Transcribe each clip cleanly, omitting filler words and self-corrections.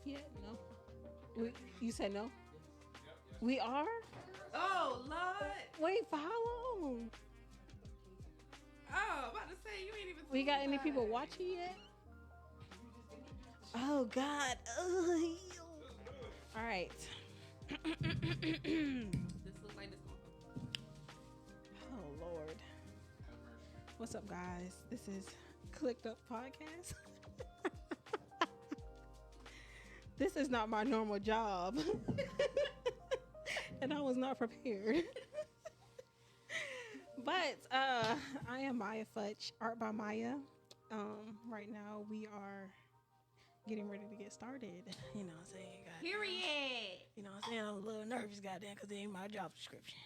yet? No. You said no? We are? Oh, Lord. Wait, for how long? Oh, about to say, you ain't even We got any about people it. watching yet? Oh, God. Ugh. All right. This looks like this one. Oh, Lord. What's up, guys? This is Clicked Up Podcast. This is not my normal job. And I was not prepared. But I am Maya Futch, Art by Maya. Right now we are getting ready to get started. You know what I'm saying? Period. You know what I'm saying? I'm a little nervous, goddamn, because it ain't my job description.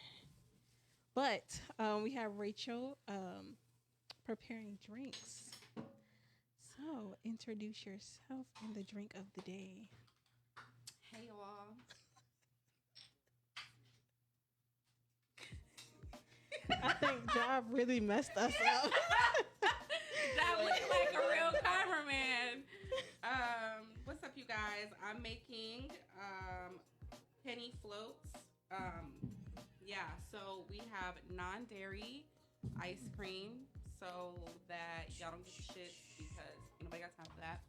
But we have Rachel preparing drinks. So introduce yourself and the drink of the day. Hey, y'all. I think Job really messed us up. That looks like a real cameraman. What's up, you guys? I'm making penny floats. Yeah, so we have non-dairy ice cream so that y'all don't get shit because nobody got time for that.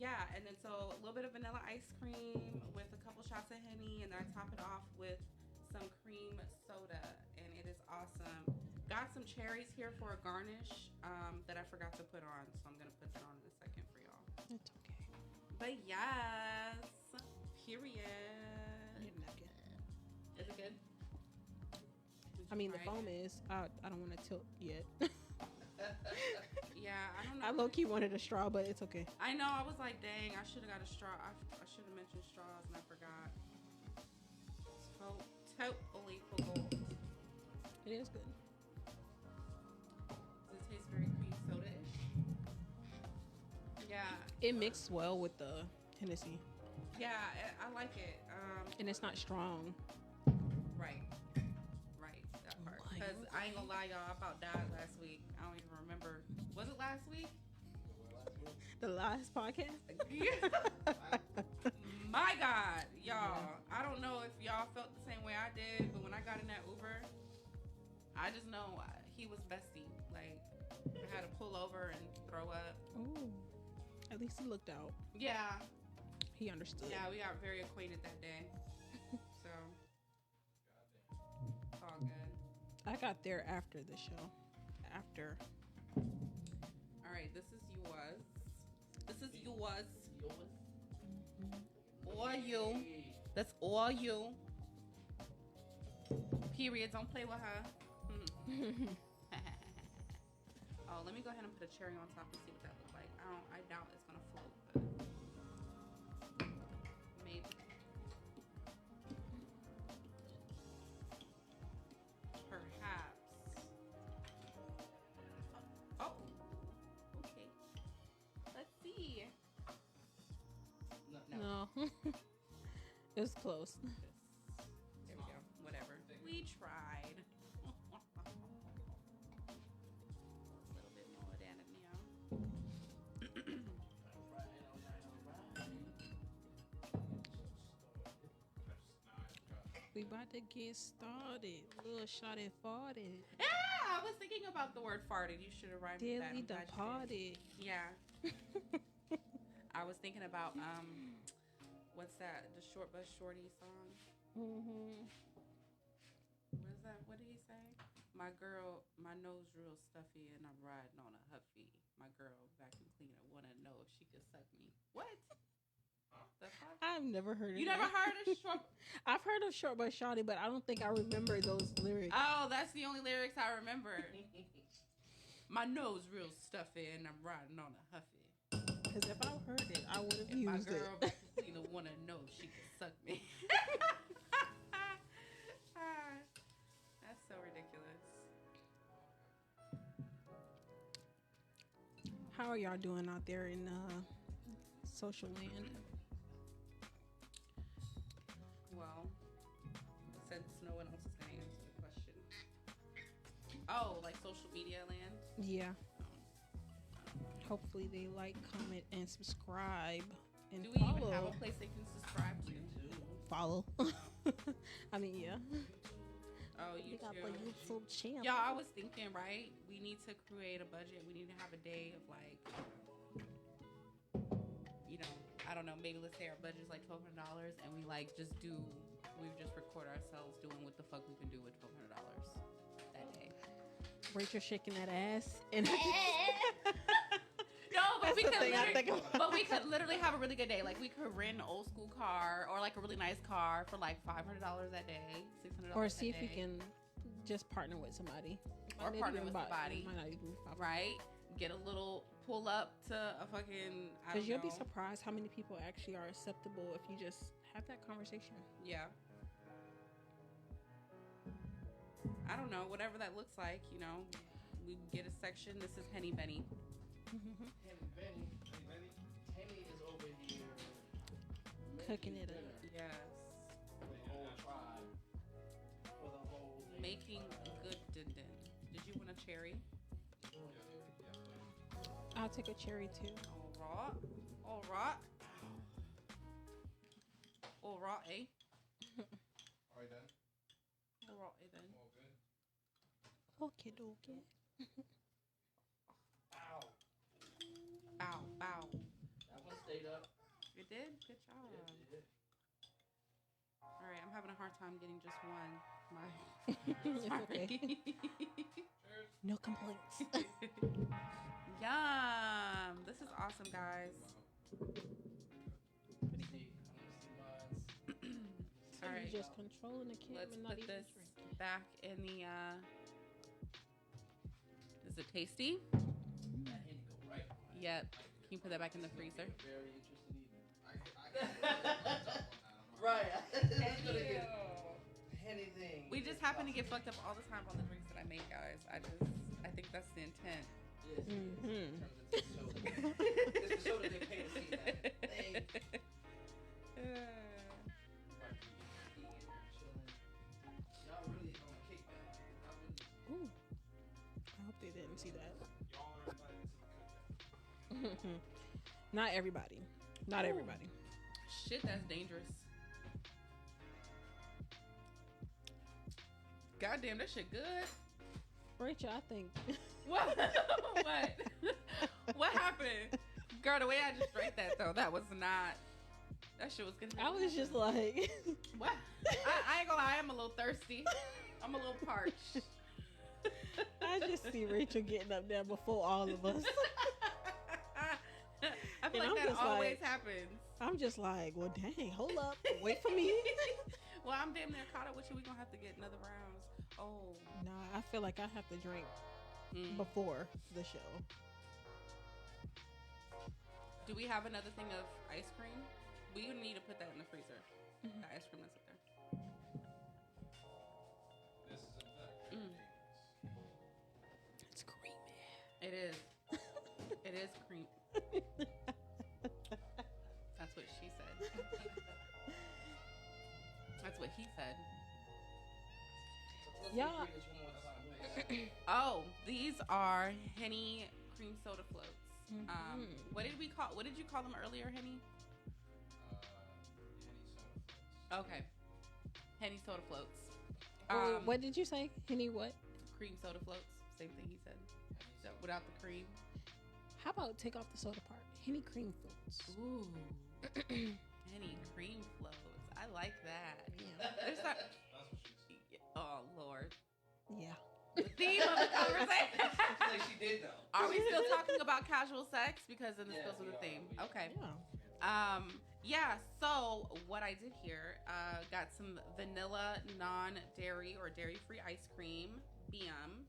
Yeah, and then so a little bit of vanilla ice cream with a couple shots of Henny, and then I top it off with some cream soda, and it is awesome. Got some cherries here for a garnish that I forgot to put on, so I'm gonna put that on in a second for y'all. It's okay. But yes, period. You're not good. Is it good? I mean, the Try foam it? is. I don't want to tilt yet. Yeah, I don't know. I low key wanted a straw, but it's okay. I know. I was like, dang, I should have got a straw. I should have mentioned straws, and I forgot. Totally forgot. It is good. Does it taste very cream soda-ish? Yeah. It mixed well with the Hennessy, Yeah, I like it. and it's not strong. Right. That part. Oh my Because God. I ain't gonna lie, y'all, I about died last week. I don't even remember. Was it last week? The last podcast. My God, y'all. I don't know if y'all felt the same way I did, but when I got in that Uber, I just know he was bestie. Like, I had to pull over and throw up. Ooh. At least he looked out. Yeah. He understood. Yeah, we got very acquainted that day. So, it's all good. I got there after the show. After. All right, this is yours. This is yours. All you. That's all you. Period. Don't play with her. Oh, let me go ahead and put a cherry on top and see what that looks like. I doubt it's gonna float, but maybe. Perhaps. Oh. Okay. Let's see. No. It was close. There we go. Whatever. We tried. A little bit more than it now. We about to get started. Little shot at farted. Yeah, I was thinking about the word farted. You should have rhymed with that. Dilly I'm glad you departed. did. Yeah. I was thinking about what's that? The Short Bus Shorty song. Mm-hmm. What is that? What did he say? My girl, my nose real stuffy and I'm riding on a huffy. My girl, vacuum cleaner, wanna know if she could suck me. What? The fuck? I've never heard of You that. never heard of Short? I've heard of Short but Shawty, but I don't think I remember those lyrics. Oh, that's the only lyrics I remember. My nose real stuffy and I'm riding on a huffy. Because if I heard it, I would have If my used girl it. vacuum cleaner wanna know if she could suck me. That's so ridiculous. How are y'all doing out there in social land? Well, since no one else is going to answer the question. Oh, like social media land? Yeah. hopefully they like, comment, and subscribe. And Do we follow. even have a place they can subscribe to? Follow. I mean, yeah. Oh, We got the YouTube. YouTube channel. Y'all, I was thinking, right? We need to create a budget. We need to have a day of like, you know, I don't know. Maybe let's say our budget is like $1,200, and we like just record ourselves doing what the fuck we can do with $1,200 that day. Rachel shaking that ass. And No, but That's we could literally have a really good day. Like we could rent an old school car or like a really nice car for like $500 that day, $600. or see if that you day. can just partner with somebody. Or Might not partner even with buy- somebody. Might not even buy- Right? Get a little pull up to a fucking. Because you'll be surprised how many people actually are acceptable if you just have that conversation. Yeah. I don't know. Whatever that looks like, you know, we get a section. This is Henny Benny. Henny is over here Cooking it dinner up. Yes. for the whole tribe. For the whole day. Making good din din. Did you want a cherry? I'll take a cherry too. All right. All right. All right, eh? Alright then. All right, eh, then. All good. Okay, okay. Ow. Bow, bow. That one stayed up. It did? Good job. Yeah. All right, I'm having a hard time getting just one. My It's okay. No complaints. Yum. This is awesome, guys. Let's see. I want to see mine. So All right. you're just controlling the camera, Let's not put even this drinking. back in the, is it tasty? That Henny go right on. Yep. Can you put that back in the freezer? Very interested either. Right. Thank Gonna you. get Henny thing. We just happen to get fucked up all the time on the drinks that I make, guys. I think that's the intent. Yes, it is. Mhm. Turns into soda. It's the soda they pay to see that thing. Y'all really on a kickback. Y'all really. Ooh. I hope they didn't see that. Not everybody. Not Ooh. everybody. Shit, that's dangerous. Goddamn, that shit good. Rachel, I think. What? What? What happened? Girl, the way I just drank that though, that was not. That shit was good. I was just like. What? I ain't gonna lie, I'm a little thirsty. I'm a little parched. I just see Rachel getting up there before all of us. I feel And like I'm that just always like- happens. I'm just like, well, dang, hold up. Wait for me. Well, I'm damn near caught up with you. We gonna have to get another rounds. Oh. Nah, I feel like I have to drink Mm. before the show. Do we have another thing of ice cream? We need to put that in the freezer. Mhm. The ice cream that's up there. This is in fact Mm. It's creamy. It is. It is cream. That's what she said. That's what he said. Let's Yeah. read this one more time. Wait. Oh, these are Henny cream soda floats. Mhm. What did you call them earlier, Henny? Henny soda. Okay. Henny soda floats. Oh, what did you say? Henny what? Cream soda floats. Same thing he said. So, without the cream. How about take off the soda part? Henny cream floats. Ooh. Henny cream floats. I like that. Yeah. There's not, That's what she said. oh, Lord. Yeah. The theme of the conversation. Like she did though. Are we still talking about casual sex? Because then this Yeah, goes with the we are. theme. We are. Okay. Yeah. Yeah, so what I did here, got some vanilla non-dairy or dairy-free ice cream, BM,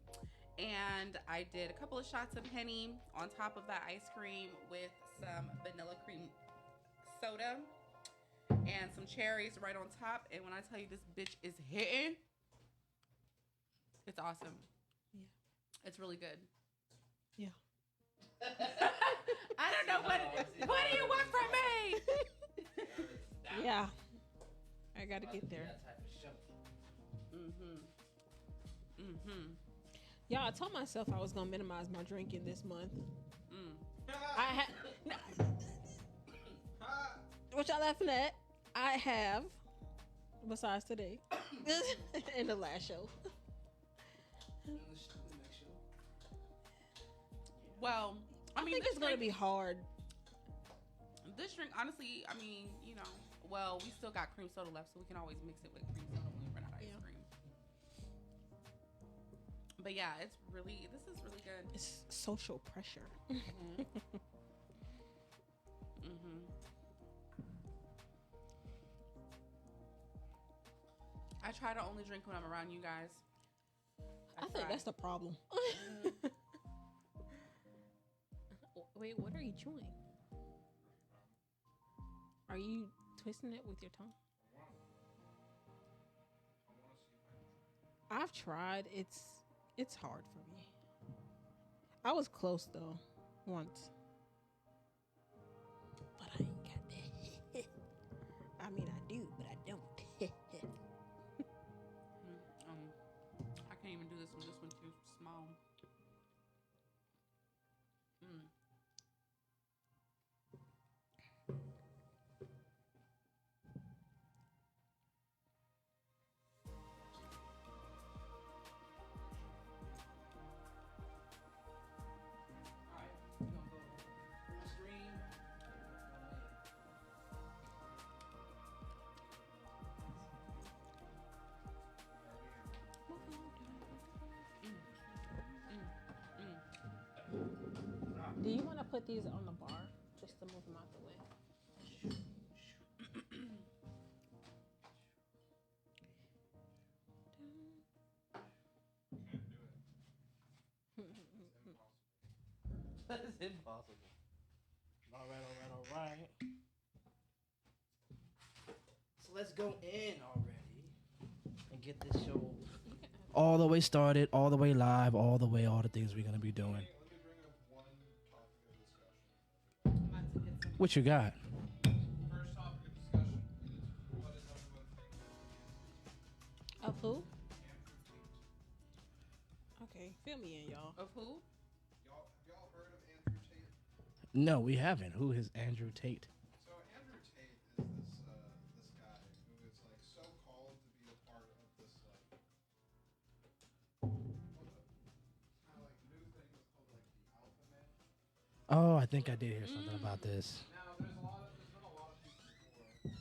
and I did a couple of shots of Henny on top of that ice cream with some vanilla cream soda and some cherries right on top. And when I tell you this bitch is hitting, it's awesome. Yeah. It's really good. Yeah. I don't know what do you want from me? Yeah. I gotta get there. That type of show. Mm-hmm. Y'all, I told myself I was gonna minimize my drinking this month. I have. What y'all laughing at? I have, besides today, and the last show. Well, I think it's gonna be hard. This drink, honestly, I mean, you know, well, we still got cream soda left, so we can always mix it with cream soda when we run out of ice cream. But yeah, this is really good. It's social pressure. Mm-hmm. Mm-hmm. I try to only drink when I'm around you guys. I think that's the problem. Wait, what are you chewing? Are you twisting it with your tongue? I've tried. It's hard for me. I was close though, once. But I ain't got that. I mean, I do, but I don't. I can't even do this one. This one's too small. Do you want to put these on the bar just to move them out the way? That is impossible. All right. So let's go in already and get this show all the way started, all the way live, all the the things we're gonna be doing. Let me bring up one topic of discussion. What you got? First topic of discussion. What does everyone think Of who? of Andrew Tate? Okay, fill me in, y'all. Of who? Have y'all heard of Andrew Tate? No, we haven't. Who is Andrew Tate? So Andrew Tate is this guy who is like so called to be a part of this like kind of like new thing that's called like the Alpha Man. Oh, I think I did hear something about this. Now there's been a lot of people before.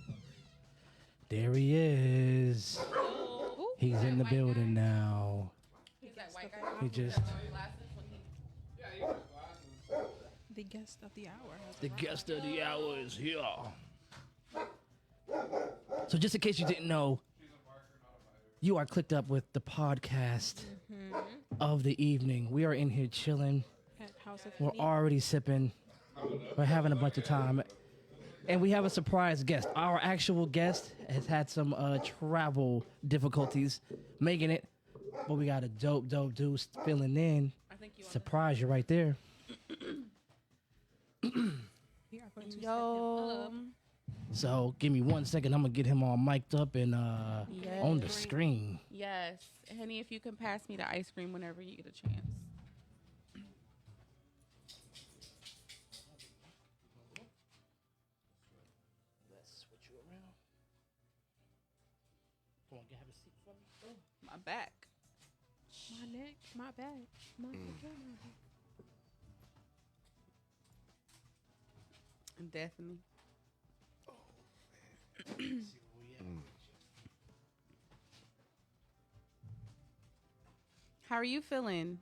There he is. Ooh. He's in the White building guy? now. He's that white guy. He just Glasses when he- Yeah, he wears glasses. The guest of the hour. the guest of the hour is here. So just in case you didn't know, She's a barker, not a biter. you are clicked up with the podcast of the evening. We are in here chilling. At House of We're Henny. already sipping. We're having a bunch of time. And we have a surprise guest. Our actual guest has had some travel difficulties making it. But we got a dope dude filling in. I think you want Surprise you right there. We are going to set them up. So give me 1 second. I'm going to get him all mic'd up and on the screen. Yes. Henny, if you can pass me the ice cream whenever you get a chance. Let's switch you around. Come on, have a seat for me. My back. My neck, my back, my vagina. Definitely. How are you feeling?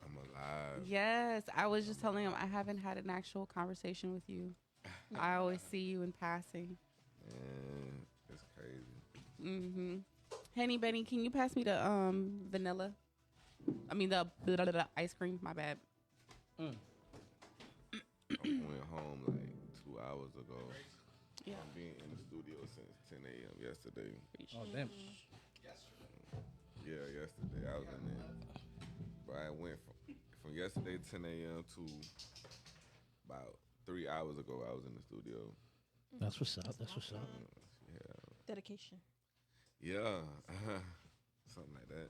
I'm alive. Yes, I was just telling him I haven't had an actual conversation with you. I always see you in passing. Man, it's crazy. Mm-hmm. Henny Benny, can you pass me the vanilla? I mean the ice cream. My bad. I went home like 2 hours ago. Yeah. I've been in the studio since 10 a.m. yesterday. Oh, damn. Yeah, yesterday I was in there. But I went from yesterday 10 a.m. to about 3 hours ago. I was in the studio. That's what's up. That's what's up. Dedication. Yeah, something like that.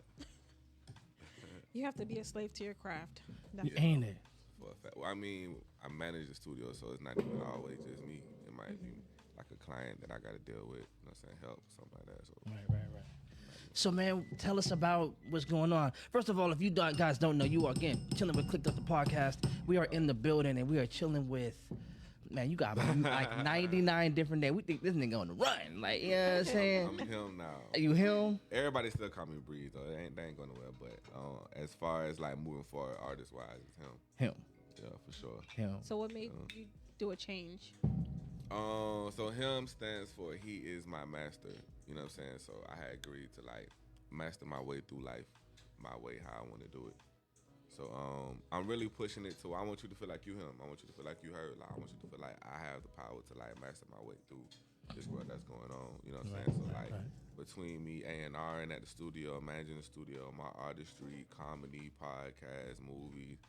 You have to be a slave to your craft. Ain't it? for a fact. Well, I mean, I manage the studio, so it's not even always just me. It might be like a client that I got to deal with. You know what I'm saying? Help, something like that. So. Right. So, man, tell us about what's going on. First of all, if you guys don't know, you are, again, chilling with Clicked Up the podcast. We are in the building, and we are chilling with, man, you got like 99 different names. We think this nigga on the run. Like, you know what I'm saying? I'm him now. Are you him? Everybody still call me Breeze, though. They ain't going nowhere. But as far as, like, moving forward artist-wise, it's him. Him. Yeah, for sure. Him. So what made you do a change? So him stands for he is my master. You know what I'm saying? So I had agreed to like master my way through life, my way how I want to do it. So I'm really pushing it to I want you to feel like you him. I want you to feel like you heard. Like I want you to feel like I have the power to like master my way through this world that's going on. You know what I'm saying? So like between me A&R and at the studio, managing the studio, my artistry, comedy, podcast, movies.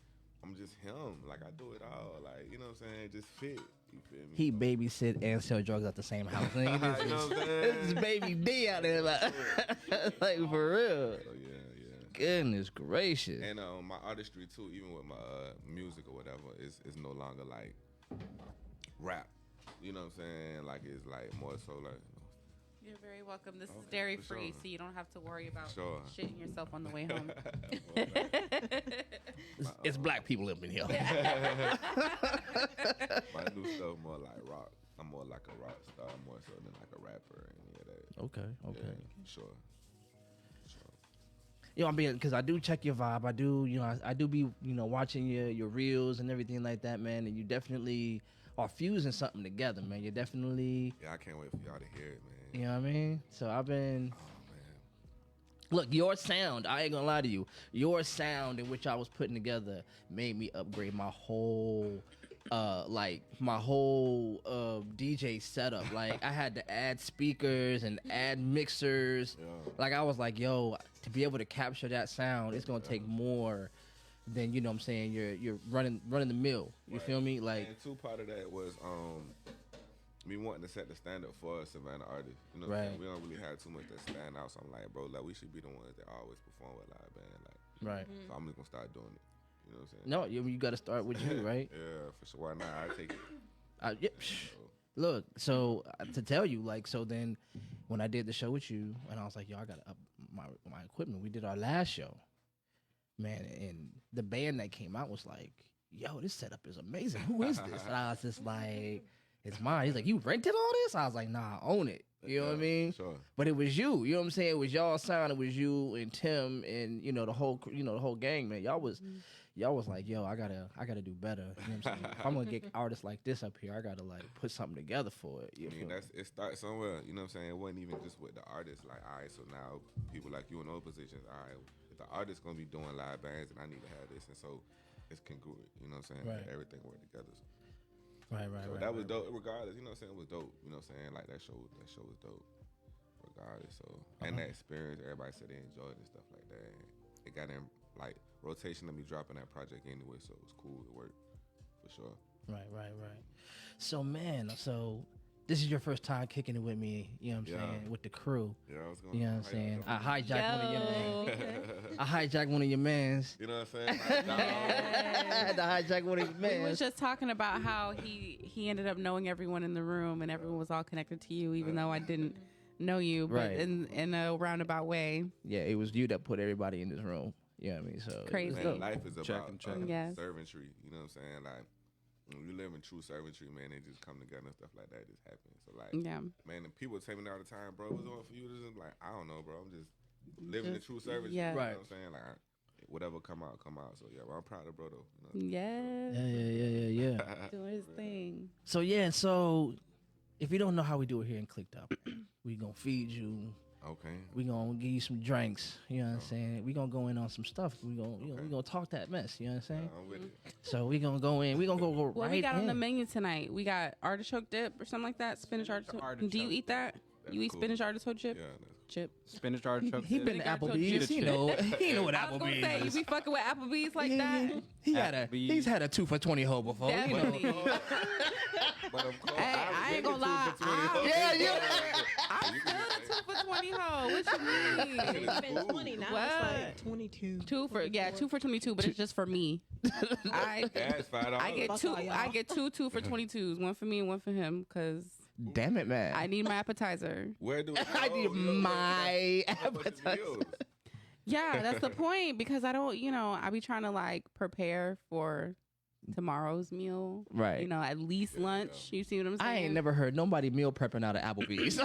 I'm just him. Like, I do it all. Like, you know what I'm saying? Just fit. You feel me? He babysit and sell drugs at the same house. You know what I'm saying? This is baby D out there. Like for real. So, yeah. Goodness gracious. And my artistry, too, even with my music or whatever, is no longer, like, rap. You know what I'm saying? Like, it's, like, more so, like... You're very welcome. This is dairy free, sure. so you don't have to worry about Sure. shitting yourself on the way home. It's black people up in here. My new stuff more like rock. I'm more like a rock star, more so than like a rapper and any of that. Okay. Yeah, sure. You know, I mean, because I do check your vibe. I do, I do be, watching your reels and everything like that, man. And you definitely are fusing something together, man. You're definitely. Yeah, I can't wait for y'all to hear it, man. You know what I mean? So I've been. Oh man. Look, your sound. I ain't gonna lie to you. Your sound in which I was putting together made me upgrade my whole. DJ setup. Like I had to add speakers and add mixers. Yeah. Like I was like, yo, to be able to capture that sound, it's gonna take more than what I'm saying. You're running the mill. You feel me? Like and two part of that was me wanting to set the standard for a Savannah artist. You know what I'm saying? We don't really have too much that stand out. So I'm like, bro, like we should be the ones that always perform with live band. Like right. So I'm just gonna start doing it. You know what I'm saying? No, you got to start with you, right? Yeah, for sure. Why not? I take it. Look, so to tell you, like, so then when I did the show with you, and I was like, yo, I got to up my equipment. We did our last show, man, and the band that came out was like, yo, this setup is amazing. Who is this? And I was just like, it's mine. He's like, you rented all this? I was like, nah, I own it. You know what I mean? Sure. But it was you. You know what I'm saying? It was y'all sound. It was you and Tim and the whole gang, man. Y'all was like, yo, I gotta do better. You know what I'm saying? If I'm gonna get artists like this up here, I gotta like put something together for it. I mean, it starts somewhere. You know what I'm saying? It wasn't even just with the artists. Like, all right, so now people like you in those positions. All right, if the artist's gonna be doing live bands, and I need to have this, and so it's congruent. You know what I'm saying? Right. Everything work together. Right. So that was dope. Regardless, you know what I'm saying? It was dope. You know what I'm saying? Like that show was dope. Regardless, so and that experience, everybody said they enjoyed it and stuff like that. And it got in like rotation of me dropping that project anyway, so it was cool. It worked for sure. Right. So man, this is your first time kicking it with me. You know what I'm saying? With the crew. Yeah, I was going. You know what I'm saying? I hijacked one of your mans. I hijacked one of your mans. You know what I'm saying? I had to hijack one of your mans. We was just talking about how he ended up knowing everyone in the room and everyone was all connected to you, even though I didn't know you, but Right. in a roundabout way. Yeah, it was you that put everybody in this room. You know what I mean? So Crazy. Man, life is about Yes. servantry. You know what I'm saying? Like when you live in true servantry, man, they just come together and stuff like that just happens. So like, Yeah. man, and people tell me all the time, bro, what's on for you? This is like, I don't know, bro. I'm just living the true servantry. Yeah. You Right. know what I'm saying? Like whatever come out. So yeah, well, I'm proud of bro though. You know? Yes. Yeah. Doing his thing. So if you don't know how we do it here in Clicked Up, we gonna feed you. Okay. We gonna give you some drinks. You know what I'm saying? We gonna go in on some stuff. We gonna talk that mess. You know what I'm saying? I'm with it. So we gonna go in. We gonna go What right we got in. on the menu tonight? We got artichoke dip or something like that. Spinach artichoke. Do you eat that? You eat spinach artichoke chip? Yeah, Chip. Spinach artichoke. He been to Spinach artichoke Applebee's. chip. He know what I was gonna Applebee's say, you is. be fucking with Applebee's like Yeah, that? yeah. He's had a 2 for $20 hole before. You know. Definitely. But of course, Hey, I ain't gonna lie. Yeah, yeah. I'm still the 2 for 20 hoe. What you mean? It's been 20 now. What? It's like 22. 2 for 22, but it's just for me. I That's $5. I get Fuck two. all y'all. I get two for 22s. One for me and one for him, cause Damn it, man. I need my appetizer. Where do I need my how much is appetizer. meals? Yeah, that's the point, because I don't, I be trying to like prepare for tomorrow's meal. Right. At least lunch. You see what I'm saying? I ain't never heard nobody meal prepping out of Applebee's.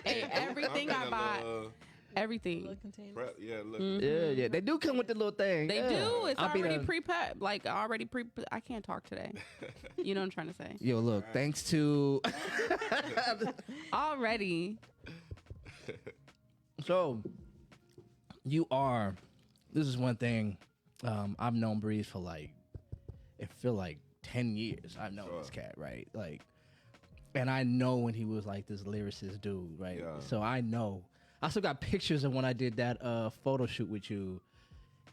Hey, everything I buy, everything. Little containers. Prep, yeah, look. yeah. They do come with the little thing. They yeah. do. It's I'll be already done. pre-prepped. Like already pre. I can't talk today. You know what I'm trying to say? Yo, look, thanks to. Already. So, this is one thing. I've known Breeze for it feel like 10 years. I've known this cat, right? Like, and I know when he was like this lyricist dude, right? Yeah. So I know. I still got pictures of when I did that photo shoot with you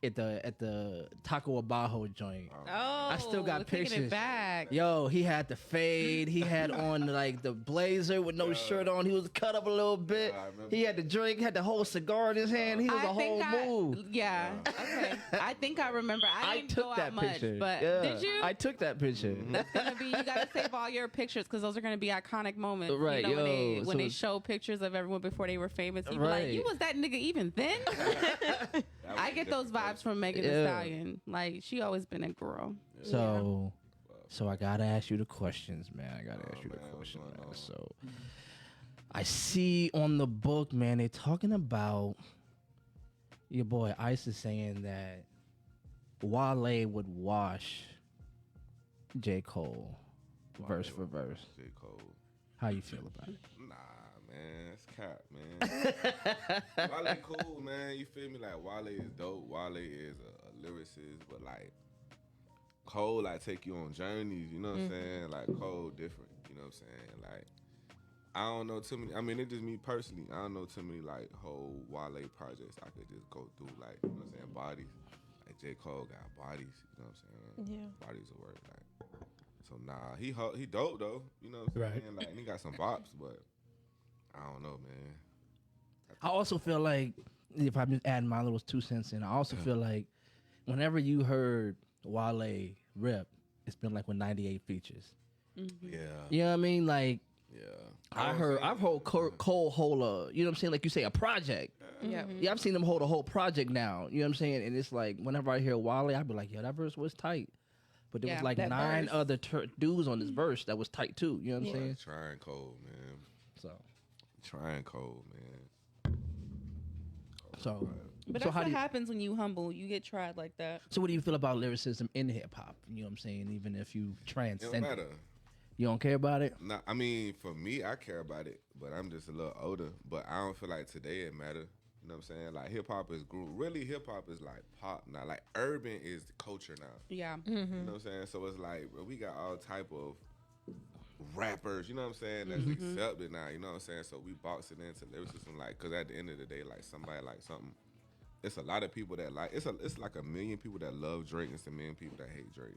at the Taco Abajo joint. Oh, I still got taking pictures. it back. Yo, he had the fade. He had on like the blazer with no shirt on. He was cut up a little bit. Yeah, I remember. He had the drink, had the whole cigar in his hand. He was a whole move. Yeah. Okay. I think I remember. I didn't took go that out much, picture. but Yeah. did you? I took that picture. That's gonna be. You gotta save all your pictures because those are gonna be iconic moments. Right, You know, yo, when so they it's- show pictures of everyone before they were famous. You be Right. like, you was that nigga even then? I get those vibes from Megan Thee Yeah. Stallion. Like she always been a girl. So I gotta ask you the questions, man. I gotta ask you the man, what's questions, going man. on? So I see on the book, man, they're talking about your boy Ice is saying that Wale would wash J. Cole verse for verse. J. Cole. How you feel about it? Nah, man, it's cap, man. Wale cool, man. You feel me? Like Wale is dope. Wale is a lyricist, but like Cole, like take you on journeys. You know what I'm saying? Like Cole, different. You know what I'm saying? Like I don't know too many. I mean, it's just me personally. I don't know too many like whole Wale projects I could just go through. Like you know what I'm saying? Bodies. Like J. Cole got bodies. You know what I'm saying? Yeah. Bodies of work. Like so, nah. He dope though. You know what I'm saying? Right. Like and he got some bops, but I don't know, man. I also feel like, if I'm just adding my little 2 cents in, I also feel like whenever you heard Wale rip, it's been like with 98 features. Yeah. You know what I mean? Like, Yeah. I've heard Cole hold you know what I'm saying? Like you say, a project. Yeah. Yeah, I've seen them hold a whole project now. You know what I'm saying? And it's like, whenever I hear Wale, I be like, yo, that verse was tight. But there Yeah, was like that 9 verse. other dudes on this verse that was tight too. You know what I'm saying? Trying cold, man. So, Trying cold, man. But so that's how what do you, happens when you humble. You get tried like that. so what do you feel about lyricism in hip hop? You know what I'm saying? Even if you It don't transcend it. matter. You don't care about it? Nah, I mean, for me, I care about it, but I'm just a little older. But I don't feel like today it matter. You know what I'm saying? Like hip hop is really hip hop is like pop now. Like urban is the culture now. Yeah. You know what I'm saying? So it's like we got all type of rappers, you know what I'm saying, that's accepted now, you know what I'm saying? So we box it into lyricism, like, because at the end of the day, like, somebody like something, it's a lot of people that like, it's like 1 million people that love Drake and it's 1 million people that hate Drake.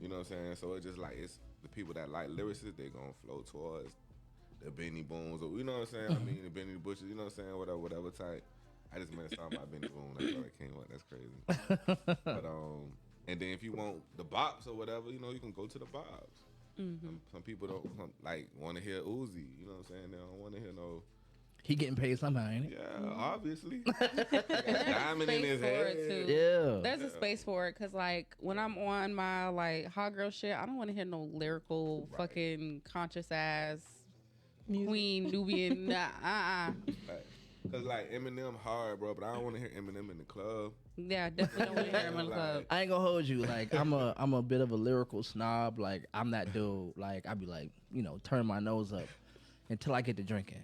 You know what I'm saying? So it's just like, it's the people that like lyricists, they're going to flow towards the Benny Booms, or you know what I'm saying? I mean, the Benny Butchers, you know what I'm saying? Whatever type. I just made a song about Benny Boom. That's how it came up. That's crazy. But, and then if you want the bops or whatever, you know, you can go to the bops. Some people don't like want to hear Uzi. You know what I'm saying? They don't want to hear no. He getting paid somehow, ain't it? Yeah, obviously. Diamond in his Space for head. it, too. Yeah. There's a space for it because, like, when I'm on my like hot girl shit, I don't want to hear no lyrical, fucking conscious ass Queen Nubian. Cause like Eminem hard, bro, but I don't want to hear Eminem in the club. Yeah, definitely don't want to hear him in the club. I ain't gonna hold you. Like I'm a bit of a lyrical snob. Like I'm that dude. Like I be like, you know, turn my nose up until I get to drinking.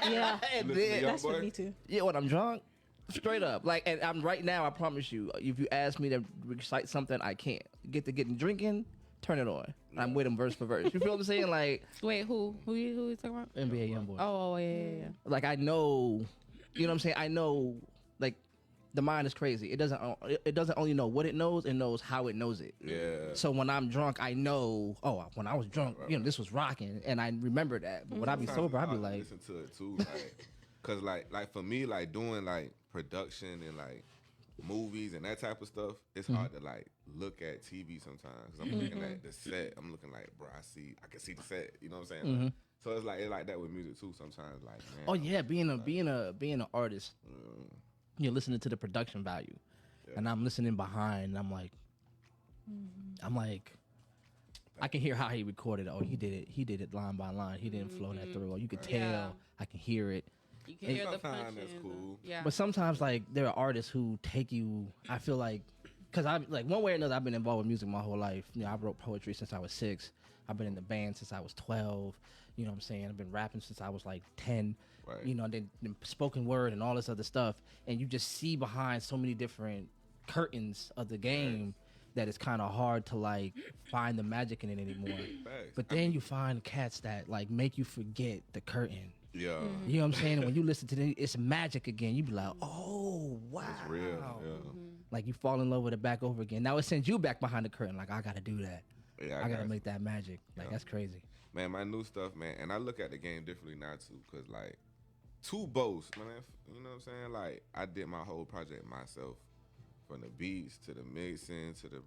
Yeah. And Listen to then, Young That's Boy? for me too. yeah, when I'm drunk, straight up. Like, and I'm right now. I promise you, if you ask me to recite something, I can't. Getting drinking, turn it on. I'm with him verse for verse. You feel what I'm saying? Like Wait, who you talking about? NBA YoungBoy. Oh, yeah. Like I know, you know what I'm saying? I know, like the mind is crazy. It doesn't only know what it knows how it knows it. Yeah. So when I'm drunk, I know. Oh, when I was drunk, this was rocking, and I remember that. But when I be sober, I be like, listen to it too, like, cause like for me, like doing like production and like movies and that type of stuff, it's hard to like look at TV sometimes. Cause I'm looking at the set. I'm looking like, bro, I can see the set. You know what I'm saying? Like, so it's like that with music too. Sometimes, like, man. oh yeah, being an artist, you're listening to the production value, and I'm listening behind. And I'm like, I can hear how he recorded it. Oh, he did it line by line. He didn't flow that through. Or you could tell. Yeah. I can hear it. You can hear the Sometimes punch. that's cool. Yeah. But sometimes, like, there are artists who take you. I feel like, because I like one way or another, I've been involved with music my whole life. You know, I wrote poetry since I was 6. I've been in the band since I was 12. You know what I'm saying? I've been rapping since I was like 10. Right. You know, then spoken word and all this other stuff, and you just see behind so many different curtains of the game that it's kind of hard to like find the magic in it anymore. Facts. But then you find cats that like make you forget the curtain. Yeah. You know what I'm saying? And when you listen to it, it's magic again. You be like, oh wow, It's real. Yeah. like you fall in love with it back over again. Now it sends you back behind the curtain. Like I gotta do that. Yeah. I gotta got make that magic. Like that's crazy. Man, my new stuff, man, and I look at the game differently now too, cause like, to boast, man, you know what I'm saying? Like, I did my whole project myself, from the beats to the mixing to the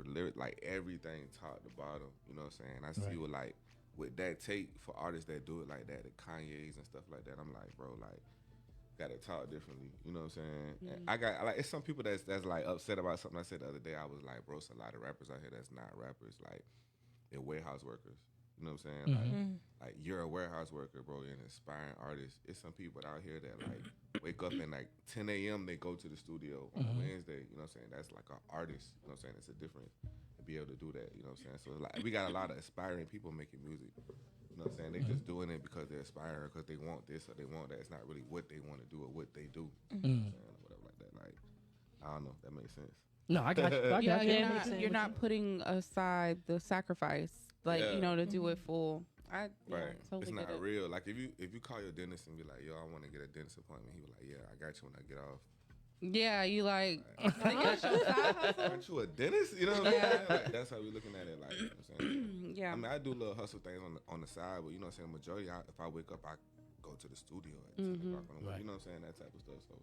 lyric, like everything top to bottom. You know what I'm saying? I see what like with that take for artists that do it like that, the Kanye's and stuff like that. I'm like, bro, like, gotta talk differently. You know what I'm saying? And I got like, it's some people that's like upset about something I said the other day. I was like, bro, it's a lot of rappers out here that's not rappers, like they're warehouse workers. You know what I'm saying? Like you're a warehouse worker, bro. You're an aspiring artist. It's some people out here that like wake up and like 10 a.m. they go to the studio on Wednesday. You know what I'm saying? That's like an artist. You know what I'm saying? It's a difference to be able to do that. You know what I'm saying? So like we got a lot of aspiring people making music. You know what I'm saying? They just doing it because they're aspiring, because they want this or they want that. It's not really what they want to do or what they do. You know what I'm saying? Or whatever like that. Like I don't know if that makes sense. No, I got you. I got you. You're not putting aside the sacrifice, like to do it full. Right. Totally it's not get it. real. Like if you call your dentist and be like, yo, I want to get a dentist appointment, he was like, yeah, I got you when I get off. Yeah, you like that's your side hustle? Aren't you a dentist? You know what I'm saying? Like, that's how we looking at it. Like, you know what I'm saying? Yeah. I mean, I do little hustle things on the side, but you know what I'm saying? Majority, if I wake up, I go to the studio at 10 o'clock on the morning. You know what I'm saying? That type of stuff. So,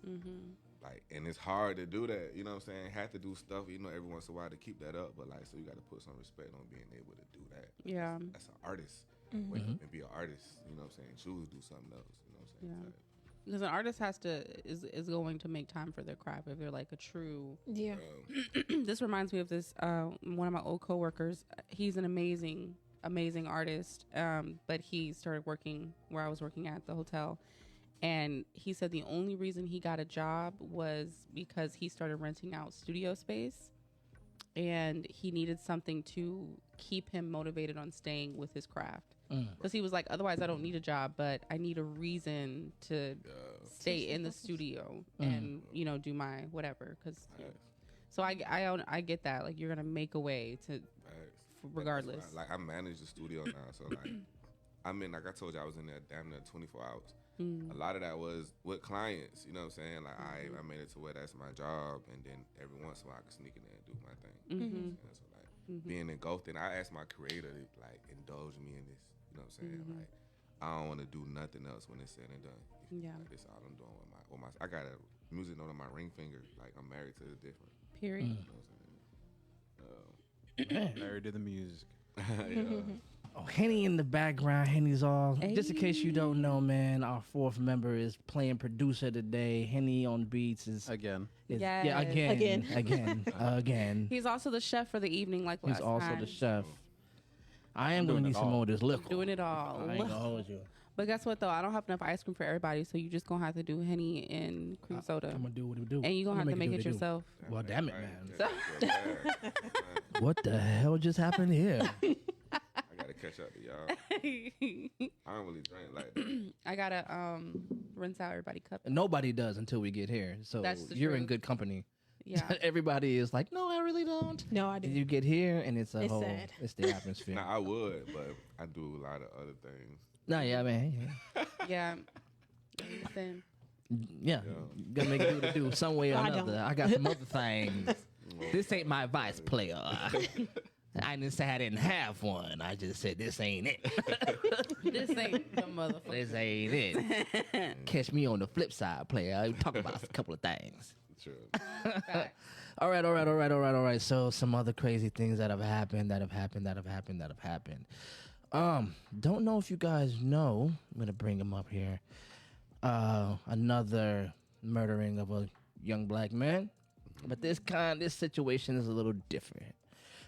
like, and it's hard to do that. You know what I'm saying? Have to do stuff, every once in a while to keep that up. But like, so you got to put some respect on being able to do that. Yeah. That's an artist. Wake up and be an artist. You know what I'm saying? Choose to do something else. You know what I'm saying? Yeah. Like, Because an artist is going to make time for their craft if they're like a true. Yeah. This reminds me of this one of my old coworkers. He's an amazing artist, but he started working where I was working at the hotel, and he said the only reason he got a job was because he started renting out studio space, and he needed something to keep him motivated on staying with his craft. Because he was like, otherwise I don't need a job, but I need a reason to stay in the studio and do my whatever. Because so I get that, like, you're gonna make a way to regardless. Like I manage the studio now, so like I'm in, like I told you, I was in there damn near 24 hours. A lot of that was with clients, you know what I'm saying? Like I made it to where that's my job, and then every once in a while I can sneak in there and do my thing. You know what I'm saying? So like being engulfed, and I asked my creator to like indulge me in this. You know what I'm saying? Like I don't want to do nothing else when it's said and done. Like, this all I'm doing with my. I got a music note on my ring finger. Like I'm married to the different. Period. You know what I'm saying? Married to the music. Yeah. Oh, Henny in the background. Henny's all. Just in case you don't know, man, our fourth member is playing producer today. Henny on beats is Again. yeah, Yes. again. He's also the chef for the evening, like last He's also time. the chef. I am gonna doing need it some all. more of this liquor. Doing it all. I ain't gonna hold you. But guess what though? I don't have enough ice cream for everybody, so you just gonna have to do Henny and cream soda, I'm gonna do what we do. and you gonna I'm have to make do it what we do. yourself. Well, damn it, man. So- What the hell just happened here? I gotta catch up to y'all. I don't really drink like that. I gotta rinse out everybody cup. Nobody does until we get here. So That's the you're in truth. good company. Yeah. Everybody is like, no, I really don't. No, I And didn't. you get here, and it's a It's whole, sad. it's the atmosphere. Now I would, but I do a lot of other things. No, yeah, man. Yeah. I understand. Yeah. You gotta make it do what it do some way or I another. don't. I got some other things. This ain't my advice, player. I didn't say I didn't have one. I just said this ain't it. This ain't the motherfucker. This ain't it. Catch me on the flip side, player. I talk about a couple of things. Sure. Facts. All right. So some other crazy things that have happened. Don't know if you guys know. I'm gonna bring them up here. Another murdering of a young black man, but this situation is a little different.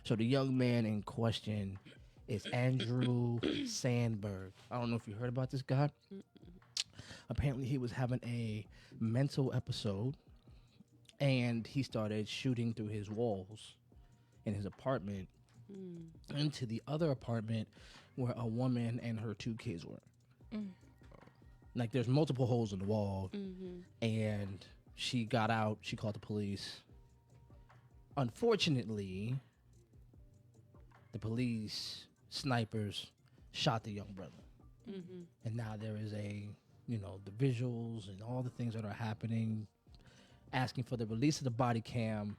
So the young man in question is Andrew Sandberg. I don't know if you heard about this guy. Apparently, he was having a mental episode, and he started shooting through his walls in his apartment into the other apartment where a woman and her 2 kids were. Like, there's multiple holes in the wall, and she got out. She called the police. Unfortunately, the police snipers shot the young brother. And now there is the visuals and all the things that are happening, asking for the release of the body cam.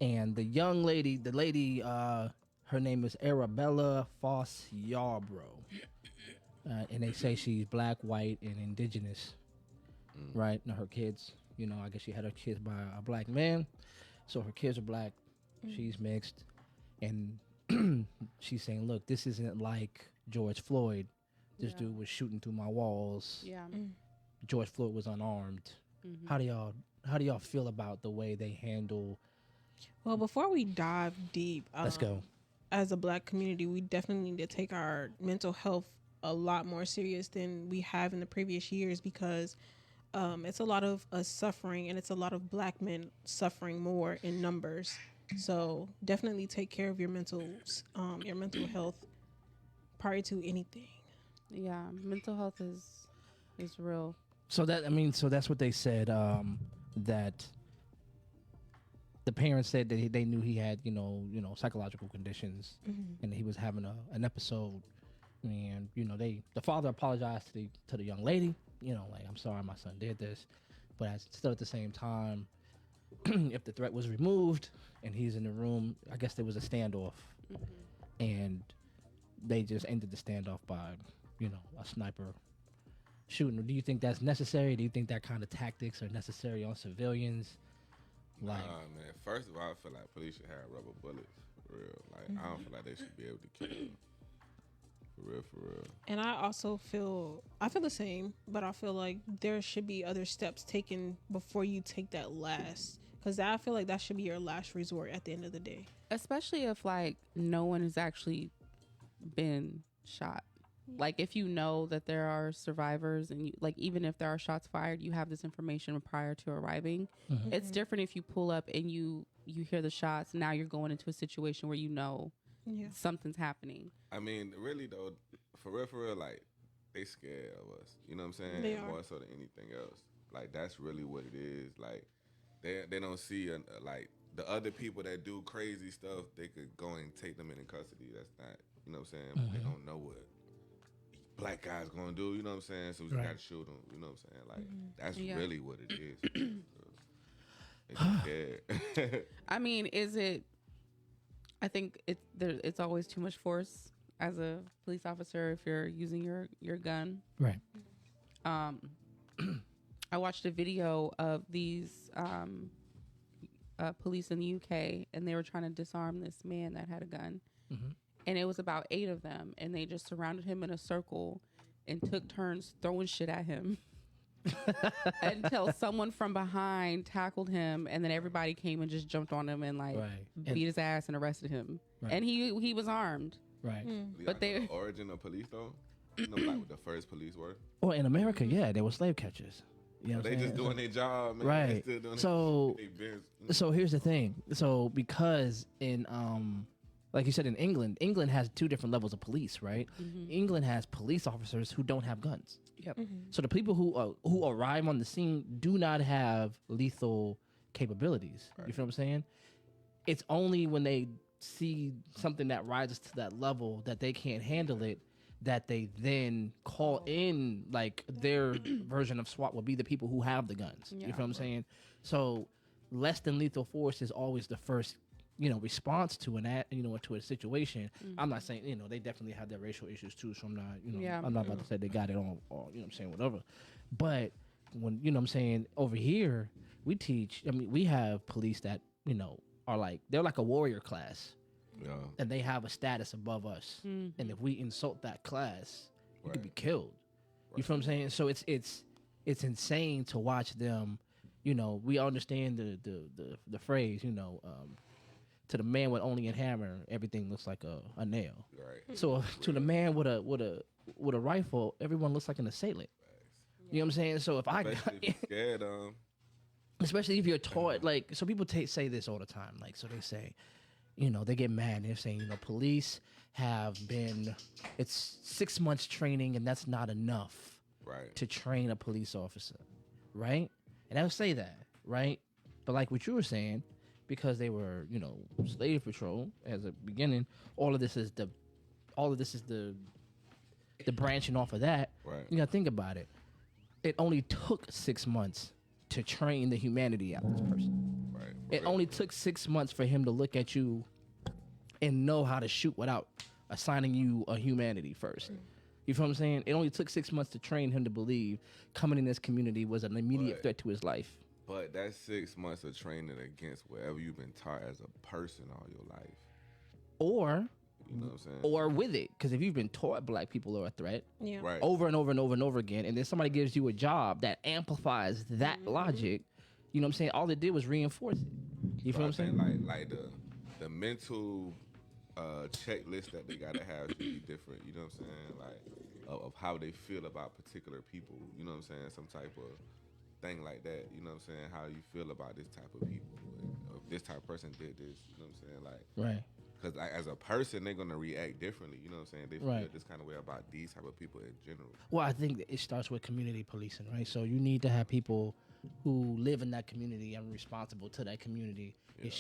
And the young lady, her name is Arabella Foss Yarbrough. And they say she's black, white, and indigenous, right? Now her kids, I guess she had her kids by a black man. So her kids are black. She's mixed. And she's saying, look, this isn't like George Floyd. This dude was shooting through my walls. Yeah. George Floyd was unarmed. How do y'all feel about the way they handle? Well, before we dive deep, Let's go. As a black community, we definitely need to take our mental health a lot more serious than we have in the previous years, because it's a lot of us suffering, and it's a lot of black men suffering more in numbers. So definitely take care of your mental health prior to anything. Yeah. Mental health is real. So that's what they said. That the parents said that they knew he had psychological conditions, and he was having an episode. And the father apologized to the young lady. Like, I'm sorry my son did this, but still at the same time, if the threat was removed and he's in the room, I guess there was a standoff, and they just ended the standoff by a sniper shooting. Do you think that's necessary? Do you think that kind of tactics are necessary on civilians? Like, man. First of all, I feel like police should have rubber bullets. For real. Like, I don't feel like they should be able to kill them. For real. And I also feel the same, but I feel like there should be other steps taken before you take that last, because I feel like that should be your last resort at the end of the day. Especially if like no one has actually been shot. Like, if you know that there are survivors, and even if there are shots fired, you have this information prior to arriving. It's different if you pull up and you hear the shots. Now you're going into a situation where something's happening. I mean, really though, for real, like, they scared of us. You know what I'm saying? They are. More so than anything else. Like, that's really what it is. Like, they don't see like the other people that do crazy stuff. They could go and take them in custody. That's not, you know what I'm saying? But they don't know what black guys gonna do. You know what I'm saying? So we just gotta shoot them. You know what I'm saying? Like, that's really what it is. They scared. I mean, I think it's always too much force as a police officer if you're using your gun. right. I watched a video of these police in the UK, and they were trying to disarm this man that had a gun. And it was about 8 of them, and they just surrounded him in a circle and took turns throwing shit at him until someone from behind tackled him, and then everybody came and just jumped on him and beat his ass and arrested him. And he was armed. Right. But the origin of police though, like what the first police were. Well, in America, they were slave catchers. You know what They I'm just saying? doing their job, man. Right. They still doing So- their business. So here's the thing. So because in like you said, in England has 2 different levels of police, right? England has police officers who don't have guns. Yep. So the people who arrive on the scene do not have lethal capabilities. You feel what I'm saying? It's only when they see something that rises to that level that they can't handle it that they then call in, like, their version of SWAT will be the people who have the guns. You feel what I'm saying? So less than lethal force is always the first, response to to a situation. I'm not saying, they definitely have their racial issues too, so I'm not, I'm not about to say they got it all, you know what I'm saying, whatever. But when, you know what I'm saying, over here, we have police that, are like, they're like a warrior class. Yeah. And they have a status above us. And if we insult that class, you could be killed. You feel what I'm saying? So it's insane to watch them. We understand the phrase, to the man with only a hammer, everything looks like a nail. Right. So to the man with a rifle, everyone looks like an assailant. You know what I'm saying? So if Especially if you're scared, especially if you're taught, like, so people say this all the time, like, so they say, they get mad. They're saying, police have been, it's 6 months training and that's not enough to train a police officer, right? And I would say that, right? But like what you were saying, because they were, slave patrol as a beginning, all of this is the branching off of that. Right. You gotta think about it. It only took 6 months to train the humanity out of this person. Right. It only took 6 months for him to look at you and know how to shoot without assigning you a humanity first. You feel what I'm saying? It only took 6 months to train him to believe coming in this community was an immediate threat to his life. But that's 6 months of training against whatever you've been taught as a person all your life. Or, you know what I'm saying? Or with it. Because if you've been taught black people are a threat Right. over and over and over and over again, and then somebody gives you a job that amplifies that logic, you know what I'm saying? All it did was reinforce it. You feel what I'm saying? Like the mental checklist that they gotta have should be different. You know what I'm saying? Like of how they feel about particular people. You know what I'm saying? Some type of thing like that. You know what I'm saying? How you feel about this type of people. If this type of person did this. You know what I'm saying? Like, right. Because like, as a person, they're gonna react differently. You know what I'm saying? They feel this kind of way about these type of people in general. Well, I think that it starts with community policing, right? So you need to have people who live in that community and responsible to that community. Yeah. It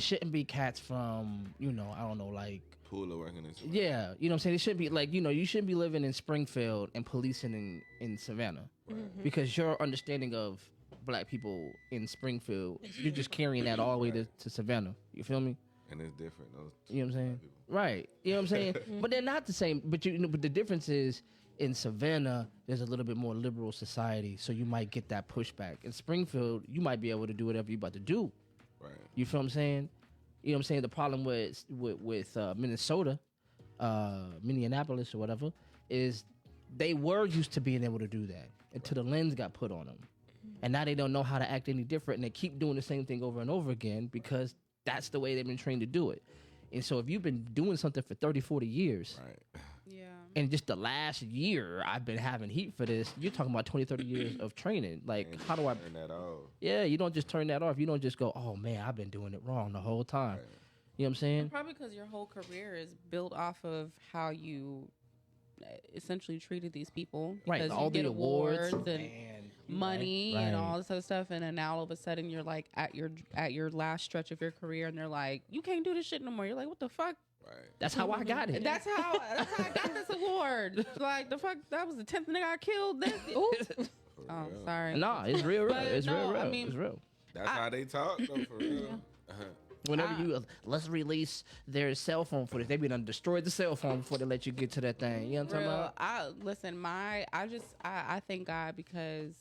shouldn't be cats from, I don't know, like Pula working in Savannah. Yeah, you know what I'm saying? It shouldn't be like, you shouldn't be living in Springfield and policing in Savannah. Right. Because your understanding of black people in Springfield, you're just carrying that all the way to Savannah. You feel me? And it's different. You know what I'm saying? Right. You know what I'm saying? But they're not the same. But but the difference is in Savannah, there's a little bit more liberal society, so you might get that pushback. In Springfield, you might be able to do whatever you're about to do. Right. You feel what I'm saying? You know what I'm saying? The problem with Minnesota, Minneapolis or whatever, is they were used to being able to do that until the lens got put on them. And now they don't know how to act any different, and they keep doing the same thing over and over again because that's the way they've been trained to do it. And so if you've been doing something for 30, 40 years, Yeah. and just the last year I've been having heat for this, you're talking about 20, 30 years of training. Like, how do I turn that off? Yeah, you don't just turn that off. You don't just go, oh man, I've been doing it wrong the whole time. Right. You know what I'm saying? Probably because your whole career is built off of how you essentially treated these people. Right, Because all you the get awards and money right. and all this other stuff, and then now all of a sudden you're like at your last stretch of your career, and they're like, you can't do this shit no more. You're like, what the fuck? Right. That's how I got it. That's how I got this award. Like, the fuck, that was the 10th nigga I killed. Oh, real. sorry. Nah, it's real. But It's no, real. I mean, it's real. That's how they talk, though, for real. Whenever let's release their cell phone footage, they be done destroyed the cell phone before they let you get to that thing. You know what I'm talking about? Listen, I thank God because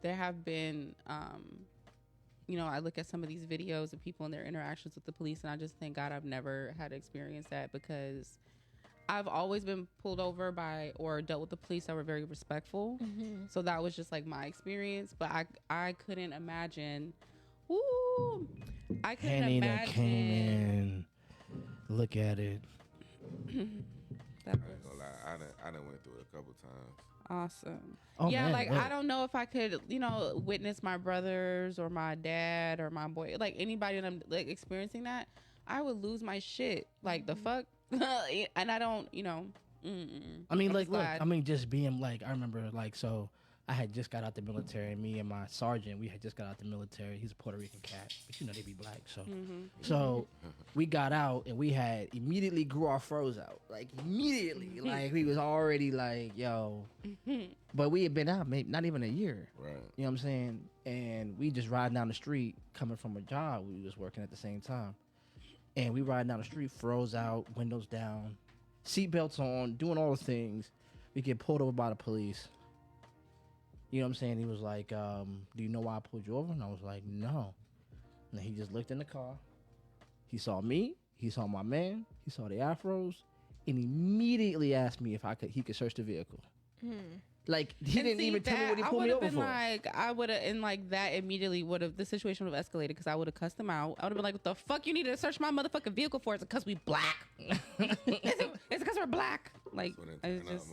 there have been, I look at some of these videos of people and their interactions with the police, and I just thank God I've never had to experience that, because I've always been pulled over by or dealt with the police that were very respectful. So that was just like my experience, but I couldn't imagine. Ooh, I couldn't Henny imagine. that came in. Look at it. That I ain't gonna lie, I done went through it a couple times. awesome. Oh, Yeah, man, like look. I don't know if I could, witness my brothers or my dad or my boy, like anybody that I'm like experiencing that, I would lose my shit. Like the fuck, and I don't, I mean, I'm like, look, glad. I mean, just being like, I remember, like, so I had just got out the military. Me and my sergeant, we had just got out the military. He's a Puerto Rican cat, but you know they be black. So, so we got out and we had immediately grew our froze out, like immediately, like we was already like, yo. But we had been out maybe not even a year. Right. You know what I'm saying? And we just riding down the street, coming from a job. We was working at the same time, and we riding down the street, froze out, windows down, seatbelts on, doing all the things. We get pulled over by the police. You know what I'm saying? He was like, do you know why I pulled you over? And I was like, no. And he just looked in the car. He saw me. He saw my man. He saw the afros. And immediately asked me if he could search the vehicle. Like, he didn't even tell me what he pulled me over for. I would have, and like that immediately would have, the situation would have escalated because I would have cussed him out. I would have been like, what the fuck you need to search my motherfucking vehicle for? Is it because we black? Is it because we're black? Like, I just...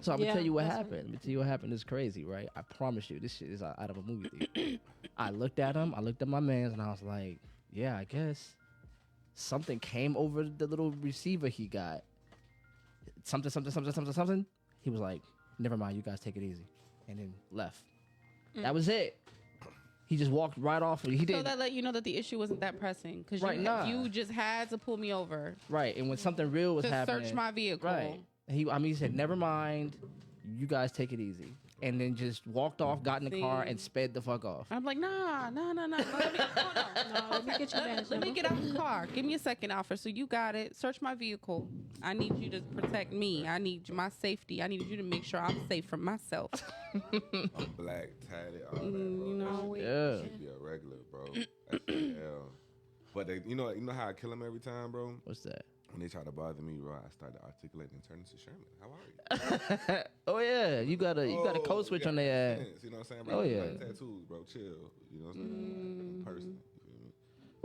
So I'm going to tell you what happened. Let me tell you what happened. It's crazy, right? I promise you, this shit is out of a movie theater. I looked at him. I looked at my mans, and I was like, yeah, I guess something came over the little receiver he got. Something. He was like, never mind, you guys take it easy. And then left. That was it. He just walked right off. He didn't. So that let you know that the issue wasn't that pressing. Because you just had to pull me over. Right. And when something real was happening. To search my vehicle. Right. He said, never mind, you guys take it easy. And then just walked off, got in the car, and sped the fuck off. I'm like, nah. Let me get your badge. Let me get out the car. Give me a second, officer. You got it. Search my vehicle. I need you to protect me. I need my safety. I need you to make sure I'm safe for myself. I'm black, tatted, all that, bro. You know, That should be a regular, bro. That's the hell. But they, you know how I kill them every time, bro? What's that? When they try to bother me, bro, I start to articulate and turn into Sherman. How are you? Oh yeah, you got a code switch on their ass. You know what I'm saying, bro? Oh yeah. Like tattoos, bro. Chill. You know what I'm saying? Like, person. You feel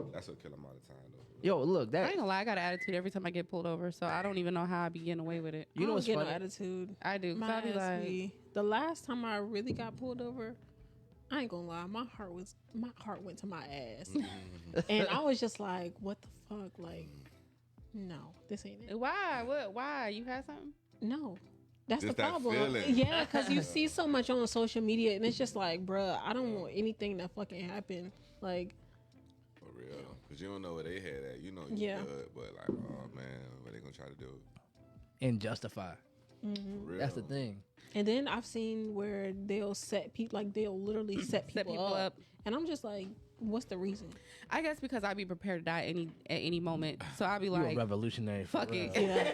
me? That's what kill them all the time, though. Yo, look, I ain't gonna lie, I got an attitude every time I get pulled over, so I don't even know how I be getting away with it. You know what's funny? No attitude. I do. My the last time I really got pulled over, I ain't gonna lie, my heart went to my ass, and I was just like, what the fuck, like. No, this ain't it. Why? What? Why? You had something? No. That's just the problem. Yeah, because you see so much on social media, and it's just like, bruh, I don't want anything to fucking happen. Like, for real. Because you don't know where they had at. You know you good, but like, oh, man, what they going to try to do? And justify. That's the thing. And then I've seen where they'll set people, like, they'll literally set people up. And I'm just like, what's the reason? I guess because I'd be prepared to die at any moment. So I'd be like, you a revolutionary. Fuck it. Yeah.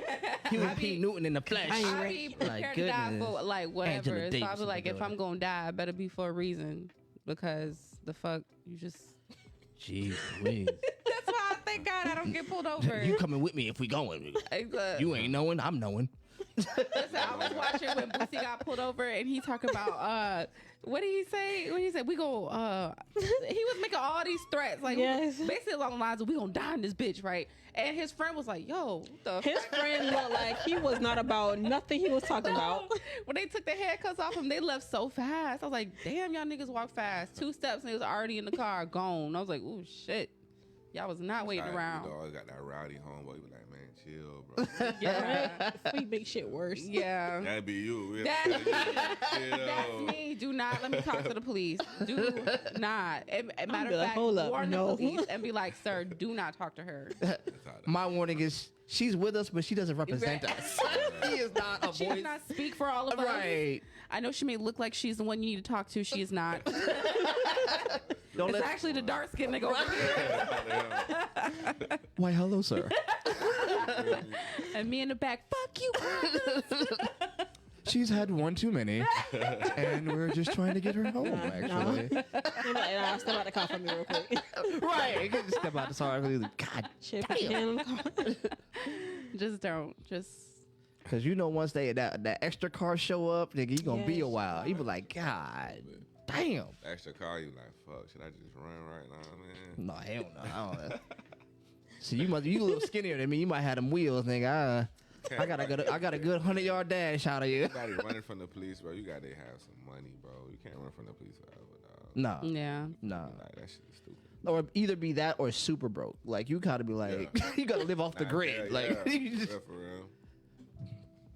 You and Pete Newton in the flesh. I'd be prepared to die for like whatever. So I'd be like, if I'm gonna die, it better be for a reason. Because the fuck, you just. Jeez, please. That's why I thank God I don't get pulled over. You coming with me if we going. You ain't knowing, I'm knowing. Listen, I was watching when Boosie got pulled over and he talking about what did he say? When he said we go he was making all these threats, like basically along the lines of we gonna die in this bitch, right? And his friend was like, yo, what the his friend looked like he was not about nothing he was talking about. When they took the haircuts off him, they left so fast. I was like, damn, y'all niggas walk fast. 2 steps and they was already in the car, gone. I was like, ooh shit. Y'all was not waiting around. You always got that rowdy homeboy. You be like, man, chill, bro. Yeah, we make shit worse. Yeah, that'd be you. That's me. That's me. Do not let me talk to the police. Do not. Matter of fact, warn the police and be like, sir, do not talk to her. My warning is, she's with us, but she doesn't represent us. She is not a voice. She does not speak for all of us. Right. I know she may look like she's the one you need to talk to. She is not. It's actually the dark skinned nigga over here. Why, hello, sir. And me in the back, fuck you. She's had one too many, and we're just trying to get her home, actually. I'll step out the car for me real quick. Right. Just step out the car. God damn. Just don't. Just. Because you know once that extra car show up, nigga, you going to be a while. You be like, God damn. Extra car, you like, fuck, should I just run right now, man? No, hell no. I don't know. So you a little skinnier than me. You might have them wheels, nigga. I got a good 100-yard dash out of you. Everybody running from the police, bro. You got to have some money, bro. You can't run from the police forever, dog. No. Yeah. No. Like, that shit is stupid. Or either be that or super broke. Like, you gotta be like, you gotta live off the grid. Yeah, like, yeah, for real.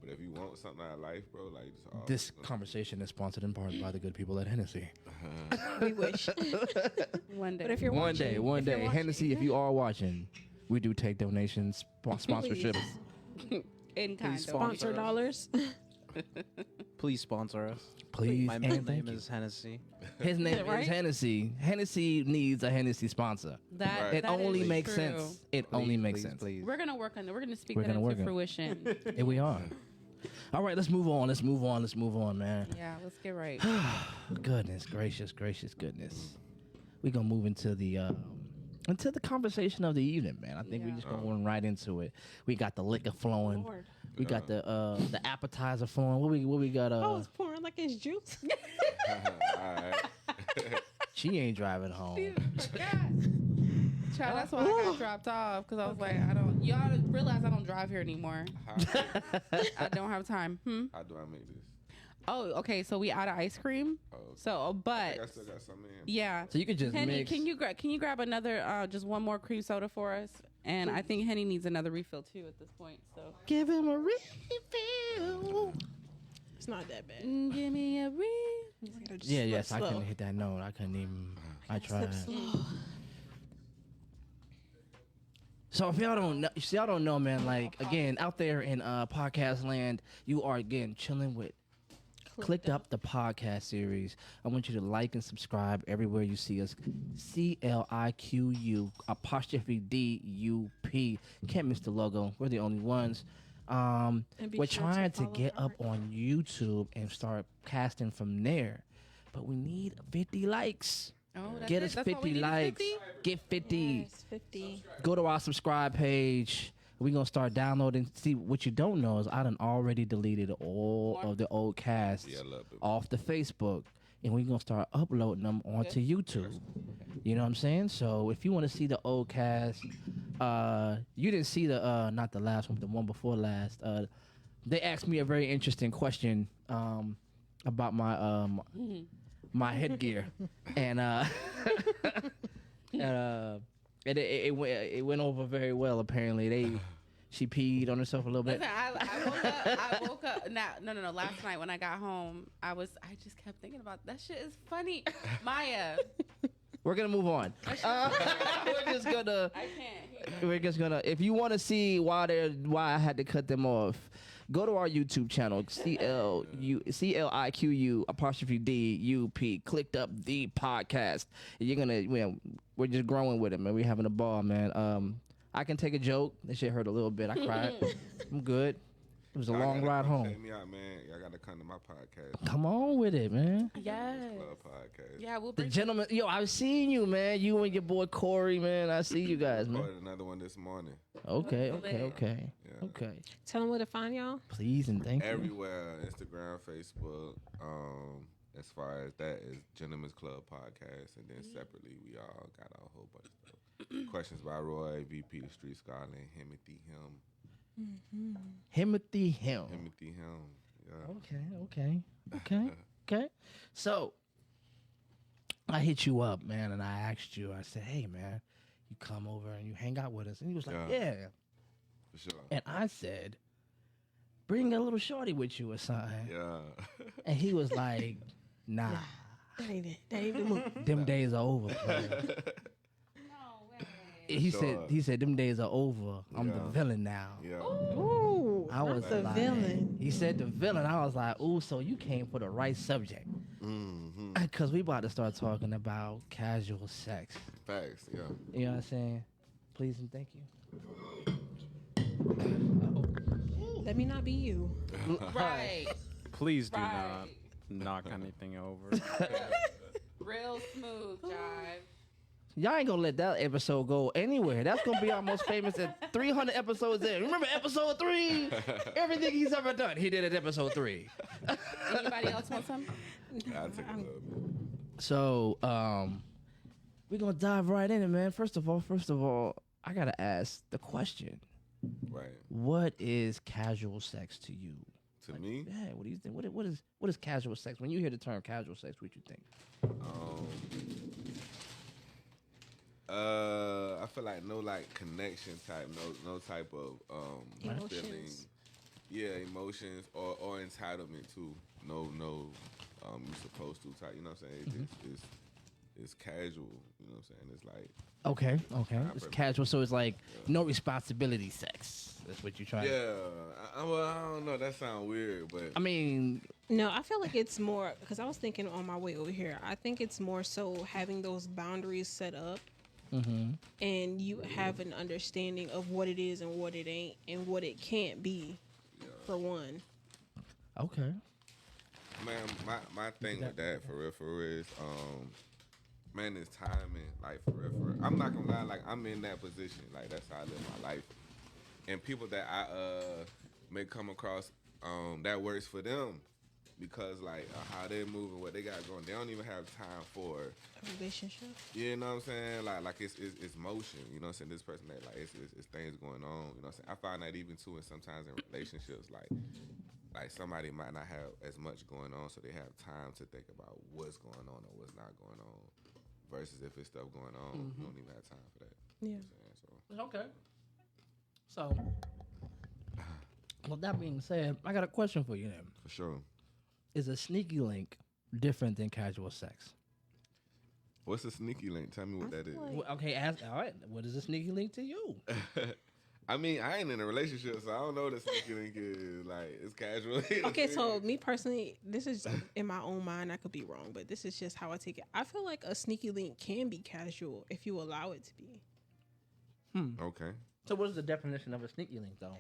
But if you want want something out of life, bro, like just all This conversation is sponsored in part by the good people at Hennessy. We wish. One day. But if you're One watching, day, if you're watching- Hennessy, if you are watching, we do take donations, sponsorships. in kind Please of. sponsor dollars. Please sponsor us. Please, My and middle thank name you. is Hennessy. His name it right? is Hennessy. Hennessy needs a Hennessy sponsor. That, Right. It that only is makes true. sense. It only makes sense. Please. We're gonna work on it. We're gonna speak We're that gonna work into on it. fruition. Here we are. All right, let's move on. Let's move on, man. Yeah, let's get right. Goodness gracious, goodness. We're gonna move into the conversation of the evening, man. I think we Yeah. just gonna run right into it. We got the liquor flowing. Lord. We got the appetizer flowing. What we got? Oh, it's pouring like it's juice. All right. She ain't driving home. Child, that's why I got dropped off because I was like, y'all realize I don't drive here anymore. I don't have time. How do I make this? Oh, okay. So we out of ice cream. Oh, So, I but think I still got some in. yeah. So you could just Henny, mix. can you grab another, just one more cream soda for us? And I think Henny needs another refill too at this point. So give him a refill? It's not that bad. give me a refill. Just Yeah, slip yes, I slow. couldn't hit that note. I couldn't even. I tried. So if y'all don't know, man, like again, out there in podcast land, you are again chilling with Clicked Up the podcast series. I want you to like and subscribe everywhere you see us. CLIQU_DUP. Can't miss the logo. We're the only ones. And be We're sure trying to follow get our- up on YouTube and start casting from there, but we need 50 likes. Oh, that's Get it? us That's all we 50 need is likes. 50? Get 50. Yes, 50. Go to our subscribe page. We're going to start downloading. See, what you don't know is I done already deleted all of the old casts Yeah, a little bit. off the Facebook. And we're going to start uploading them onto YouTube. You know what I'm saying? So if you want to see the old cast, you didn't see the, not the last one, but the one before last. They asked me a very interesting question about my my headgear. And it went over very well. Apparently, she peed on herself a little bit. Listen, I woke up. No. Last night when I got home, I just kept thinking about that shit is funny. Maya, We're gonna move on. We're just gonna. I can't. We're just gonna. If you want to see why I had to cut them off, go to our YouTube channel, CLIQU_DUP. Clicked Up the podcast. And you're gonna. We're just growing with it, man. We're having a ball, man. I can take a joke. That shit hurt a little bit. I cried. I'm good. It was a Y'all long gotta ride come home. Check me out, man. Y'all gotta come to my podcast. Come on with it, man. Yes. Club podcast. Yeah, we'll The bring. gentleman, yo, I've seen you, man. You and your boy Corey, man. I see you guys, man. Recorded another one this morning. Okay. Yeah. Okay. Tell them where to find y'all. Please and thank you. Everywhere, Instagram, Facebook. As far as that is Gentlemen's Club podcast, and then separately we all got a whole bunch of stuff. Questions by Roy, VP the Street Scholar, and HiMMiTHY HiM. HiMMiTHY HiM. HiMMiTHY HiM. Yeah. Okay. So I hit you up, man, and I asked you. I said, "Hey, man, you come over and you hang out with us." And he was like, Yeah. "Yeah." For sure. And I said, "Bring a little shorty with you or something." Yeah. And he was like, "Nah, That ain't it. That ain't the move. them days are over." bro." No way. He said, "Them days are over. I'm the Yeah. villain now." Yeah. Ooh, I was not the like, villain. He said the villain. I was like, "Ooh, so you came for the right subject." Mm-hmm. Because we about to start talking about casual sex. Facts. Yeah. You know what I'm saying? Please and thank you. Let me not be you. Right. Please do Right. not knock anything over. Real smooth, Jive. Y'all ain't gonna let that episode go anywhere. That's gonna be our most famous at 300 episodes in. Remember episode 3? Everything he's ever done, he did at episode 3. Anybody else want some? I'll take a little bit. So, we're gonna dive right in it, man. First of all, I gotta ask the question. Right. What is casual sex to you? To me, Yeah, what do you think? What is casual sex? When you hear the term casual sex, what you think? I feel like no like connection type, no type of feeling. Emotions. emotions or entitlement too. No, you're supposed to type. You know what I'm saying? It's casual. You know what I'm saying? It's like Okay. It's casual, so it's like no responsibility sex. That's what you're trying. yeah. Well, I don't know. That sounds weird, but I mean, No, I feel like it's more because I was thinking on my way over here. I think it's more so having those boundaries set up, and you have an understanding of what it is and what it ain't, and what it can't be. For one, okay. man, my thing with that for real is man, it's timing. Like for real. I'm not gonna lie. Like I'm in that position. Like that's how I live my life. And people that I may come across, that works for them because like how they move and what they got going, they don't even have time for a relationship. you know what I'm saying? Like it's motion. You know what I'm saying? This person that like it's things going on. You know what I'm saying? I find that even too, and sometimes in relationships, like somebody might not have as much going on, so they have time to think about what's going on or what's not going on. Versus if it's stuff going on, you don't even have time for that. Yeah. You know what I'm saying? Okay. So, with that being said, I got a question for you then. For sure. Is a sneaky link different than casual sex? What's a sneaky link? Tell me what that is. Well, okay, all right. What is a sneaky link to you? I mean, I ain't in a relationship, so I don't know what a sneaky link is. Like, it's casual. Okay, so me personally, this is in my own mind. I could be wrong, but this is just how I take it. I feel like a sneaky link can be casual if you allow it to be. Okay. So, what is the definition of a sneaky link, though?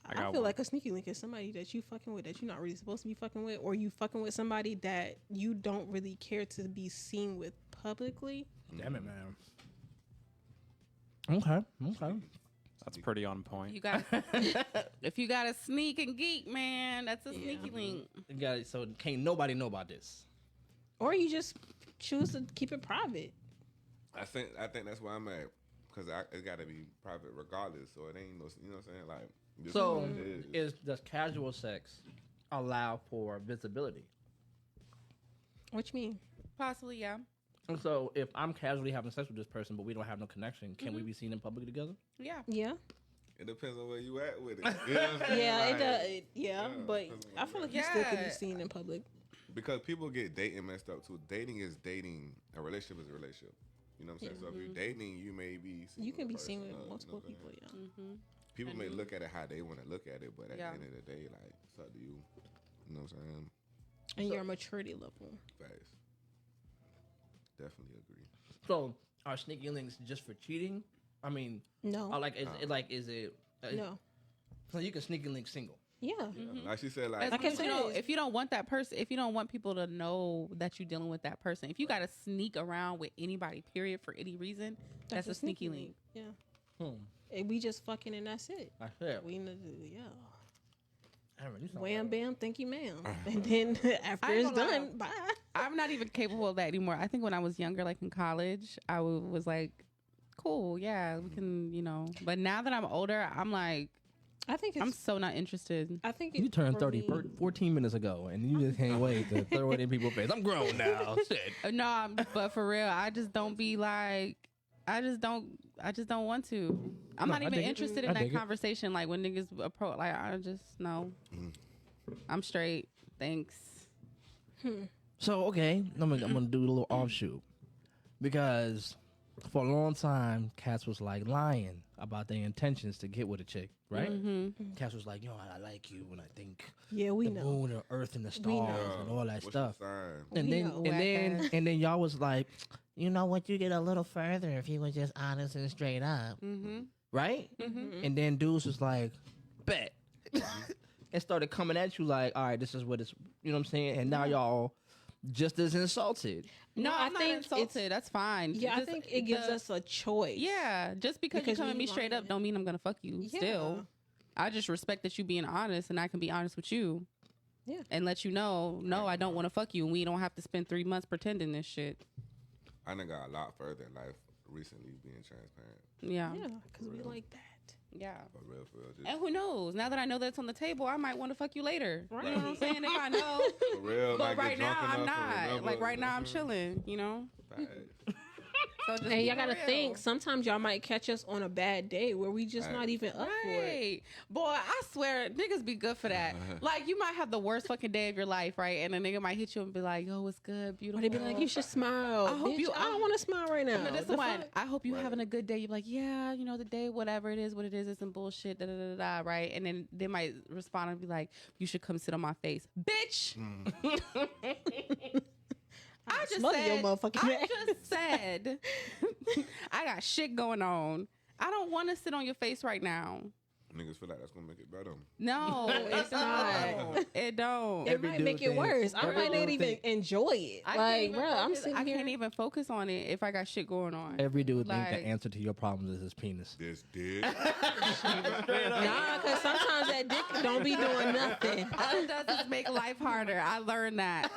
I feel like a sneaky link is somebody that you fucking with that you're not really supposed to be fucking with, or you fucking with somebody that you don't really care to be seen with publicly. Damn it, man. Okay. That's pretty on point. You got if you got a sneak and geek, man, that's a sneaky link. You got it, so can't nobody know about this. Or you just choose to keep it private. I think that's where I'm at. Because it's got to be private regardless, so it ain't no, you know what I'm saying? Like, this So, is what it is. does casual sex allow for visibility? What you mean? Possibly, yeah. And so, if I'm casually having sex with this person, but we don't have no connection, can we be seen in public together? Yeah. Yeah. It depends on where you at with it. You know what I'm saying? Yeah, Like, it does. Yeah, but depends on I where feel you like you at. still could Yeah. be seen in public. Because people get dating messed up too. Dating is dating. A relationship is a relationship. You know what I'm saying? So if you're dating, you may be seen You can with be a seen person, with you know multiple what I'm people. saying? Yeah. People may look at it how they want to look at it, but at Yeah. the end of the day, like, it's up to you. You know what I'm saying? And your maturity level. Facts. Definitely agree. So, are sneaky links just for cheating? I mean, No. is it? No. So you can sneaky link single. Yeah. Like she said, like, As Like long I as you said, know, if you don't want that person, if you don't want people to know that you're dealing with that person, if you got to sneak around with anybody, period, for any reason, that's a sneaky link. Yeah. And we just fucking and that's it. That's it. We know, yeah. I mean, you sound Wham, like- bam, thank you, ma'am. And then after I ain't it's gonna lie. done, bye. I'm not even capable of that anymore. I think when I was younger, like in college, I was like, cool, yeah, we can, you know. But now that I'm older, I'm like, I think it's. I'm so not interested. I think You turned for 30 me- 14 minutes ago, and you just can't wait to throw it in people's face. I'm grown now. Shit. No, but for real, I just don't be like, I just don't want to. I'm No, not I even dig it. interested I in that dig it. conversation. Like when niggas approach, like I just no. I'm straight. Thanks. So okay, I'm gonna do a little offshoot because for a long time, Cass was like lying about their intentions to get with a chick, right? Cass was like, I like you, and I think Yeah, we the know. moon and earth and the stars know. and all that what's stuff. your sign? And We then know. and then y'all was like, you know what? You get a little further if you were just honest and straight up, right? And then dudes was like, bet, and started coming at you like, all right, this is what it's, you know what I'm saying? And now y'all just as insulted. No, I I'm not think insulted. That's fine. Yeah, I Just think it gives the- us a choice. Yeah, just because you Because come at we me straight up lying. don't mean I'm gonna fuck you. Yeah. Still, I just respect that you being honest, and I can be honest with you. Yeah. And let you know, no, I don't want to fuck you, and we don't have to spend 3 months pretending this shit. I done got a lot further in life recently being transparent. Yeah. Yeah, because we like that. Yeah. For real, for real. Just, And who knows? Now that I know that's on the table, I might want to fuck you later. Right. You know what I'm saying? If I know. for real. But like, right get drunk now, I'm enough to not. remember, Like right you now, know I'm what saying? chilling. You know. Facts. So just And be y'all gotta real. think. Sometimes y'all might catch us on a bad day where we just not even up for it. Right. Boy, I swear, niggas be good for that. Like, you might have the worst fucking day of your life, right? And a nigga might hit you and be like, yo, what's good? Beautiful. Or they be like, you should smile. I hope Bitch, you- I don't want to smile right now. No, this The one. fuck? I hope you having a good day. You're like, yeah, you know, the day, whatever it is, what it is some bullshit, da da da da, right? And then they might respond and be like, you should come sit on my face, bitch. I just smother your said, motherfucking I ass. just said, I got shit going on. I don't want to sit on your face right now. Niggas feel like that's gonna make it better. No, it's not. It don't. It Every might dude make it thinks- worse. I every might not dude even think- enjoy it. I can't Like, even bro, I'm focus- sitting I here. can't even focus on it if I got shit going on. Every dude think Like- the answer to your problems is his penis. This dick. Nah, because sometimes that dick don't be doing nothing. All it does is make life harder. I learned that.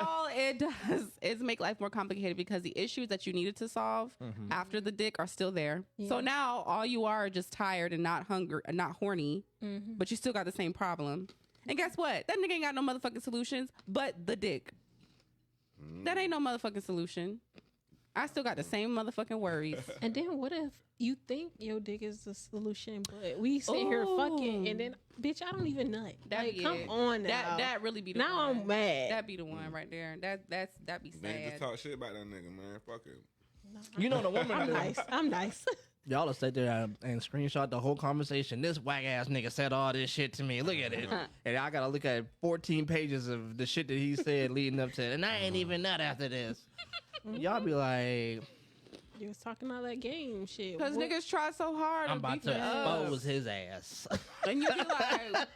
All it does is make life more complicated because the issues that you needed to solve after the dick are still there. So Yeah. now all you are just tired and not hungry and not horny, but you still got the same problem. And guess what? That nigga ain't got no motherfucking solutions but the dick. That ain't no motherfucking solution. I still got the same motherfucking worries. And then what if you think your dick is the solution, but we sit here fucking, and then, bitch, I don't even nut. That Like, be come it. on now. That really be the Now one. I'm mad. That be the one right there. That be Man, just sad. talk shit about that nigga, man. Fuck it. You know the woman. I'm nice. I'm nice. Y'all will sit there and screenshot the whole conversation. This whack ass nigga said all this shit to me. Look at it. And I gotta look at 14 pages of the shit that he said leading up to it. And I ain't even nut after this. Y'all be like, You was talking all that game shit. Because What- niggas try so hard. I'm to about beat to us. expose his ass. And you be like,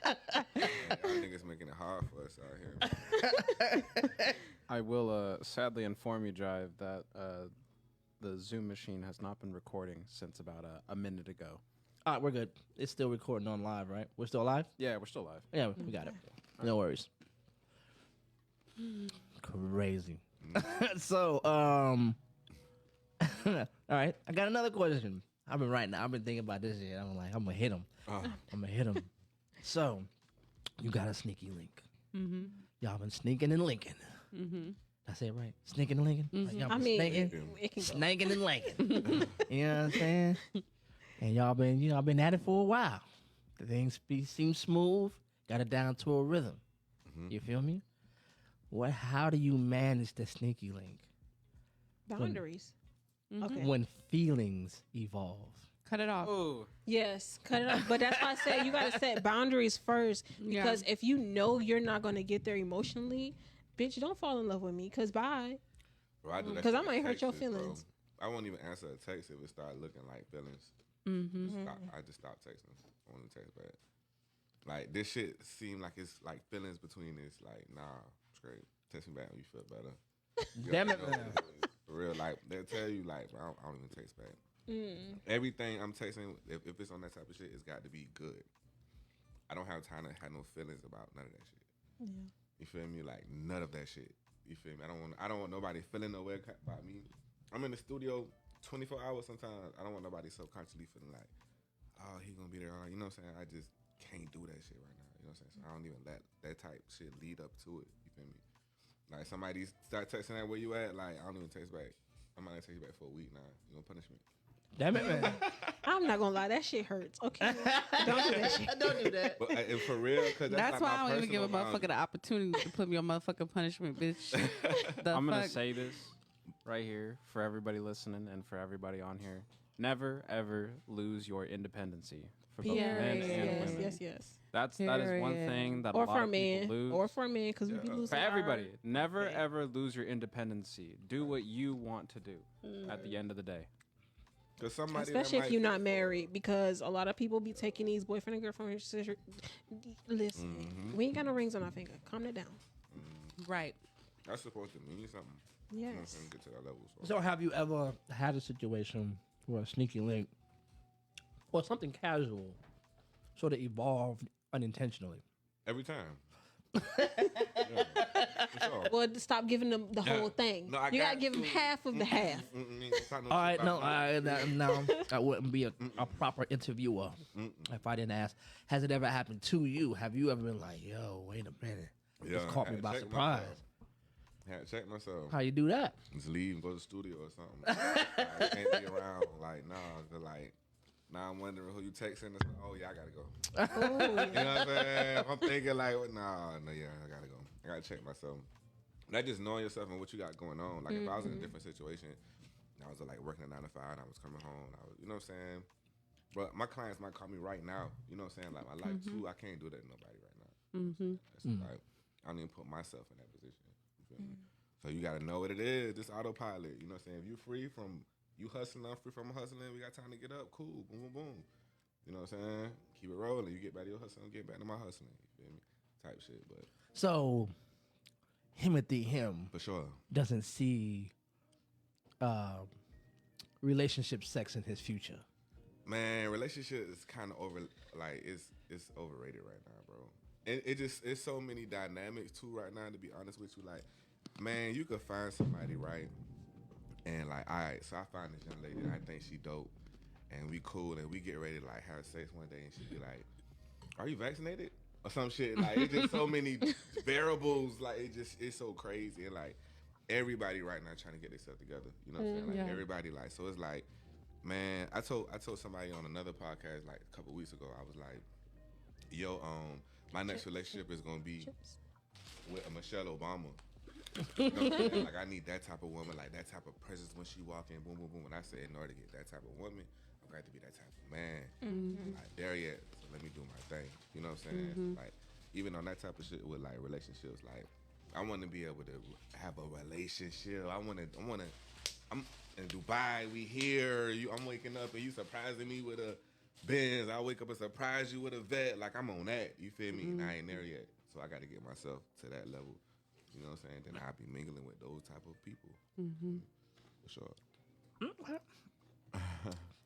Y'all niggas making it hard for us out here. I will sadly inform you, Jive, that the Zoom machine has not been recording since about a minute ago. All right, we're good. It's still recording on live, right? We're still live? Yeah, we're still live. Yeah, we got it. No worries. Crazy. So, all right. I got another question. I've been thinking about this shit. I'm like, I'm gonna hit him. I'm gonna hit him. So, you got a sneaky link. Y'all been sneaking and linking. I say it right. Sneaking and linking. Like, y'all I been mean, sneaking, it can go. snaking and linking. You know what I'm saying? And y'all been at it for a while. The things seem smooth. Got it down to a rhythm. You feel me? How do you manage the sneaky link Boundaries. Okay. when feelings evolve? cut it off. Oh, Yes, cut it off. But that's why I said you gotta set boundaries first. Because if you know you're not gonna get there emotionally, bitch, don't fall in love with me. Cause bye. Bro, I do that 'Cause I shit with might hurt your texts, bro. feelings. I won't even answer a text if it start looking like feelings. I just stop texting. I want to text back. Like this shit seem like it's like feelings between this. Like nah, straight. Text me back when you feel better. You Damn gotta it, know man. for real. Like they'll tell you like bro, I don't even text back. Everything I'm texting, if it's on that type of shit, it's got to be good. I don't have time to have no feelings about none of that shit. Yeah. You feel me? Like none of that shit. You feel me? I don't want nobody feeling no way about me. I'm in the studio 24 hours sometimes. I don't want nobody subconsciously feeling like, oh, he gonna be there. You know what I'm saying? I just can't do that shit right now. You know what I'm saying? So I don't even let that type shit lead up to it. You feel me? Like somebody start texting that where you at, like I don't even text back. I might not text you back for a week now. You gonna punish me? Damn it, man. I'm not gonna lie, that shit hurts. Okay. Don't do that shit. Don't do that. But and for real, because That's why I don't even give a motherfucker the opportunity to put me on motherfucking punishment, bitch. The I'm gonna fuck? say this right here for everybody listening and for everybody on here. Never ever lose your independency for both men Yes, and yes, women. yes. That is one Period. thing that Or a lot for of men. people lose. Or for men, because we be losing For our- everybody, never ever lose your independency. Do what you want to do at the end of the day. Because somebody Especially if you're not married, because a lot of people be taking these boyfriend and girlfriend. Listen, we ain't got no rings on our finger. Calm that down. Right. That's supposed to mean something. You know what I'm Yes. saying? Get to that level. So have you ever had a situation where a sneaky link or something casual sort of evolved unintentionally? Every time. Yeah, for sure. Well, stop giving them the whole thing. No, I you gotta got give them to. half of the half. All right, no, I wouldn't be a proper interviewer if I didn't ask. Has it ever happened to you? Have you ever been like, yo, wait a minute, this caught me by surprise? Had to check myself. How you do that? Just leave and go to the studio or something. I can't be around. Like, nah, 'cause like, now I'm wondering who you texting. It's like, oh, yeah, I gotta go. Oh, You know what I'm saying? I'm thinking like, no, yeah, I gotta go. I gotta check myself. Not just knowing yourself and what you got going on. Like, if I was in a different situation, I was like working a 9 to 5, and I was coming home. I was, you know what I'm saying? But my clients might call me right now. You know what I'm saying? Like, my life too, I can't do that to nobody right now. That's like, I don't even put myself in that position. You feel me? So you gotta know what it is. This autopilot. You know what I'm saying? If you free from you hustling, I'm free from hustling. We got time to get up. Cool. Boom, boom, boom. You know what I'm saying? Keep it rolling. You get back to your hustling, get back to my hustling. You feel me? Type shit. But So, HiMMiTHY HiM for sure. doesn't see relationship sex in his future. Man, relationship is kind of over. Like it's overrated right now, bro. It's so many dynamics too right now. To be honest with you, like, man, you could find somebody right, and like, all right, so I find this young lady, and I think she dope, and we cool, and we get ready to like have sex one day, and she be like, "Are you vaccinated?" or some shit. Like, it's just so many variables. Like, it's so crazy, and like everybody right now trying to get themselves together. You know what I'm saying? Like everybody, like, so it's like. Man, I told somebody on another podcast like a couple weeks ago. I was like, "Yo, my next relationship is gonna be with a Michelle Obama. You know what I'm saying? Like, I need that type of woman, like that type of presence when she walk in, boom, boom, boom." And I said, in order to get that type of woman, I'm going to be that type of man. I'm not there yet, so let me do my thing. You know what I'm saying? Like, even on that type of shit with like relationships, like I want to be able to have a relationship. I'm in Dubai, we here. I'm waking up and you surprising me with a Benz. I wake up and surprise you with a vet. Like, I'm on that. You feel me? And I ain't there yet. So I got to get myself to that level. You know what I'm saying? Then I'll be mingling with those type of people. For sure.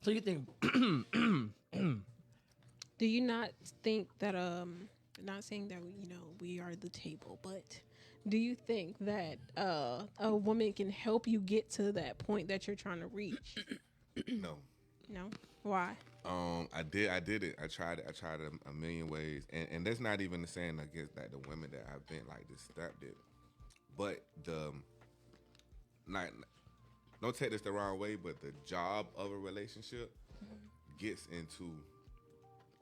So you think? do you not think that not saying that we are the table, but do you think that a woman can help you get to that point that you're trying to reach? No. No? Why? I did it. I tried it a million ways. And that's not even saying against like the women that have been like just stepped it. But don't take this the wrong way, but the job of a relationship gets into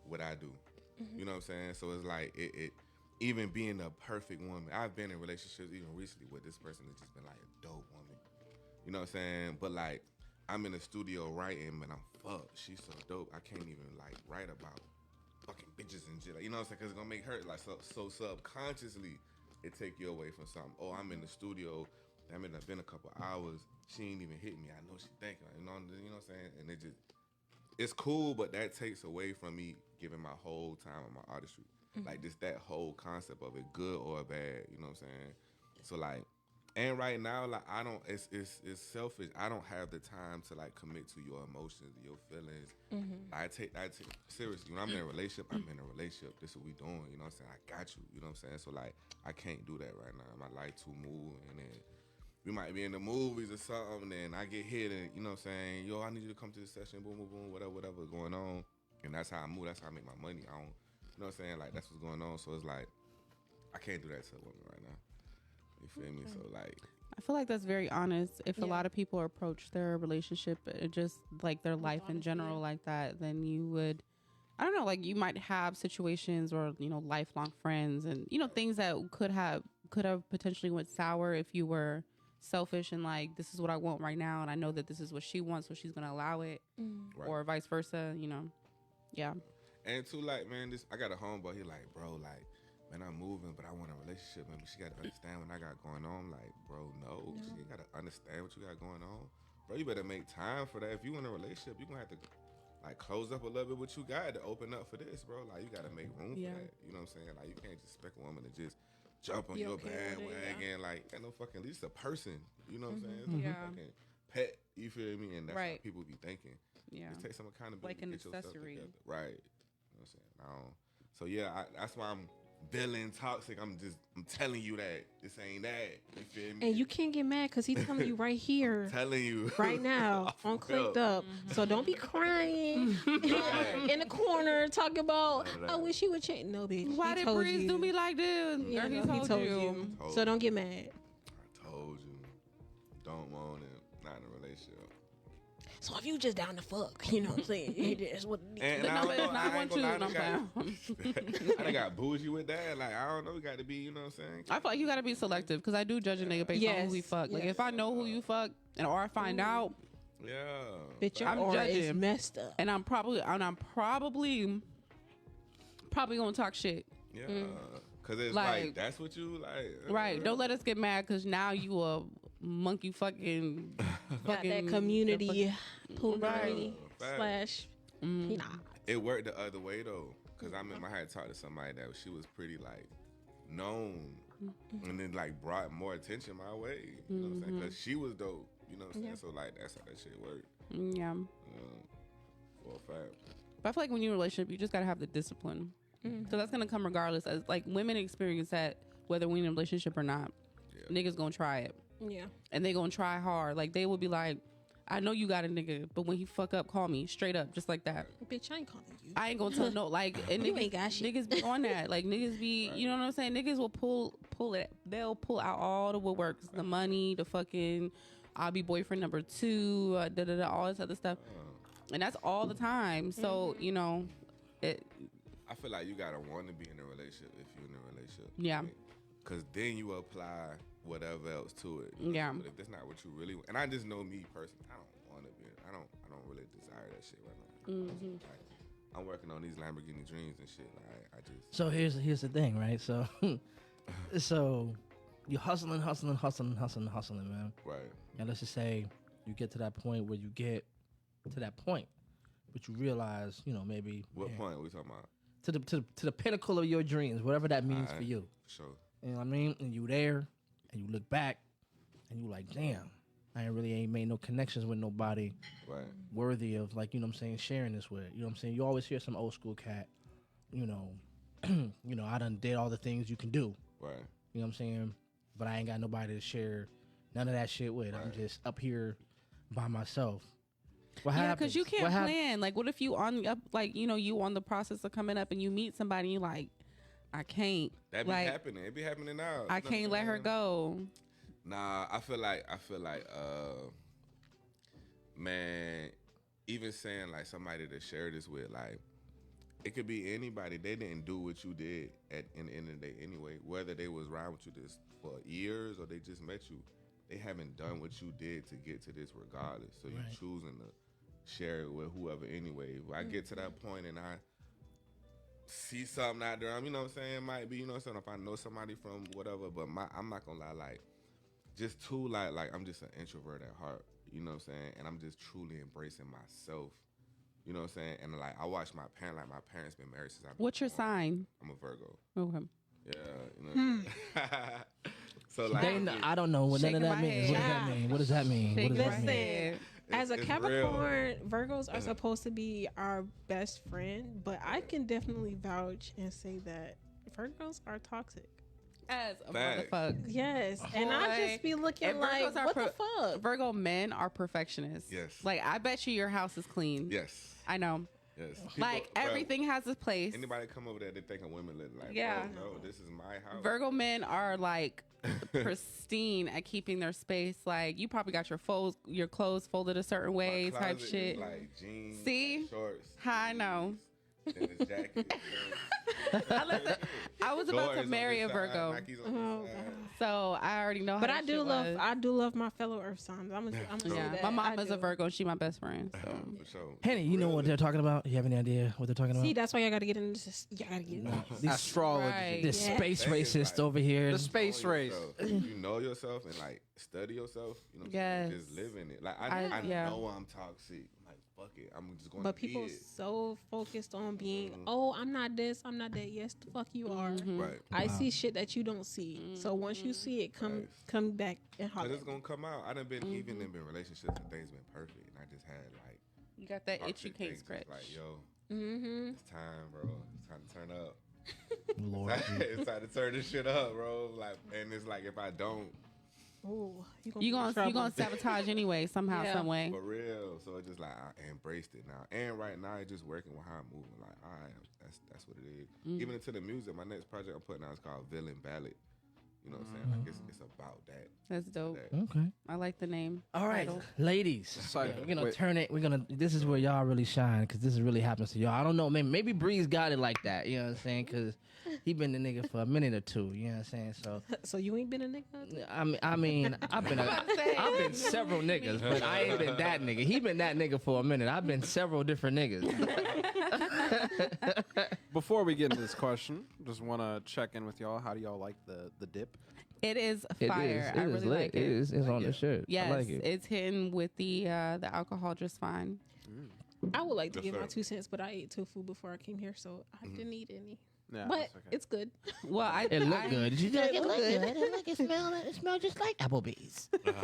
what I do. You know what I'm saying? So it's like it even being a perfect woman. I've been in relationships even recently with this person that's just been like a dope woman. You know what I'm saying? But like, I'm in the studio writing, and I'm fucked. She's so dope. I can't even like write about fucking bitches and shit. Like, you know what I'm saying? Because it's gonna make her like so subconsciously it take you away from something. Oh, I'm in the studio. Damn it, it's been a couple hours. She ain't even hit me. I know she thinking. You know what I'm saying? And it's cool, but that takes away from me giving my whole time on my artistry. Like, just that whole concept of it, good or bad. You know what I'm saying? So like, and right now, like, I don't. It's selfish. I don't have the time to like commit to your emotions, your feelings. I take seriously. When I'm in a relationship, I'm in a relationship. This is what we doing. You know what I'm saying? I got you. You know what I'm saying? So like, I can't do that right now. My life too moving, and then we might be in the movies or something, and I get hit, and you know what I'm saying? Yo, I need you to come to the session. Boom, boom, boom. Whatever's going on, and that's how I move. That's how I make my money. I don't. You know what I'm saying? Like, that's what's going on. So it's like, I can't do that to a woman right now. You feel me? So like, I feel like that's very honest. If a lot of people approach their relationship, just like their life in general like that, then you would, I don't know, like you might have situations or, lifelong friends and, things that could have potentially went sour if you were selfish and like, this is what I want right now. And I know that this is what she wants, so she's going to allow it or vice versa, Yeah. And too, like, man, I got a homeboy. He like, bro, like, man, I'm moving, but I want a relationship. Man, she got to understand what I got going on. Like, bro, no. She got to understand what you got going on. Bro, you better make time for that. If you in a relationship, you're going to have to, like, close up a little bit what you got to open up for this, bro. Like, you got to make room for that. You know what I'm saying? Like, you can't just expect a woman to just jump on your bandwagon. Like, ain't no fucking, at least a person. You know what I'm saying? It's a fucking pet. You feel me? And that's how people be thinking. Yeah. Just take some accountability. Like an get yourself accessory. together. Right. You know what I'm saying? So yeah, that's why I'm villain toxic. I'm telling you that this ain't that. You feel me? And you can't get mad because he's telling you right here, telling you right now on Clicked Up. So don't be crying in the corner talking about, I wish you would change. No, bitch. Why did Breeze do me like this? Yeah, he told you. So don't get mad. I don't want and not in a relationship. So if you just down to fuck, you know what I'm saying? That's what it And is. I No, don't but know, it's not I one ain't too. gonna lie, No, I'm I done got bougie with that. Like, I don't know, we got to be, you know what I'm saying? I feel like you gotta be selective because I do judge a nigga based on who he Yes, fuck. Like yes. if I know who you fuck and or I find out, Yeah. Bitch, your I'm aura is judging. messed up. and I'm probably gonna talk shit. Yeah. Cause it's Like- like that's what you like. Right? Don't let us get mad because now you a monkey fucking Got that community pool party Facts. / you know. It worked the other way though, cause I remember I had talked to somebody that she was pretty like known, and then like brought more attention my way. You know what I'm saying? Cause she was dope. You know what I'm saying? So like that's how that shit worked. Yeah. For a fact. But I feel like when you're in a relationship, you just gotta have the discipline. So that's gonna come regardless. As like women experience that whether we're in a relationship or not. Yeah. Niggas gonna try it. Yeah. And they gonna try hard. Like they will be like, I know you got a nigga, but when he fuck up, call me straight up, just like that. Bitch, I ain't calling you. I ain't gonna tell no like and You niggas, ain't got shit. niggas be on that. Like niggas be you know what I'm saying? Niggas will pull it. They'll pull out all the woodworks, the money, the fucking I'll be boyfriend number 2, all this other stuff. And that's all the time. So, you know, it I feel like you gotta want to be in a relationship if you're in a relationship. Yeah. Cause then you apply whatever else to it. Yeah. But if that's not what you really want, and I just know me personally, I don't want to be. I don't really desire that shit right now. Like, I'm working on these Lamborghini dreams and shit. Like I just. So here's the thing, right? So so you hustling, man. Right. And let's just say you get to that point where you get to that point, but you realize, you know, maybe What point are we talking about? to the pinnacle of your dreams, whatever that means for Alright. you. For sure. You know what I mean? And you there, and you look back, and you like, damn, I ain't made no connections with nobody Right. worthy of, like, you know what I'm saying, sharing this with. You know what I'm saying? You always hear some old school cat, you know, I done did all the things you can do. Right. You know what I'm saying? But I ain't got nobody to share none of that shit with. I'm Right. just up here by myself. What yeah, happens? because you can't What hap- plan. Like, what if you on up, like you know, you on the process of coming up and you meet somebody, and you like, I can't, That be like, happening. It be happening now. I You know what can't I'm let her saying? go. Nah, I feel like man, even saying like somebody to share this with, like it could be anybody. They didn't do what you did in the end of the day anyway. Whether they was riding with you this for years or they just met you, they haven't done what you did to get to this regardless. So Right. you're choosing to share it with whoever anyway. If I get to that point and I see something out there, you know what I'm saying, might be, you know what I'm saying, if I know somebody from whatever, but I'm not gonna lie, like just too like I'm just an introvert at heart, you know what I'm saying, and I'm just truly embracing myself, you know what I'm saying, and like I watch my parents, like my parents been married since I've been What's your born. sign? I'm a Virgo. Okay. Yeah, you know. So like, I don't know what none of Shaking that my means. head. What does that mean? What does that mean? What Shaking does my that mean? head. As a it's Capricorn, Virgos are supposed to be our best friend, but I can definitely vouch and say that Virgos are toxic. As a Facts. motherfucker. Yes, and I Boy. just be looking And like, Virgos are what the fuck? Virgo men are perfectionists. Yes. Like, I bet you your house is clean. Yes, I know. yes. Like, People- bro, everything has its place. Anybody come over there, they think of women look like, Yeah. bro, no, this is my house. Virgo men are like pristine at keeping their space. Like, you probably got your clothes folded a certain My way, type closet is shit. like jeans, See? shorts. How I know. Then this jacket. I was about to Doors on marry a this side, Virgo, Nikes on Oh, this side. so I already know how But that I do shit love, was. I do love my fellow Earth signs. I'm gonna say Yeah, that. my mom I is a do. Virgo. She my best friend. So. For sure. Henny, you know what they're talking about? You have any idea what they're talking about? See, that's why y'all gotta get into this. Y'all gotta get into this. Astrology. Right. This Yeah. space That is racist like- over here. The space Know race. yourself. You know yourself and like study yourself. You know, what I'm saying? Yes. Just live in it. Like I- I yeah. know I'm toxic. Like fuck it, I'm just going. But to people be it. so focused on being, oh, I'm not this, I'm not that. Yes, the fuck you are. Right. I see shit that you don't see. So once you see it, come Right. come back and Cause holler. it's gonna come out. I done been even in relationships and things been perfect, and I just had like You got that itch you toxic can't things scratch. just like yo, Mm-hmm. it's time, bro. It's time to turn up. Lord. It's time to turn this shit up, bro. Like, and it's like if I don't, Oh, You be in gonna trouble. sabotage anyway somehow, Yeah. some way. for real. So it's just like I embraced it now, and right now it's just working with how I'm moving. Like, all right, that's what it is. Even into the music, my next project I'm putting out is called Villain Ballad. You know what I'm saying? Like it's about that. That's dope. That. Okay. I like the name. All right, Title. ladies. So, We're gonna wait. turn it. This is where y'all really shine because this is really happens to y'all. I don't know. Maybe Breeze got it like that. You know what I'm saying? Because he been the nigga for a minute or two. You know what I'm saying? So So you ain't been a nigga? I mean, I've been several niggas, but I ain't been that nigga. He been that nigga for a minute. I've been several different niggas. Before we get into this question, just want to check in with y'all. How do y'all like the dip? It is It fire. is. I It is really lit. like it. It's on the shirt. Yes, I like it. it's hitting with the alcohol just fine. I would like to Yes, give my sir. 2 cents, but I ate tofu before I came here, so I didn't eat any. Yeah, But that's okay. it's good. Well, It looked good. Did you Yeah, it it look look good? good. It smelled just like Applebee's. It just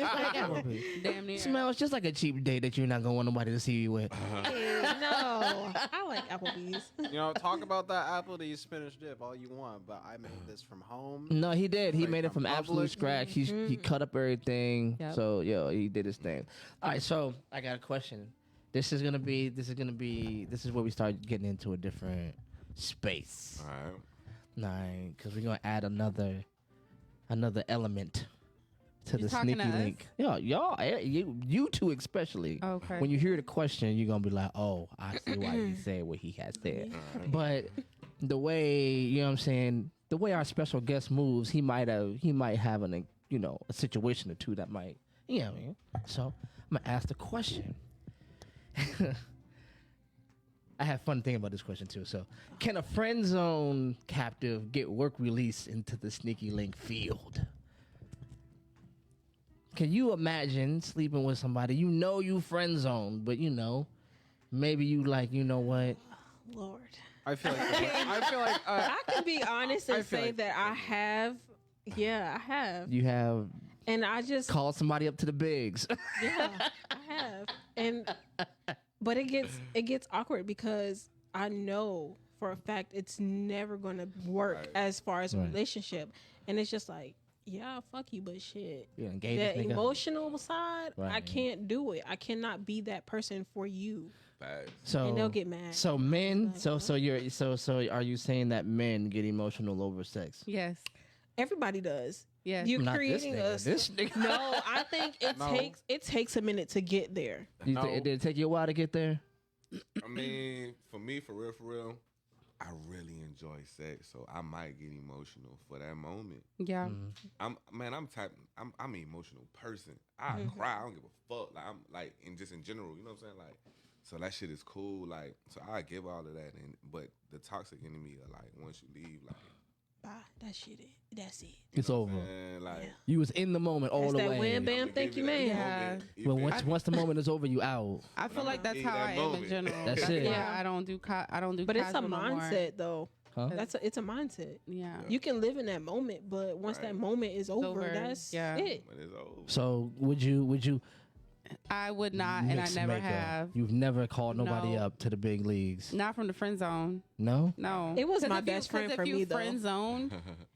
like Applebee's. damn near. Smells just like a cheap date that you're not gonna want nobody to see you with. Hey, no, I like Applebee's. You know, talk about that Applebee's spinach dip all you want, but I made this from home. No, he did. He Like made it from from absolute public. scratch. He cut up everything. Yep. So he did his thing. All right, so I got a question. This is where we start getting into a different space. All right. Because we're gonna add another element to You the talking sneaky to us? link. You two especially. Okay. When you hear the question, you're gonna be like, "Oh, I see why he said what he has said." But the way you know what I'm saying, the way our special guest moves, he might have a situation or two that might, you know what I mean. So I'm gonna ask the question. I have fun thinking about this question too. So, can a friend zone captive get work release into the sneaky link field? Can you imagine sleeping with somebody you friend zone, but maybe you like, you know what? Lord, I feel like I can be honest I and feel say like- that I have. Yeah, I have, You have and I just called somebody up to the bigs. yeah, I have, but it gets awkward because I know for a fact it's never gonna work Right. as far as a Right. relationship, and it's just like, yeah, fuck you, but shit. You engage That this nigga. emotional side, I Right. can't do it. I cannot be that person for you, Facts. So and they'll get mad. So men, Like, so are you saying that men get emotional over sex? Yes. Everybody does. Yes. You're Not creating this nigga. us. This nigga. No, I think No. it takes a minute to get there. You No. did it take you a while to get there? I mean, for me, for real, I really enjoy sex, so I might get emotional for that moment. Yeah. Mm-hmm. I'm an emotional person. I cry. I don't give a fuck. Like I'm like just in general, you know what I'm saying? Like, so that shit is cool. Like, so I give all of that, but the toxic enemy are like once you leave, like, Bye. That's it. It's over. man, like. You was in the moment all That's the that way. wham bam. I'ma Thank give you, that man. moment. You But feel once me? once the moment is over, you out. I feel like that's in how that I am in moment. general. That's That's it. why Yeah. I don't do But it's a casual no more. mindset, though. Huh? It's a mindset. Yeah. You can live in that moment, but once that Right. moment is over, over, that's yeah. it. When it's over. So would you? I would not, and I never MixxMaker, have. You've never called nobody No. up to the big leagues. Not from the friend zone. No. No. It was 'Cause my if you- best friend 'cause for if you me, though. friend zone,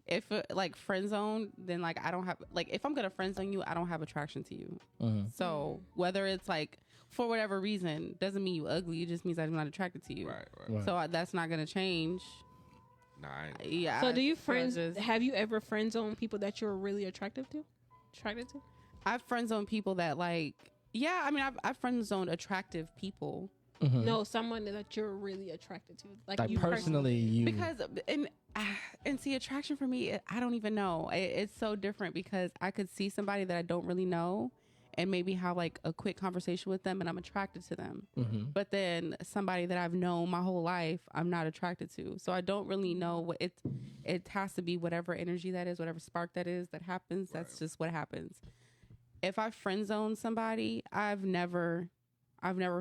if like friend zone, then like I don't have like if I'm gonna friend zone you, I don't have attraction to you. Mhm. So whether it's like for whatever reason, doesn't mean you ugly. It just means I'm not attracted to you. Right. Right. So that's not gonna change. Nah, I ain't. Yeah. So do you so I friends? just- Have you ever friend zoned people that you're really attracted to? I've friend zoned people that like. Yeah, I mean, I've friend zoned attractive people Mhm. No, someone that you're really attracted to, like Like you personally, you because and see attraction for me, I don't even know. It's so different because I could see somebody that I don't really know and maybe have like a quick conversation with them and I'm attracted to them. Mhm. But then somebody that I've known my whole life, I'm not attracted to. So I don't really know what it has to be whatever energy that is, whatever spark that is that happens. That's just what happens. If I friend zone somebody, I've never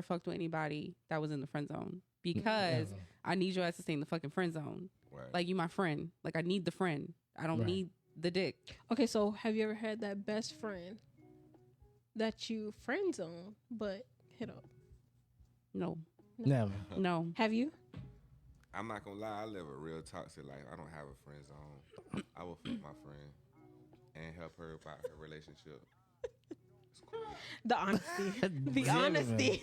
fucked with anybody that was in the friend zone because I need your ass to stay in the fucking friend zone. Right. Like you my friend. Like I need the friend. I don't Right. need the dick. Okay, so have you ever had that best friend that you friend zone but hit up? No. never. No. Have you? I'm not gonna lie, I live a real toxic life. I don't have a friend zone. I will fuck my friend and help her about her relationship. It's cool. The honesty. The Yeah, honesty.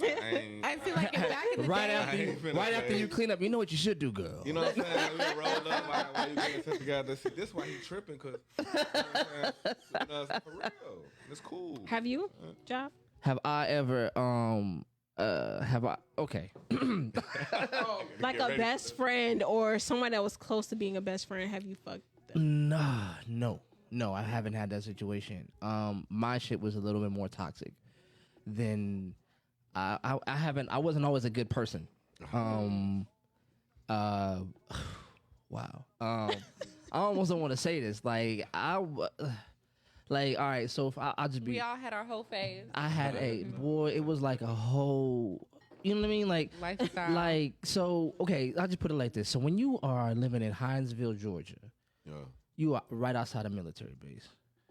I feel like back in the Right day, after you clean up, you know what you should do, girl. You know what I'm saying? We rolled up while you getting it together. See, this why he tripping, cause you know what I'm saying? For real, it's cool. Have you, Job? Have I ever okay. Like a best friend or someone that was close to being a best friend? Have you fucked them? Nah, no, I haven't had that situation. My shit was a little bit more toxic than I wasn't always a good person. Wow. I almost don't want to say this. Like all right. So if I'll just be. we all had our whole phase. I had it was like a whole. You know what I mean? Like Lifestyle. Like so. Okay, I'll just put it like this. So when you are living in Hinesville, Georgia, Yeah, you are right outside a military base.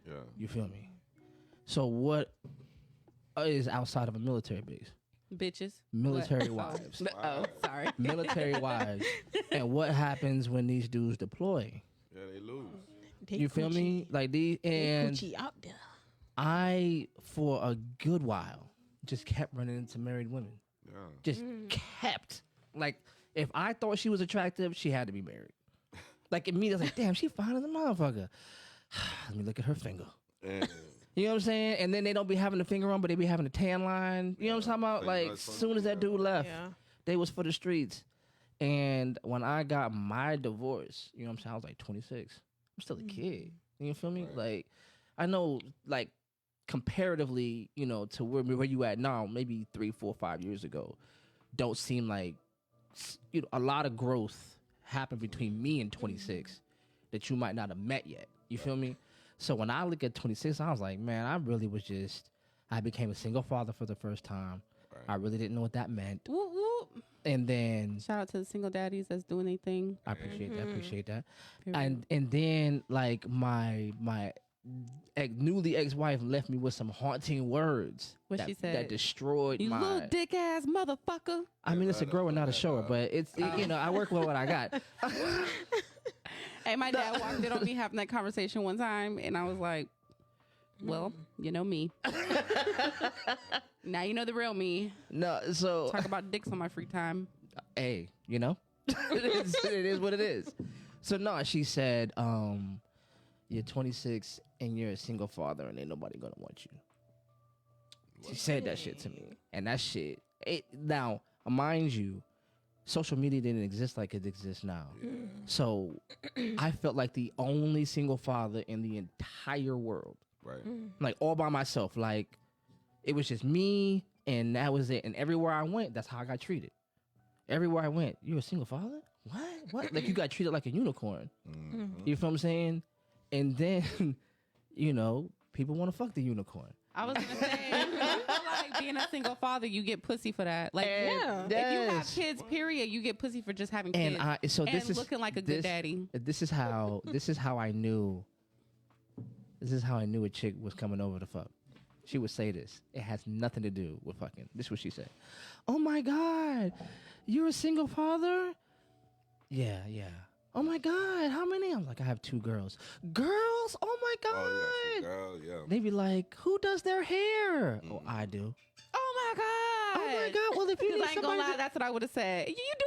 yeah. You feel me? So what is outside of a military base? Bitches. Military What? wives. Oh, sorry. Military wives. And what happens when these dudes deploy? Yeah, they lose. They You feel me? coochie- Like these, they and coochie out there. I, for a good while, just kept running into married women. Yeah. Just kept. Like, if I thought she was attractive, she had to be married. Like, immediately, I was like, damn, she fine as a motherfucker. Let me look at her finger. And You know what I'm saying? And then they don't be having the finger on, but they be having a tan line. You know what I'm talking about? Like, as soon as that dude left, Yeah. they was for the streets. And when I got my divorce, you know what I'm saying? I was like 26. I'm still a kid. You feel me? Right. Like, I know, like, comparatively, you know, to where you at now, maybe 3, 4, 5 years ago, don't seem like, you know, a lot of growth happened between me and 26 that you might not have met yet. You feel me? So when I look at 26, I was like, man, I really was just, I became a single father for the first time. Right. I really didn't know what that meant. Whoop, whoop. And then Shout out to the single daddies that's doing their thing. I appreciate that. Period. And then like my newly ex-wife left me with some haunting words. What that, she said? that destroyed You my. little dick ass motherfucker. I mean, it's a grower, not a shower, but it's you know, I work with what I got. Hey, my dad walked in on me having that conversation one time, and I was like, well, you know me. Now you know the real me. No, so Talk about dicks on my free time. hey, you know, it is what it is. So no, she said, you're 26 and you're a single father, and ain't nobody gonna want you. She said that shit to me, and that shit. Now, mind you, social media didn't exist like it exists now. So I felt like the only single father in the entire world, right. like all by myself. Like it was just me, and that was it. And everywhere I went, that's how I got treated. Everywhere I went, you're a single father? What? Like you got treated like a unicorn. You feel what I'm saying? And then, you know, people want to fuck the unicorn. I was gonna say, I feel like being a single father, you get pussy for that. Like, Yeah. if you have kids, period, you get pussy for just having kids. And so this and is looking like a good daddy. This is how I knew. This is how I knew a chick was coming over to fuck. She would say this. It has nothing to do with fucking. This is what she said. Oh my God, you're a single father? Yeah. Oh my God, how many? I'm like, I have 2 girls. Girls? Oh my God. Oh, girl, yeah. They be like, who does their hair? Oh, I do. Oh my God. Oh my God. Well, if you Because need I ain't gonna somebody, lie, that's what I would have said. You do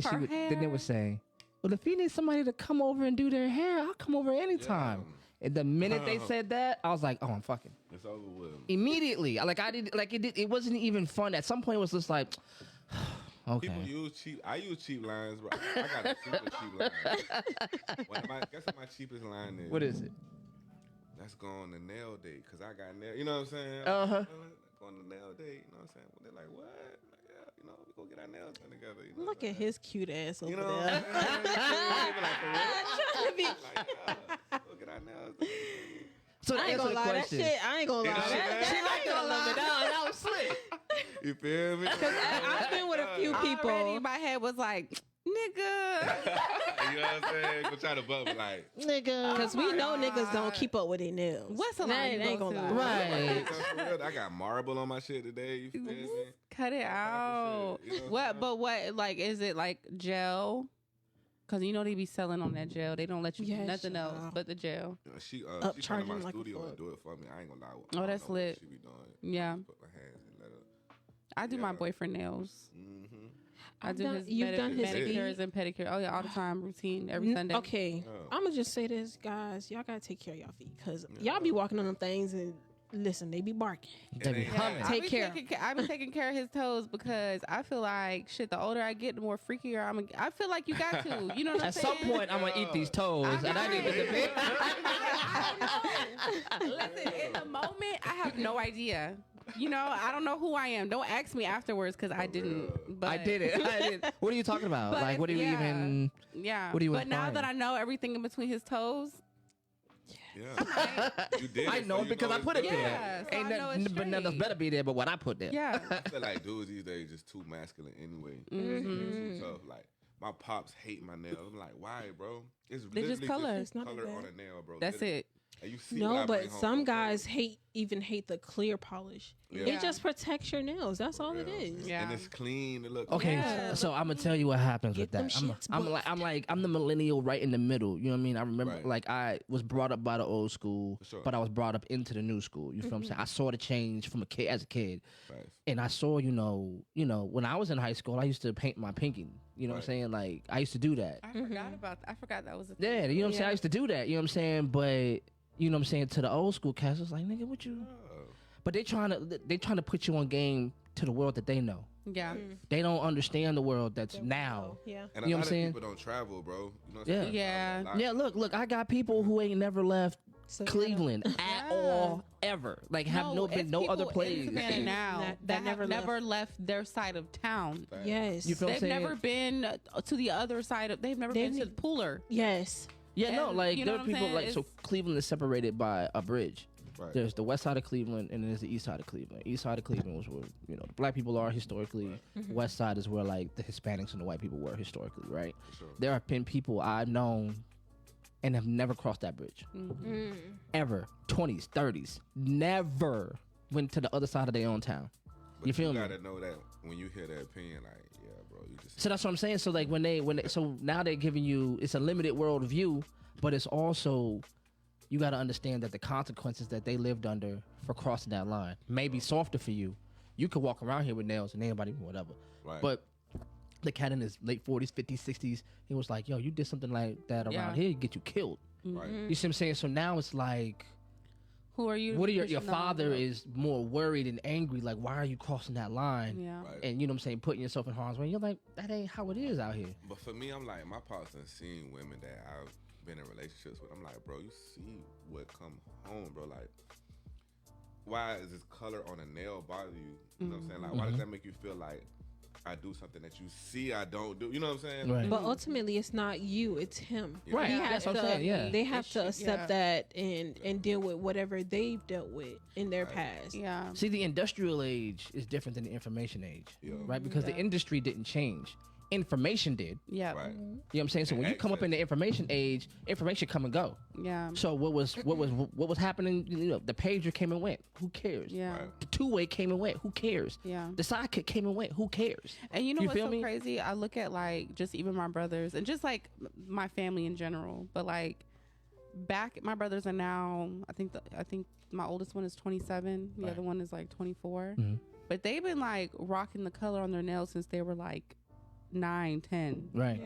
her. then they would say, well, if you need somebody to come over and do their hair, I'll come over anytime. And the minute they said that, I was like, oh, I'm fucking. It's over with. Immediately, it wasn't even fun. At some point, it was just like, okay. People use cheap. I use cheap lines, bro. I got a super cheap line. Guess what my cheapest line is? What is it? Let's go on the nail date, cause I got nail. You know what I'm saying? Uh-huh. Go on the nail date. You know what I'm saying? Well, they're like, what? Like, yeah, you know, we go get our nails done together. You know Look at his cute ass over You know there. what I'm saying? They be like, for real? Trying to be. Like, yeah, go get our nails done. So to I ain't answer gonna the lie, that question, shit. I ain't gonna lie. know That, that? she liked it a little bit. that was slick. You feel me? Cause I've been with a few people. Already my head was like, nigga. You know what I'm saying? Go try to bubble like. Nigga. Cause we know niggas don't keep up with their nails. What's the Nah, line you ain't go gonna to? lie. Right. For real, I got marble on my shit today. You feel me? Cut it out. shit, you know what I'm What? saying? But what? Like, is it like gel? Cause you know they be selling on that gel. They don't let you do Yes, nothing else child. but the gel. She come Upcharging to my like a studio fuck. and do it for me. I ain't gonna lie. I Oh, don't that's know what lit. She be doing. Yeah. Put my hands and let her. I do my Yeah. boyfriend nails. Mm-hmm. I do his You've done his manicures feet? and pedicure. Oh yeah, all the time, routine every Sunday. Okay, Oh. I'm gonna just say this, guys. Y'all gotta take care of y'all feet because y'all be walking on them things and listen, they be barking. They be Yeah. humming. Take care. I be taking care of his toes because I feel like shit. The older I get, the more freakier I'm. I feel like you got to. You know what I'm At saying? some point, I'm gonna eat these toes, and I need to depend. I don't know. Listen, in the moment, I have no idea. You know, I don't know who I am. Don't ask me afterwards because I didn't. But I did it. I did. What are you talking about? But Like, what do you yeah. even? Yeah. What do you But now implying? that I know everything in between his toes, Yeah. You did I it, know so you because I it's put it good. there. Yeah, so Ain't I know nothing, it's but nothing else straight. better be there. But what I put there. yeah. I feel like dudes these days just too masculine anyway. Mhm. Too tough. Like my pops hate my nails. I'm like, why, bro? It's They just literally color. It's not color that on bad. a nail, bro. That's Literally. it. And you see what No, I bring but home some from guys work. hate the clear polish. Yeah. Yeah. It just protects your nails. That's all it Yeah. is. Yeah. And it's clean. It looks Okay, Yeah. so I'm gonna tell you what happens Get with them that. shits I'm the millennial right in the middle. You know what I mean? I remember Right. like I was brought up by the old school, For sure. but I was brought up into the new school. You feel what I'm saying? I saw the change from a kid as a kid, Facts. and I saw you know when I was in high school, I used to paint my pinky. You know what I'm Right. saying? Like I used to do that. I forgot about that. I forgot that was a thing. Yeah, you know what I'm saying? Yeah. I used to do that. You know what I'm saying? But you know what I'm saying to the old school cats, it's like nigga, what you? Oh. But they trying to put you on game to the world that they know. Yeah. They don't understand the world that's now. Yeah. And You know a what lot I'm saying? of people don't travel, bro. You know what Yeah. I'm saying? Yeah. A lot. Yeah, look, I got people who ain't never left Savannah. Cleveland at Yeah. all ever. Like have no been it's no other people in place. Savannah now That that never have never left their side of town. Facts. Yes. You feel what I'm They've saying? never been to the other side of. They've never been to the Pooler. Yes. Yeah, no, and like you know there are what I'm people saying? like so Cleveland is separated by a bridge. Right. There's the west side of Cleveland and then there's the east side of Cleveland. East side of Cleveland was where, the black people are historically. West side is where like the Hispanics and the white people were historically, right? For sure. There have been people I've known and have never crossed that bridge. Ever. 20s, 30s. Never went to the other side of their own town. But You feel me? gotta know that when you hear that opinion, like, yeah, bro, you just. So that's what I'm saying. So like when they so now they're giving you it's a limited world view, but it's also you got to understand that the consequences that they lived under for crossing that line may be softer for you. You could walk around here with nails and anybody whatever, Right. but the cat in his late 40s, 50s, 60s, he was like, "Yo, you did something like that around Yeah. here, you get you killed." Right. You see what I'm saying? So now it's like, Who are you? what are your pushing father on? is more worried and angry, like, why are you crossing that line? Yeah. Right. And you know what I'm saying, putting yourself in harm's way. You're like, that ain't how it is out here. But for me, I'm like, my pops done seen women that I've been in relationships with. I'm like, bro, you see what come home, bro. Like, why is this color on a nail bother you? You know what I'm saying? Like, why does that make you feel like I do something that you see I don't do? You know what I'm saying? Right. But ultimately, it's not you; it's him. Yeah. Right. He Yeah, has that's what I'm to- saying, yeah. They have to accept yeah. that and deal with whatever they've dealt with in their past. Yeah. See, the industrial age is different than the information age, Yeah. right? Because the Yeah. industry didn't change. Information did. Yeah. Right. You know what I'm saying? So when you come up in the information age, information come and go. Yeah. So what was happening? You know, the pager came and went. Who cares? Yeah. Right. The two-way came and went. Who cares? Yeah. The sidekick came and went. Who cares? And you know You what's feel so me? crazy? I look at like just even my brothers and just like my family in general. But like back, my brothers are now. I think my oldest one is 27. The Right. other one is like 24. Mhm. But they've been like rocking the color on their nails since they were like 9, 10. Right.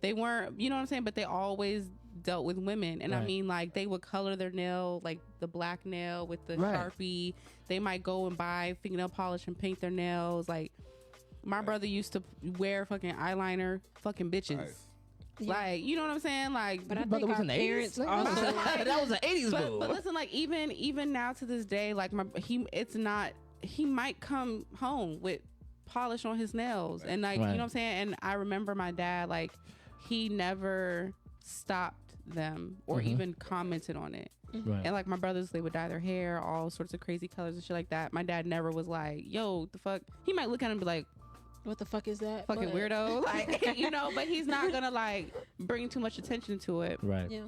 They weren't, you know what I'm saying? But they always dealt with women. And I Right. mean, like, they would color their nail, like the black nail with the Right. Sharpie. They might go and buy fingernail polish and paint their nails. Like, my brother used to wear fucking eyeliner, fucking bitches. Nice. Like, you know what I'm saying? Like, But I Your brother think was our in the 80s? parents also. That was an 80s but move. listen, like, even now to this day, like, he might come home with polish on his nails. And, like, Right. you know what I'm saying? And I remember my dad, like, he never stopped them or even commented on it. Right. And like my brothers, they would dye their hair all sorts of crazy colors and shit like that. My dad never was like, yo, the fuck. He might look at him and be like, What the fuck is that? fucking But- weirdo. Like, you know, but he's not gonna like bring too much attention to it. Right. Yeah.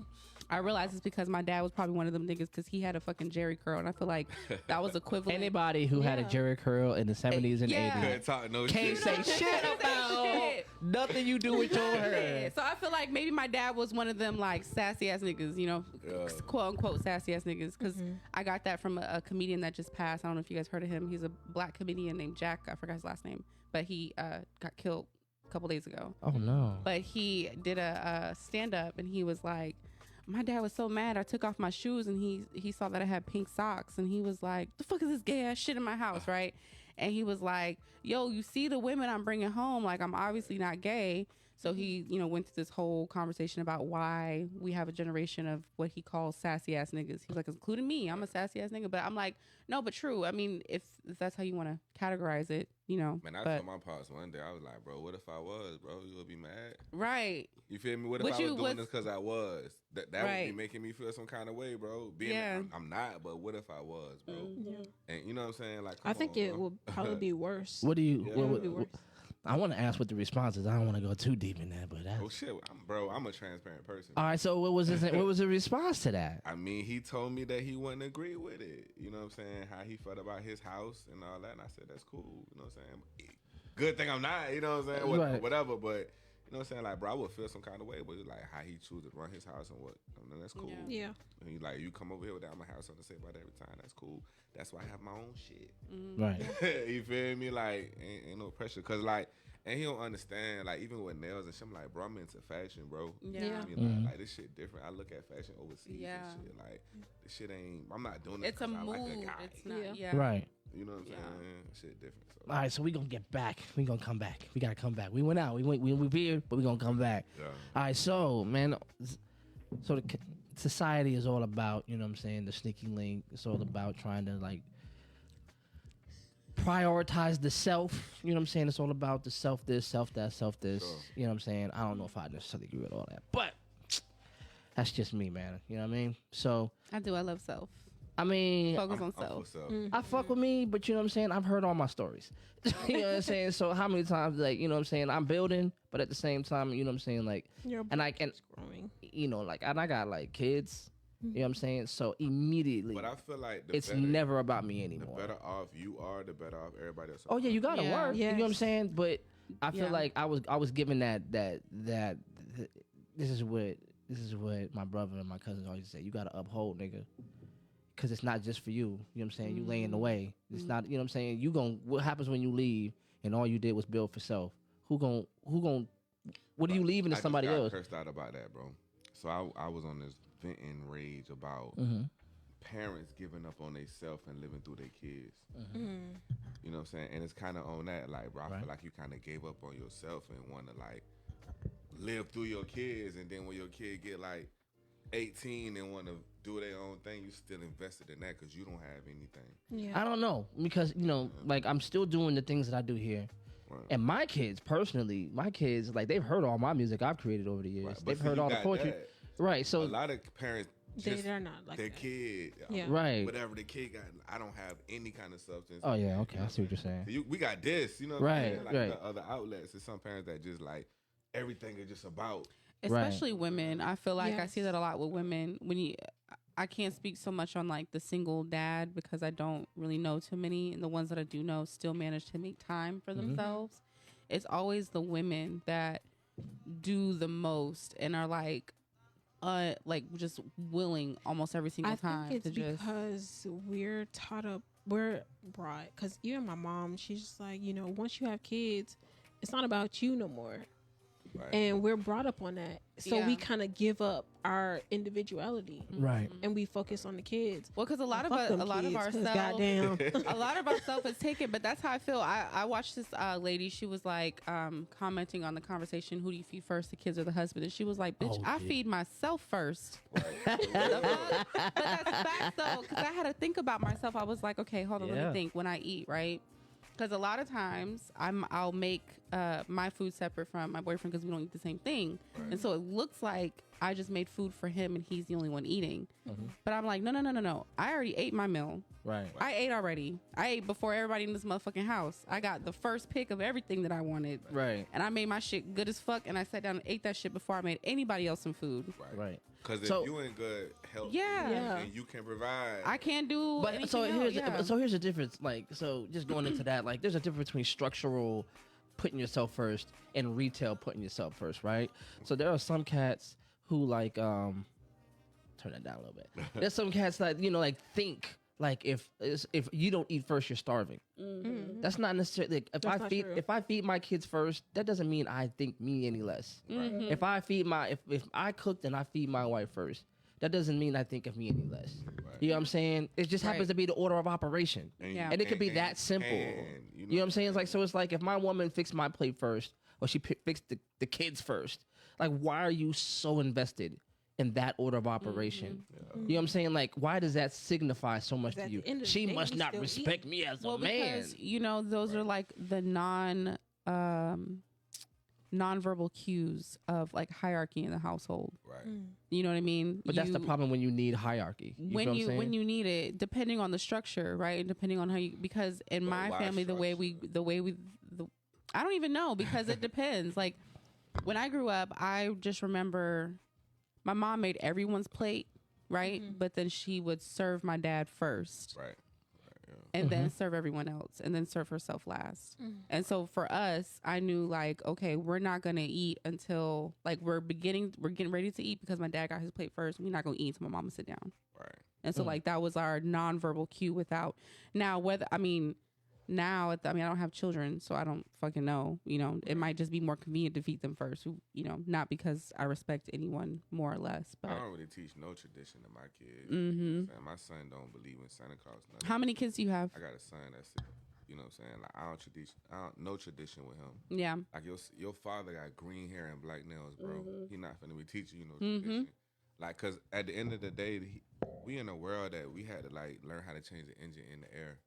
I realize it's because my dad was probably one of them niggas because he had a fucking Jerry curl, and I feel like that was equivalent. Anybody who had a Yeah. Jerry curl in the 70s and Yeah. 80s Couldn't talk no can't shit. say shit about Shit. nothing you do with your Yeah. hair. So I feel like maybe my dad was one of them like sassy ass niggas, you know, Yeah. quote unquote sassy ass niggas. Because I got that from a comedian that just passed. I don't know if you guys heard of him. He's a black comedian named Jack. I forgot his last name, but he got killed a couple days ago. Oh no. But he did a stand up, and he was like, my dad was so mad. I took off my shoes, and he saw that I had pink socks, and he was like, the fuck is this gay ass shit in my house, right? And he was like, yo, you see the women I'm bringing home, like I'm obviously not gay. So he, you know, went through this whole conversation about why we have a generation of what he calls sassy ass niggas. He was like, including me, I'm a sassy ass nigga. But I'm like, no, but true. I mean, if that's how you want to categorize it, you know. Man, I but, told my pops one day, I was like, bro, what if I was, bro? You would be mad? right. You feel me? What if What I you- was doing what's- this because I was? That Right. would be making me feel some kind of way, bro. Yeah. I'm not, but what if I was, bro? And you know what I'm saying? Like, I come think on, it bro. will probably be worse. What do you? Yeah. what- It would be what- worse. I want to ask what the response is. I don't want to go too deep in that, but that's. Oh shit, I'm a transparent person. All right. So what was his? What was the response to that? I mean, he told me that he wouldn't agree with it. You know what I'm saying? How he felt about his house and all that. And I said, that's cool. You know what I'm saying? Good thing I'm not. You know what I'm saying? Right. Whatever. But you know what I'm saying? Like, bro, I would feel some kind of way. But it's like how he chooses to run his house and what. I mean, that's cool. Yeah. And he like, you come over here with that, I'm gonna have something to say about it every time. That's cool. That's why I have my own shit. Right. You feel me? Like, ain't no pressure. Cause like, and he don't understand. Like, even with nails and shit, I'm like, bro, I'm into fashion, bro. Yeah. You Yeah. know what I mean? Like, this shit different. I look at fashion overseas Yeah. and shit. Like, this shit ain't. I'm not doing it. It's a 'cause I mood. like a guy. It's not. Yeah. Yeah. Right. You know what I'm Yeah. saying? Shit different. So, All right. So we gonna get back. We gonna come back. We gotta come back. We went out. We veered, but we gonna come back. yeah. All right. So man, so the society is all about, you know what I'm saying, the sneaky link. It's all about trying to like prioritize the self. You know what I'm saying? It's all about the self this, self that, self this. Sure. You know what I'm saying? I don't know if I necessarily agree with all that, but that's just me, man. You know what I mean? So I do. I love self. I mean, Focus on I'm self. for self. I fuck with me, but you know what I'm saying? I've heard all my stories. You know what I'm saying? So how many times, like, you know what I'm saying? I'm building, but at the same time, you know what I'm saying? Like, Your and I can, growing. you know, like, and I got like kids. You know what I'm saying? So immediately, But I feel like the it's better, never about me the anymore. better off you are, the better off everybody else. Oh yeah, you gotta Yeah. work. You know what I'm Yes. saying? But I feel Yeah. like I was given that this is what my brother and my cousins always say. You gotta uphold, nigga, because it's not just for you. You know what I'm saying? You lay in the way. It's not. You know what I'm saying? What happens when you leave and all you did was build for self? Who gon' what are you leaving to I somebody just got else? cursed out about that, bro. So I was on this venting rage about Mm-hmm. parents giving up on themselves and living through their kids. You know what I'm saying? And it's kind of on that, like, bro, I Right. feel like you kind of gave up on yourself and want to, like, live through your kids. And then when your kid get, like, 18 and want to do their own thing, you still invested in that because you don't have anything. Yeah. I don't know, because you know, like, I'm still doing the things that I do here. Right. And my kids, personally, like, they've heard all my music I've created over the years. Right. But They've see, heard you all the got poetry. that. Right. A So lot of parents just They're not like their that. kid, Yeah. right. whatever the kid got, I don't have any kind of substance. Oh yeah, okay, I see what you're saying. We got this, you know what I'm Right, saying? Like right. the other outlets. There's some parents that just like everything is just about. Especially women. I feel like I see Yes. that a lot with women. I can't speak so much on like the single dad because I don't really know too many, and the ones that I do know still manage to make time for themselves. It's always the women that do the most and are like just willing almost every single I time think it's to just. because we're brought. Because even my mom, she's just like, you know, once you have kids, it's not about you no more. Right. And we're brought up on that, so we Yeah. kind of give up our individuality Right. and we focus on the kids. Well, because a lot of Fuck us, them a lot of kids, 'cause ourselves, goddamn. a lot of ourselves is taken, but that's how I feel. I watched this lady. She was like commenting on the conversation. Who do you feed first, the kids or the husband? And she was like, "Bitch, Oh, I shit. feed myself first." Right. The fuck? But that's facts though, because I had to think about myself. I was like, okay, hold on, let Yeah. me think when I eat, right? Because a lot of times I'll make my food separate from my boyfriend because we don't eat the same thing, and so it looks like I just made food for him and he's the only one eating. But I'm like, no. I already ate my meal. Right. I ate already. I ate before everybody in this motherfucking house. I got the first pick of everything that I wanted. Right. And I made my shit good as fuck, and I sat down and ate that shit before I made anybody else some food. Right. Because if So- you in good health, Yeah. and you can provide, I can't do. But anything so else. here's the difference. Like, so just going into that, like, there's a difference between structural putting yourself first and retail putting yourself first, right? So there are some cats who like turn that down a little bit. There's some cats that like think like if you don't eat first, you're starving. Mm-hmm. That's not necessarily like, That's not true. if I feed my kids first, that doesn't mean I think me any less. Mhm. If I feed if I cooked and I feed my wife first, that doesn't mean I think of me any less. Right. You know what I'm saying? It just happens Right. to be the order of operation. Yeah. And it could be that simple. You know what I'm saying? It's like, so it's like if my woman fixed my plate first, or she fixed the kids first, like, why are you so invested in that order of operation? You know what I'm saying? Like, why does that signify so much At to the you? end of the She day, must we not still respect me as Well, a man. because those are like the nonverbal cues of like hierarchy in the household. Right. You know what I mean? But that's the problem when you need hierarchy. You feel what I'm saying? When you need it, depending on the structure, right? Depending on how you, because in But my why family, I don't even know, because it depends. Like when I grew up, I just remember my mom made everyone's plate, right? But then she would serve my dad first, Right. and then serve everyone else, and then serve herself last. And so for us, I knew like, okay, we're not gonna eat until like we're getting ready to eat, because my dad got his plate first. We're not gonna eat until my mama sit down. Right. And so like that was our nonverbal cue. Without now, I don't have children, so I don't fucking know. It might just be more convenient to feed them first. Not because I respect anyone more or less. But I don't really teach no tradition to my kids. Mhm. My son don't believe in Santa Claus. Nothing. How many kids do you have? I got a son that's, you know what I'm saying? Like, I don't no tradition with him. Yeah. Like your father got green hair and black nails, bro. He not finna be teaching you no Mhm. tradition. Like, cause at the end of the day, we in a world that we had to like learn how to change the engine in the air.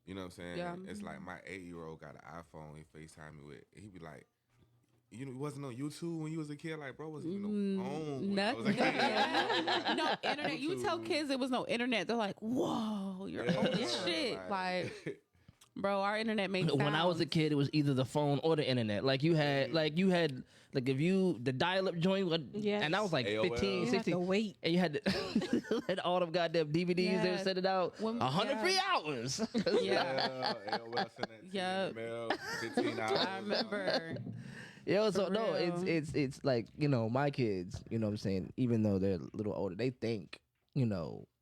You know what I'm saying? Yeah. It's like my 8-year-old got an iPhone. He FaceTime me with. He be like, you wasn't on YouTube when you was a kid. Like, bro, wasn't even no phone. when I was a Nothing. kid. No internet. You tell kids there was no internet, they're like, "Whoa, you're old as shit." Like, bro, our internet made When I was a sounds. kid, it was either the phone or the internet. Like you had if you the dial-up joint, Yes. and I was like AOL. 15, You have 16, to wait. and you had to had all them goddamn DVDs. They were Yes. sending out When- 103 hours. Yeah. AOL sent that to Yup. me in the mail, 15 hours. I remember. Yo, so For no, real. it's like, my kids, you know what I'm saying, even though they're a little older, they think,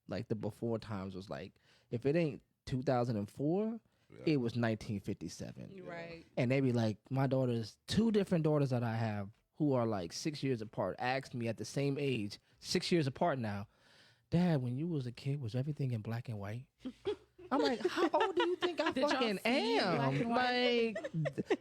like the before times was like, if it ain't 2004, Yeah. it was 1957. Right. And they be like, my two different daughters that I have who are like 6 years apart, asked me at the same age, 6 years apart now, Dad, when you was a kid, was everything in black and white? I'm like, how old do you think I Did y'all fucking see black am? and white?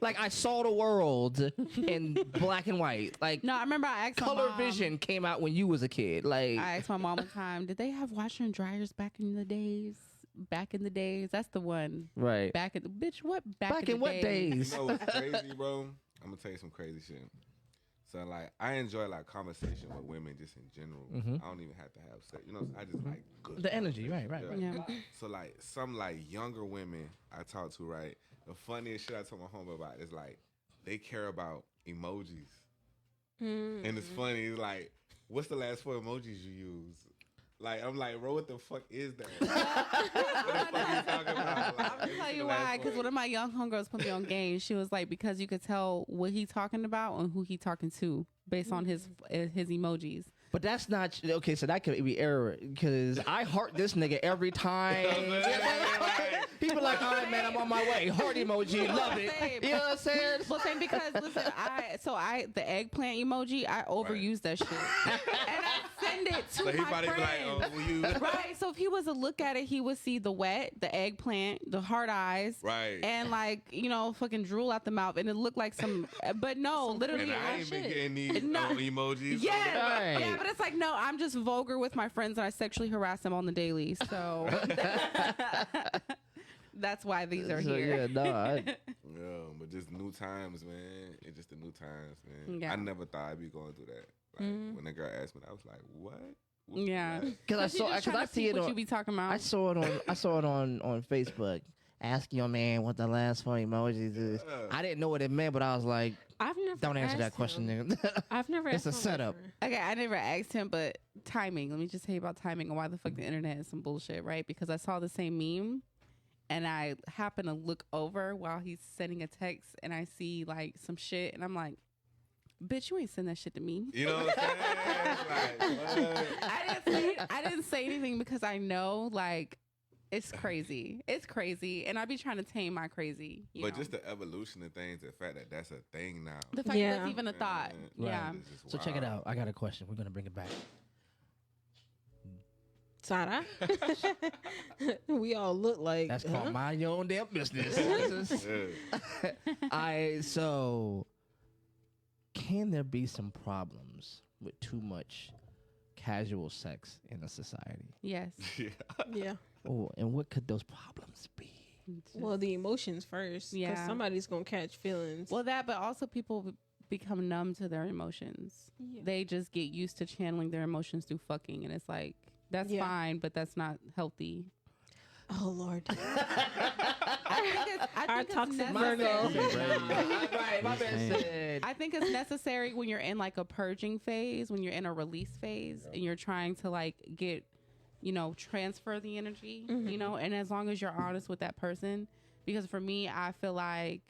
Like I saw the world in black and white. Like No, I remember I asked my Color mom. Vision came out when you was a kid. Like I asked my mom one time, did they have washer and dryers back in the days? Back in the days, that's the one. right. Back in the bitch, what Back in in what days? You know what's crazy, bro? I'm gonna tell you some crazy shit. So like, I enjoy like conversation with women just in general. Mhm. I don't even have to have sex. You know, I just like good The energy, right, conversation. right, right. Yeah. So like some like younger women I talk to, right? The funniest shit I told my homie about is like they care about emojis, and it's funny. It's like, what's the last 4 emojis you use? Like I'm like, bro, what the fuck is that? What the fuck you talking about? Like, I'm gonna tell what's you the why, last because one? one of my young homegirls put me on game. She was like, because you could tell what he talking about and who he talking to based on his emojis. But that's not okay. So that could be error because I heart this nigga every time. He be like, all right, man, I'm on my way. Heart emoji, love it. Same. You know what I'm saying? Well, same because listen, the eggplant emoji, I overuse that shit, and I send it to So he my probably be friend. like, oh, will you? Right. So if he was to look at it, he would see the wet, the eggplant, the heart eyes, Right. and fucking drool out the mouth, and it looked like some. But no, literally, And I ain't been shit. getting these No. emojis. Yeah, Right. yeah, but it's like no, I'm just vulgar with my friends and I sexually harass them on the daily. So that's why these are So, here. yeah, no, Yeah, but just new times, man. It's just the new times, man. Yeah. I never thought I'd be going through that. Like when a girl asked me, I was like, "What?" Yeah. because I You saw just because tryna I see peep it what on. you be talking about. I saw it on Facebook, ask your man what the last 4 emojis is. I didn't know what it meant, but I was like, I've never don't answer that asked question, him. nigga. I've never. It's asked a my setup. boyfriend. Okay, I never asked him, but timing. Let me just tell you about timing and why the fuck the internet is some bullshit, right? Because I saw the same meme, and I happen to look over while he's sending a text, and I see like some shit, and I'm like, bitch, you ain't send that shit to me. You know what I'm saying? Like, what? I didn't say anything because I know like it's crazy. It's crazy, and I be trying to tame my crazy. But know? just the evolution of things, the fact that that's a thing now. The fact Yeah. that that's even a thought. Man, Yeah. it's just So check it wild. out. I got a question. We're gonna bring it back. Sada. We all look like. That's called mind your own damn business. Yeah. So can there be some problems with too much casual sex in a society? Yes. Yeah. Yeah. Oh, and what could those problems be? Well, the emotions first. Yeah. Yeah. Somebody's gonna catch feelings. Well, that, but also people become numb to their emotions. Yeah. They just get used to channeling their emotions through fucking, and it's like that's Yeah. fine, but that's not healthy. Oh Lord. I Our think toxic it's Virgo. necessary. Right, my man said. I think it's necessary when you're in like a purging phase, when you're in a release phase, and you're trying to like get, transfer the energy, and as long as you're honest with that person, because for me, I feel like,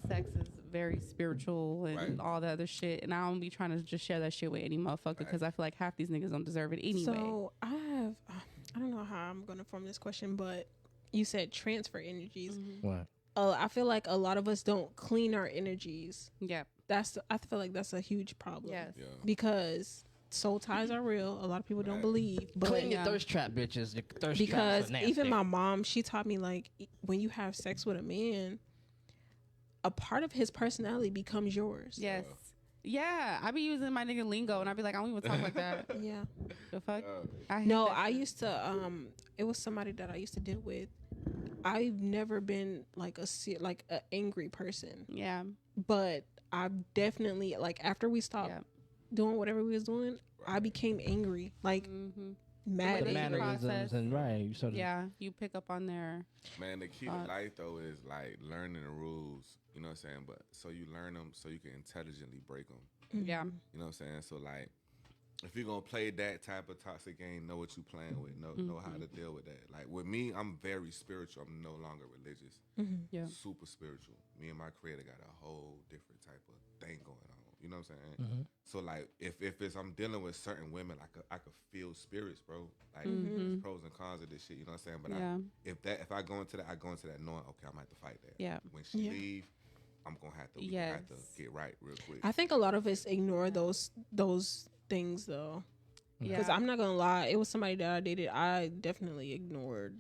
sex is very spiritual and Right. all the other shit, and I don't be trying to just share that shit with any motherfucker because I feel like half these niggas don't deserve it anyway. So I don't know how I'm gonna form this question, but you said transfer energies. What? I feel like a lot of us don't clean our energies. Yeah. I feel like that's a huge problem. Yes. Yeah. Because soul ties are real. A lot of people don't believe, but Clean your Yeah. thirst trap, bitches. Your thirst because traps are nasty. even my mom, she taught me like when you have sex with a man, a part of his personality becomes yours. Yes. Yeah. I be using my nigga lingo, and I be like, I don't even talk like that. Yeah. The fuck? Uh, I hate No, that I shit. used to. It was somebody that I used to deal with. I've never been like a angry person, Yeah. but I've definitely like after we stopped Yeah. doing whatever we was doing, I became angry, like Mm-hmm. mad. the Way they angry. mannerisms process. and right. You sort of Yeah. You pick up on their. Man, the key to life though is like learning the rules. You know what I'm saying? But so you learn them so you can intelligently break them. Yeah. You know what I'm saying? So like, if you're gonna play that type of toxic game, know what you playing with. Know how to deal with that. Like with me, I'm very spiritual. I'm no longer religious. Yeah. Super spiritual. Me and my creator got a whole different type of thing going on. You know what I'm saying? So like, if it's I'm dealing with certain women, I could feel spirits, bro. Like there's pros and cons of this shit. You know what I'm saying? But Yeah. if I go into that, I go into that knowing, okay, I'm gonna have to fight that. Yeah. When she Yeah. leave, I'm gonna have to. We gonna have to Yes. get right real quick. I think a lot of us ignore those things though, because Yeah. I'm not gonna lie, it was somebody that I dated. I definitely ignored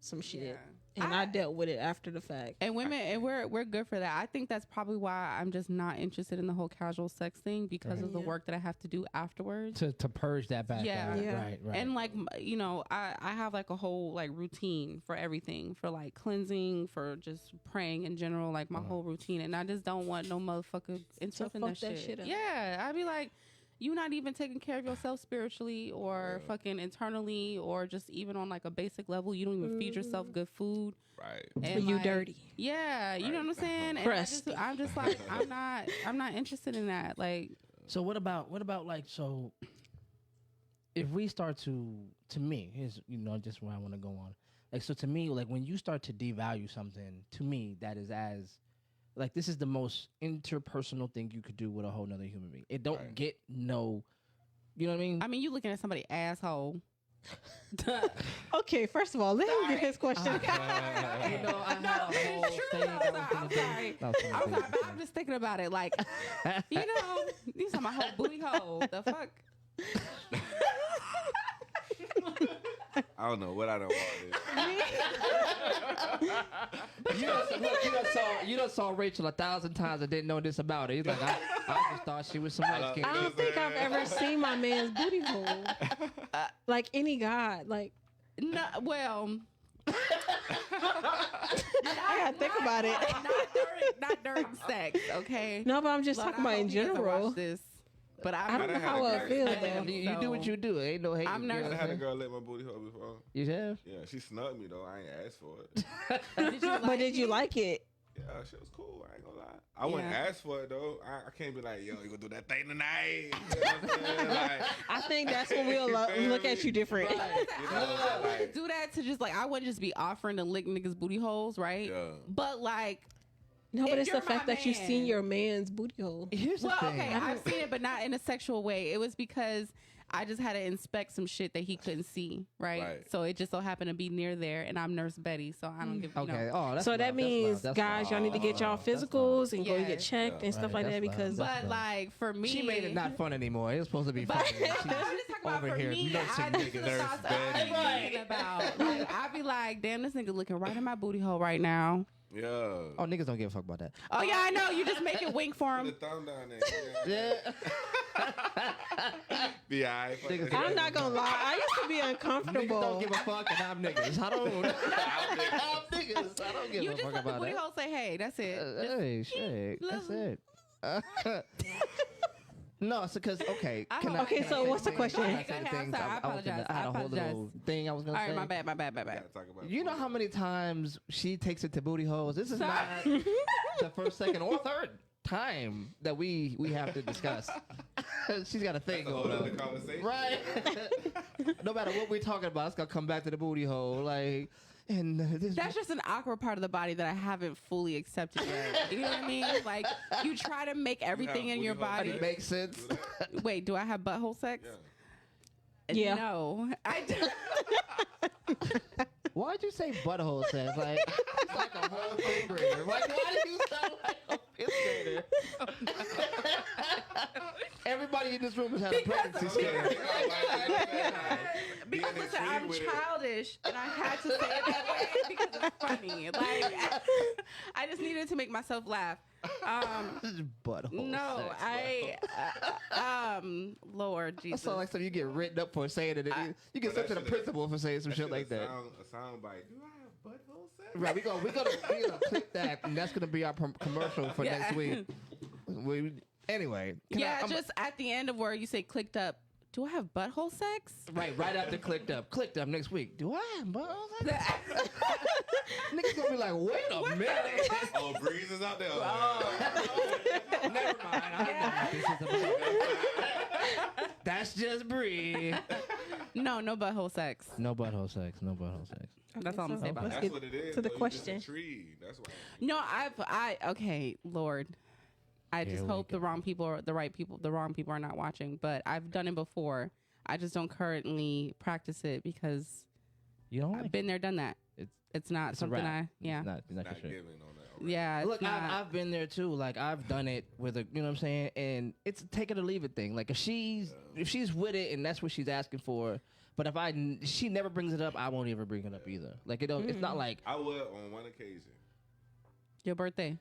some shit, Yeah. and I dealt with it after the fact. And women, and we're good for that. I think that's probably why I'm just not interested in the whole casual sex thing because of the Yeah. work that I have to do afterwards. to purge that back. Yeah. out. Yeah. Right. Right. And like I have like a whole like routine for everything, for like cleansing, for just praying in general, like my whole routine. And I just don't want no motherfucker interrupting fuck that that shit. shit up. Yeah, I'd be like, you not even taking care of yourself spiritually or fucking internally or just even on like a basic level. You don't even feed yourself good food. Right. And You like, dirty. Yeah, you know what I'm saying? And Crusty. I'm just like I'm not interested in that. Like So what about like so if we start to me, here's just where I want to go on. Like so to me, like when you start to devalue something, to me that is as like this is the most interpersonal thing you could do with a whole nother human being. It don't get no you know what I mean? you looking at somebody asshole. Okay, first of all, let him get his question. I had a whole thing I was gonna do. sorry. I was gonna I'm do sorry, it. but I'm just thinking about it. Like, these are my whole booty hole. The fuck? I don't know what I don't want. You done saw Rachel 1,000 times and didn't know this about her. He's like, I just thought she was some light skin. I don't think I've ever seen my man's booty hole. Like any guy, like No, well, I gotta think about it. not during sex. Okay. No, but I'm just Look, talking I about in hope he doesn't watch general. This. But I don't know done how had a it feels girl- though. You do what you do. Ain't no hate. I'm you know nervous. what I had a saying? girl lick my booty hole before. You have? Yeah, she snubbed me though. I ain't asked for it. But did you like it? Yeah, shit was cool. I ain't gonna lie. I wouldn't Yeah. ask for it though. I can't be like, yo, you gonna do that thing tonight? You know what I'm saying? Like, I think that's when we'll look at you different. you know, I wouldn't like, do that to just like I wouldn't just be offering to lick niggas' booty holes, right? yeah. But like, No, but If it's the you're my fact that you've seen man- your man's booty hole. Here's the well, thing. okay, I've seen it, but not in a sexual way. It was because I just had to inspect some shit that he couldn't see, right? Right. So it just so happened to be near there, and I'm Nurse Betty, so I don't give. You Okay. know. Oh, that's So love, that that's means, love, that's guys, love. y'all need to get y'all That's love. physicals and go Yes. get checked and stuff Right, like that that's love. because That's But like for me, She made it not fun anymore. It was supposed to be But fun. I'm just talking about over for here me. nursing I just niggas. the thoughts that I be Right. thinking about. Like I be like, damn, this nigga looking right in my booty hole right now. Yeah. Oh, niggas don't give a fuck about that. Oh yeah, I know. You just make it wink for Put him. the thumb down there. Yeah. Be alright. Fuck Niggas- that. I'm not gonna lie, I used to be Niggas uncomfortable. don't give a fuck, and I'm niggas. I don't. I'm niggas. I don't give You a just fuck let the about booty it. hole say, "Hey, that's it." Just- Hey, shit. That's it. No, it's because okay. Okay, so what's the question? Can I Go say ahead, the I'm things? sorry, I I apologize. had a I whole little apologize. thing I was gonna All say. right, my bad. We gotta talk about You know how many times she takes it to booty holes? This is not the first, second, or third time that we have to discuss. She's got a thing That's a whole going other on. conversation. Right. No matter what we're talking about, it's gonna come back to the booty hole. Like, and this. That's just an awkward part of the body that I haven't fully accepted yet. You know what I mean? Like you try to make everything in your booty hole body. sex? makes sense. Wait, do I have butthole sex? Yeah. No, I don't. Why'd you say butthole sex? Like, it's like a whole fifth grader. Like, why did you sound like a fifth grader? Everybody in this room has had a pregnancy scare. Because listen, I'm childish, and I had to say it that way because it's funny. Like I just needed to make myself laugh. Butthole No, sex. Lord That Jesus. sounds like something you get written up for saying it. You get sent to the principal for saying some shit like that. A sound bite. Do I have butthole sex? Right, we're gonna clip that, and that's gonna be our commercial for Yeah. next week. Anyway, Yeah, just at the end of where you say clicked up. Do I have butthole sex? right after clicked up next week. Do I have butthole sex? Niggas gonna be like, wait a minute. Oh, Breeze is out there. Never mind. I don't know what this is about. That's just Bree. No butthole sex. No butthole sex. No butthole sex. That's all I'm gonna say about let's that. That's get what it is. to the though. You question. just intrigued. That's why. No, okay, Lord. I Here just we hope the wrong people are the right people. The wrong people are not watching. But I've done it before. I just don't currently practice it because You don't I've like been there, done that. It's not it's a something wrap. yeah. It's not Not your shit. giving on that. Yeah, it's Look, not. I've been there too. Like I've done it with a, you know what I'm saying, and it's a take it or leave it thing. Like if she's with it and that's what she's asking for, but if she never brings it up, I won't ever bring it up either. Like it don't. It's not like I would on one occasion. Your birthday.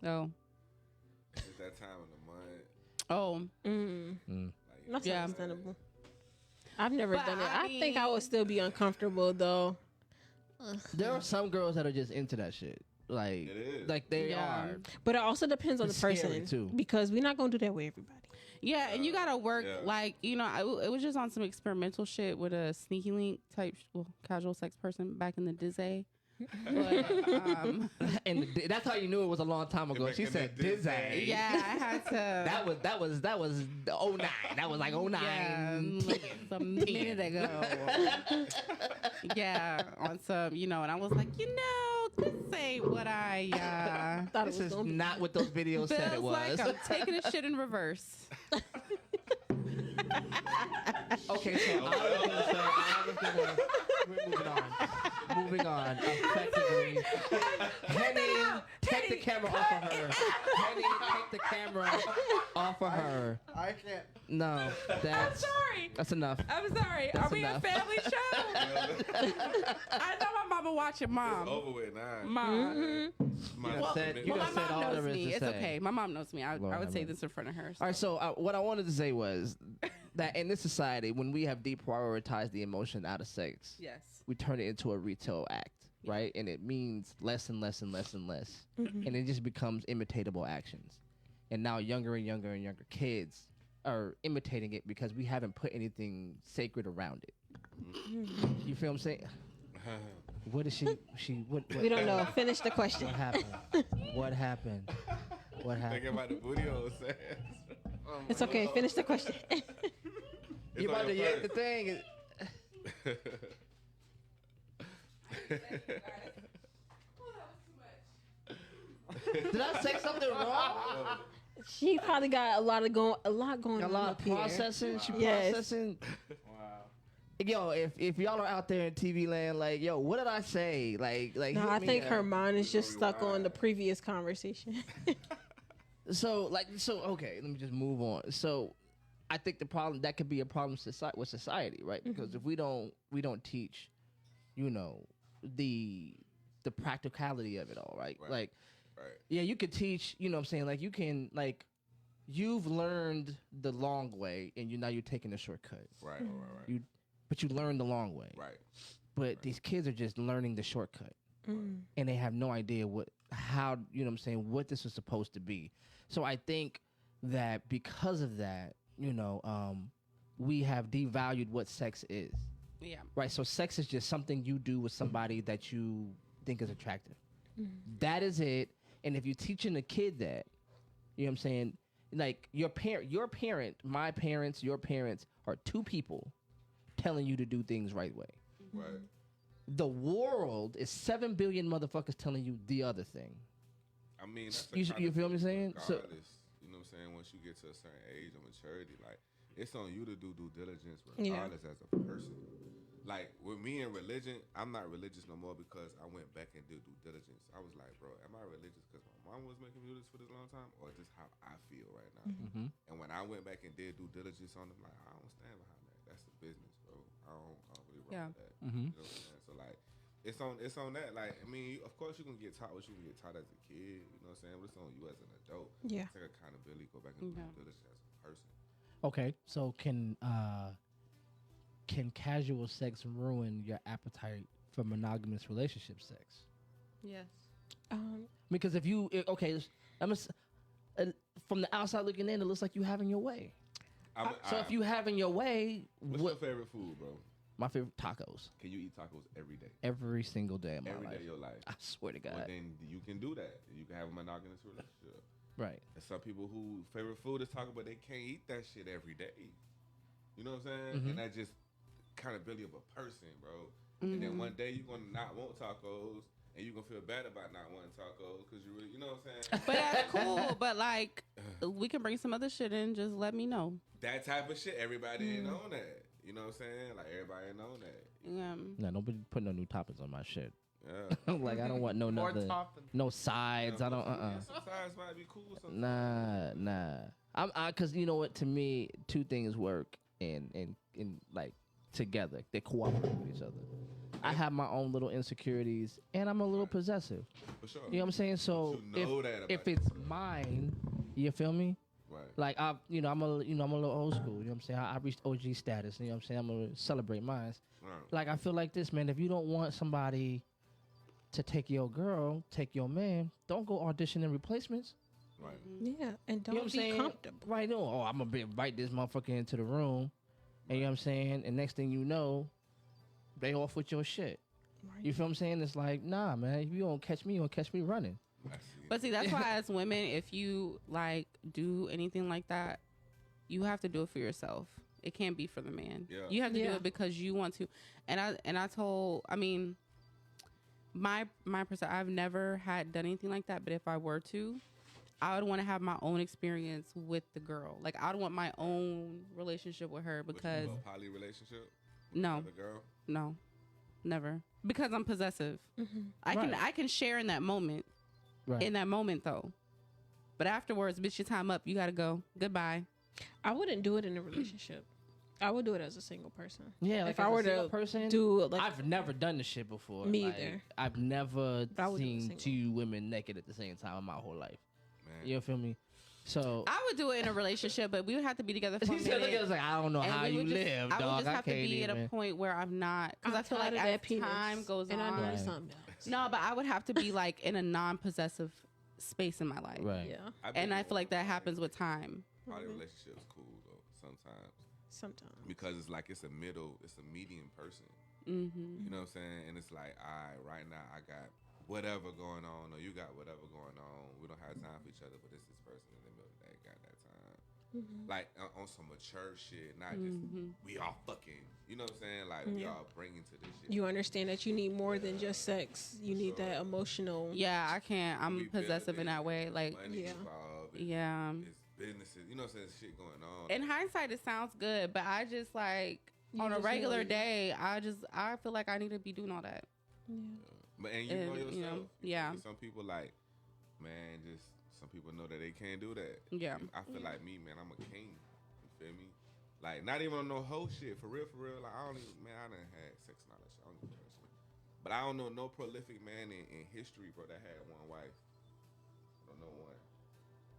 No, Oh. it's that time of the month. Oh. Like, That's Yeah. understandable. I've never But done it. I I think I would mean- still be uncomfortable though. there are some girls that are just into that shit. Like It is. like they Yeah. are. But it also depends on the It's scary, person too. because we're not gonna do that with everybody. Yeah, and you gotta work yeah. like it was just on some experimental shit with a sneaky link type, casual sex person back in the Dizzy. But And that's how you knew it was a long time ago. Back She in said the Dizzy. day. yeah, I had to. That was the 09. That was like 09. Yeah, like a minute ago. Yeah, on some, and I was like, this ain't what I Thought This it was is gonna be. not what those videos said it feels was. like I'm taking a shit in reverse. Okay, so we're moving on. Effectively. Henny, take the camera off of her. Henny, take the camera off of her. I can't. No, I'm that's sorry. that's enough. I'm sorry. That's Are we enough. a family show? I know my mama watching. It's Mom. over with now. Mom. My You done said- commitment. you Well, done my said mom all knows there is me. to It's say. okay. My mom knows me. I Lord would have say mercy. this in front of her. All right, so what I wanted to say was that in this society, when we have deprioritized the emotion out of sex, Yes. we turn it into a retail act, right? And it means less and less and less and less. And it just becomes imitatable actions. And now younger and younger and younger kids are imitating it because we haven't put anything sacred around it. You feel what I'm saying? What is she? What? We don't know. Finish the question. What happened? What happened? What happened? Thinking about the booty hole says. It's okay. Finish the question. You about to yank the thing? Did I say something wrong? She probably got a lot going A on lot of up here. processing. She Yes. processing. Yo, if y'all are out there in TV land, like, yo, what did I say? Like, No, hit I me think up. her mind is just stuck on the previous conversation. So okay, let me just move on. So, I think the problem that could be a problem with society, right? Because if we don't teach, you know, the practicality of it all, right? Right. Like, Right. yeah, you could teach. You know what I'm saying? Like, you can like. You've learned the long way, and now you're taking the shortcut. Right. Right. But you learned the long way. Right. But these kids are just learning the shortcut, and they have no idea how you know what I'm saying, what this is supposed to be. So I think that because of that, you know, we have devalued what sex is. Yeah. Right. So sex is just something you do with somebody that you think is attractive. That is it. And if you're teaching a kid that, you know what I'm saying, like your parent, my parents, your parents are two people telling you to do things right way. Right. The world is 7 billion motherfuckers telling you the other thing. I mean, that's You feel me saying? So, regardless, you know what I'm saying? Once you get to a certain age of maturity, like, it's on you to do due diligence Yeah. regardless as a person. Like, with me in religion, I'm not religious no more because I went back and did due diligence. I was like, bro, am I religious because my mom was making me do this for this long time, or just how I feel right now? And when I went back and did due diligence on them, like, I don't stand behind that. That's the business, bro. I don't really rock with that. You know what I'm saying? So, like, it's on that. Like, I mean, of course you can get taught what you can get taught as a kid. You know what I'm saying? But it's on you as an adult. Yeah. Take accountability, go back and do due diligence as a person. okay, so can casual sex ruin your appetite for monogamous relationship sex? Yes. Because if you from the outside looking in, it looks like you having your way. So if you having your way, what's your favorite food, bro? My favorite tacos. Can you eat tacos every day? Every single day of my Every life. day of your life. I swear to God. Well, then you can do that. You can have a monogamous relationship. Right. And some people who favorite food is taco, but they can't eat that shit every day. You know what I'm saying? And that just accountability of a person, bro. And then one day you're gonna not want tacos, and you're gonna feel bad about not wanting tacos because you really, you know what I'm saying? But that's cool. But like, we can bring some other shit in. Just let me know. That type of shit, everybody ain't on that. You know what I'm saying? Like, everybody ain't on that. No, don't be putting no new toppings on my shit. Yeah. Like, I don't want no sides. I don't. Some sides might be cool. Sometimes. Nah. Cause you know what? To me, two things work and like together. They cooperate with each other. I have my own little insecurities, and I'm a little possessive. For sure. You know what I'm saying? So You know that about if it's mine, you feel me? Right. Like I'm a little old school. You know what I'm saying? I reached OG status. You know what I'm saying? I'm gonna celebrate mine. Right. Like I feel like this, man. If you don't want somebody to take your girl, take your man, don't go auditioning replacements. Right. Yeah, and don't You know what I'm be saying? comfortable. Right. No. Oh, I'm gonna invite this motherfucker into the room, and you know what I'm saying? And next thing you know, they off with your shit. Right. You feel what I'm saying? It's like, nah, man. If you don't catch me, you don't catch me running. But see, that's why as women, if you like do anything like that, you have to do it for yourself. It can't be for the man. Yeah. You have to do Yeah. it because you want to. I mean, my percent, I've never had done anything like that, but if I were to, I would want to have my own experience with the girl. Like, I would want my own relationship with her because But you go poly relationship? With No. another girl? no, never, because I'm possessive. I can share in that moment. Right. In that moment though, but afterwards, bitch, your time up. You gotta go. Goodbye. I wouldn't do it in a relationship. I would do it as a single person. Yeah, like if as I a were single to person, do like I've never done this shit before. Me Like, either. I've never But I would do it seen single. two women naked at the same time in my whole life. Man. You feel me? So I would do it in a relationship, but we would have to be together for a he said, minute. "Look, I was like, I don't know And how we you would just- live, I would dog. just I have to can't be at even." a point where I'm not, because I feel like tired of as that penis, time goes and on, I know Right. something else. no, but I would have to be like in a non-possessive space in my life. Right. Yeah. I've been And I in feel like that poly happens with time. Poly relationship is cool though. Sometimes. because it's like it's a medium person. Mm-hmm. You know what I'm saying? And it's like, all right, right now I got whatever going on, or you got whatever going on. We don't have time for each other, but this person in the middle that got that time. Like on some mature shit, not just we all fucking. You know what I'm saying? Like we all bringing to this shit. You understand that you need more than just sex. You need that emotional. Yeah, I can't. I'm We possessive in that way. Like, money Yeah. involved. yeah. It's businesses. You know what I'm saying? Shit going on. In hindsight, it sounds good, but I just like You on a just regular know- day, I feel like I need to be doing all that. But and you know And, yourself. you know, You yeah. feel me? Some people like, man, just some people know that they can't do that. Yeah. I feel like me, man, I'm a king. You feel me? Like not even on no whole shit. For real, for real. Like I don't even, man, I done had sex and all that shit. I don't even know shit. But I don't know no prolific man in history, bro, that had one wife. I don't know one.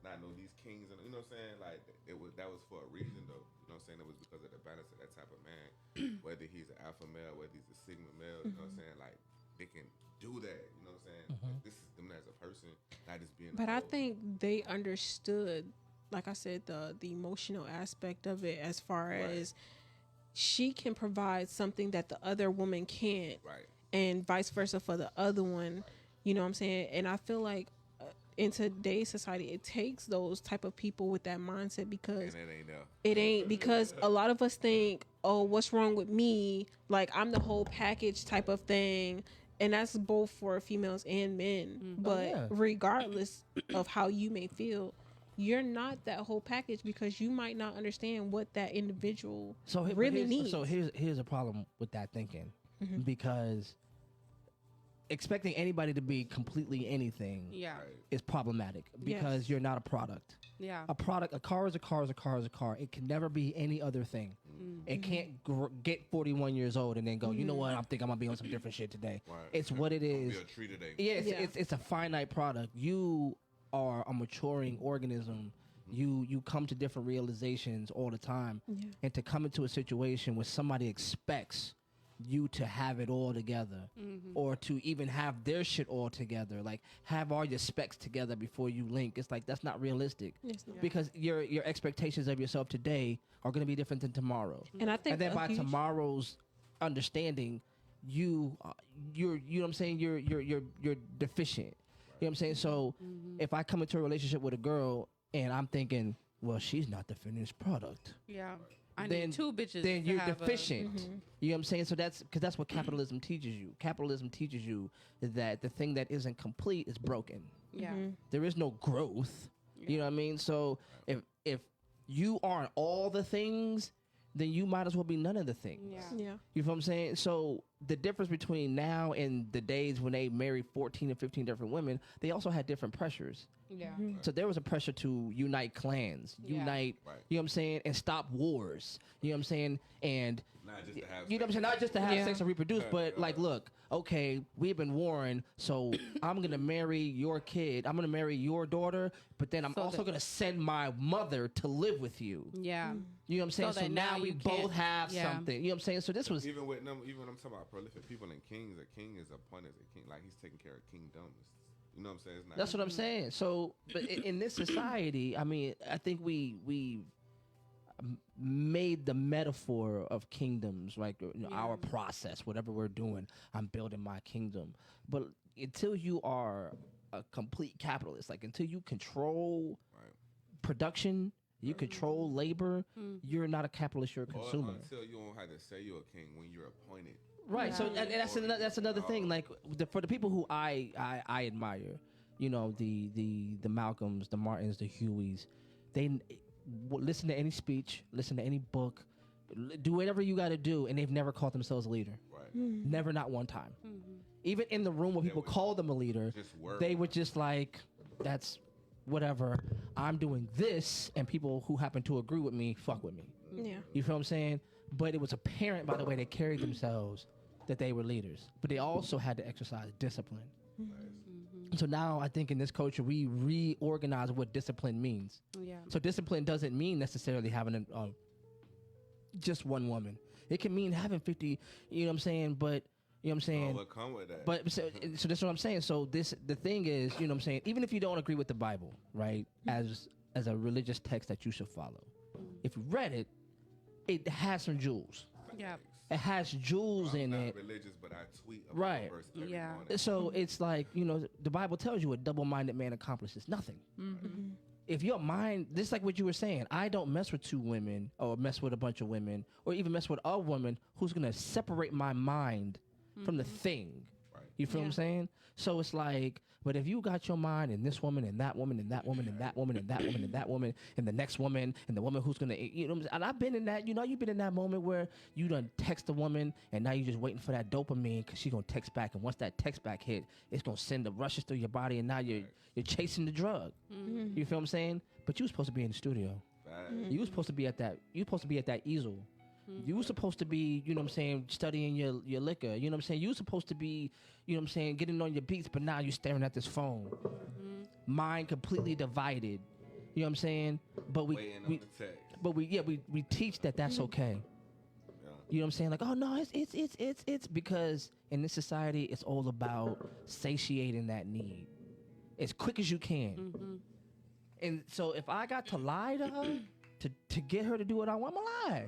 Not know these kings, and you know what I'm saying? Like that was for a reason though. You know what I'm saying? It was because of the balance of that type of man. Whether he's an alpha male, whether he's a sigma male, you know what I'm saying? Like they can do that. You know what I'm saying? Like, this is them as a person, not just being. But a I hoe. think they understood, like I said, the emotional aspect of it, as far Right. as she can provide something that the other woman can't, Right. and vice versa for the other one. You know what I'm saying? And I feel like in today's society, it takes those type of people with that mindset, because And it ain't there. it ain't, because a lot of us think, oh, what's wrong with me? Like I'm the whole package type of thing. And that's both for females and men. But yeah. regardless of how you may feel, you're not that whole package, because you might not understand what that individual really needs. So here's a problem with that thinking, because expecting anybody to be completely anything Yeah. Right. is problematic, because Yes. you're not a product. Yeah. A product, a car is a car is a car is a car. It can never be any other thing. It can't get 41 years old and then go, you know what? I think I'm gonna be on some different shit today. Right. It's what it Gonna is. be a tree today. Yeah, Yeah. it's a finite product. You are a maturing organism. You come to different realizations all the time, and to come into a situation where somebody expects you to have it all together, or to even have their shit all together, like have all your specs together before you link. It's like that's not realistic, It's not. because your expectations of yourself today are going to be different than tomorrow. And I think And then a by huge- tomorrow's understanding, you're you know what I'm saying, you're deficient. You know what I'm saying? So if I come into a relationship with a girl and I'm thinking, well, she's not the finished product, Yeah. I then need two bitches. then to you're have a- deficient. You know what I'm saying? So that's because that's what capitalism teaches you. Capitalism teaches you that the thing that isn't complete is broken. Yeah. There is no growth. You know what I mean? So if you aren't all the things, then you might as well be none of the things. Yeah. Yeah. You feel what I'm saying? So the difference between now and the days when they married 14 and 15 different women, they also had different pressures. Yeah. So there was a pressure to unite clans, Yeah. unite, Right. you know what I'm saying, and stop wars. You know what I'm saying? And Not just to have. you know what I'm saying? Not just to have Yeah. sex and reproduce, but like, look, okay, we've been warring, so I'm gonna marry your kid. I'm gonna marry your daughter, but then I'm So also that- gonna send my mother to live with you. Yeah. You know what I'm saying? So So, that now now we you both can't- have yeah. something. You know what I'm saying? So this was Even with them, even when I'm talking about prolific people and kings, a king is appointed as a king. Like he's taking care of kingdoms. You know what I'm saying? It's not. that's what I'm saying. So, but in this society, I mean, I think we made the metaphor of kingdoms, like you know, our process, whatever we're doing. I'm building my kingdom, but until you are a complete capitalist, like until you control Right. production, you control labor, you're not a capitalist. You're a Or consumer. until you don't have to say you're a king when you're appointed. Right. So Yeah. and that's another thing. Like for the people who I admire, you know, the Malcolms, the Martins, the Hueys, they listen to any speech, listen to any book, do whatever you got to do, and they've never called themselves a leader. Right. Never, not one time. Even in the room where people would call them a leader, just work. they were just like, that's whatever. I'm doing this, and people who happen to agree with me fuck with me. Yeah. You feel what I'm saying? But it was apparent by the way they carried themselves that they were leaders. But they also had to exercise discipline. So now I think in this culture we reorganize what discipline means. Yeah. So discipline doesn't mean necessarily having just one woman. It can mean having 50. You know what I'm saying? But you know what I'm saying. What come with that? But so that's what I'm saying. So the thing is, you know what I'm saying, even if you don't agree with the Bible, right, as a religious text that you should follow, if you read it, it has some jewels. Yeah. It has jewels I'm in not it. religious, but I tweet about Right. the verse every Yeah. morning. So it's like, you know, the Bible tells you a double-minded man accomplishes nothing. Mm-hmm. If your mind, this like what you were saying, I don't mess with two women or mess with a bunch of women or even mess with a woman who's going to separate my mind from the thing. Right. You feel what I'm saying? So it's like, but if you got your mind in this woman and that woman and that woman and that woman and that woman and that woman and the next woman and the woman who's gonna, you know, and I've been in that, you know, you've been in that moment where you done text a woman and now you're just waiting for that dopamine because she's gonna text back, and once that text back hit, it's gonna send the rushes through your body, and now you're chasing the drug. You feel what I'm saying? But you were supposed to be in the studio. You were supposed to be at that. You were supposed to be at that easel. You were supposed to be, you know what I'm saying, studying your liquor. You know what I'm saying? You were supposed to be, you know what I'm saying, getting on your beats, but now you're staring at this phone. Mind completely divided. You know what I'm saying? But Waiting on the text. but we teach that that's okay. Yeah. You know what I'm saying? Like, oh no, it's because in this society it's all about satiating that need as quick as you can. And so if I got to lie to her to get her to do what I want, I'm gonna lie.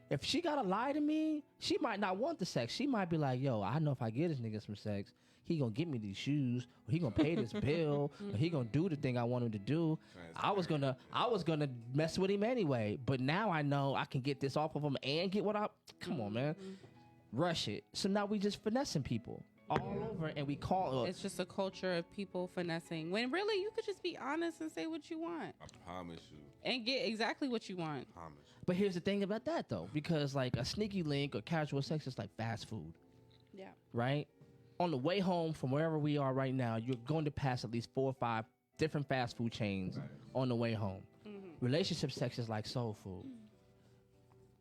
If she gotta lie to me, she might not want the sex. She might be like, yo, I know if I get this nigga some sex, he gonna get me these shoes, or he gonna pay this bill, or he gonna do the thing I want him to do. I was gonna mess with him anyway, but now I know I can get this off of him and get what I. Come on, man, rush it. So now we just finessing people all over, and we call It's just a culture of people finessing when really you could just be honest and say what you want I promise you. and get exactly what you want. Promise. But here's the thing about that though, because like a sneaky link or casual sex is like fast food, Yeah. right? On the way home from wherever we are right now, you're going to pass at least 4 or 5 different fast food chains on the way home. Relationship sex is like soul food.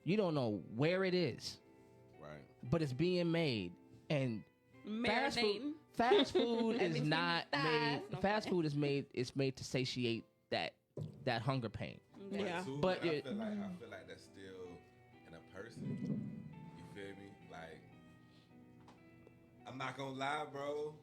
You don't know where it is, Right. but it's being made. And Marinating. fast food is Everything not fast. made. No, Fast food is made. It's made to satiate that hunger pain. Yeah. Too, But I it- feel like that's still in a person. You feel me? Like, I'm not gonna lie, bro.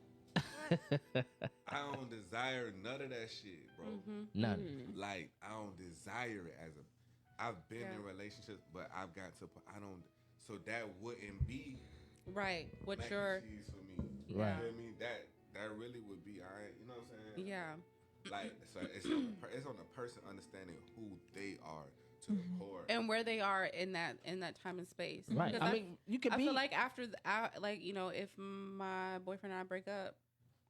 I don't desire none of that shit, bro. None. Like, I don't desire it as a. I've been Yeah. in relationships, but I've got to. I don't. So that wouldn't be Right. What mac your and cheese for me. You Right. feel me? That really would be alright. You know what I'm saying? yeah. Like, so it's on the person understanding who they are to the core. And where they are in that time and space. Right. Because I mean, you could I be feel like after like, you know, if my boyfriend and I break up,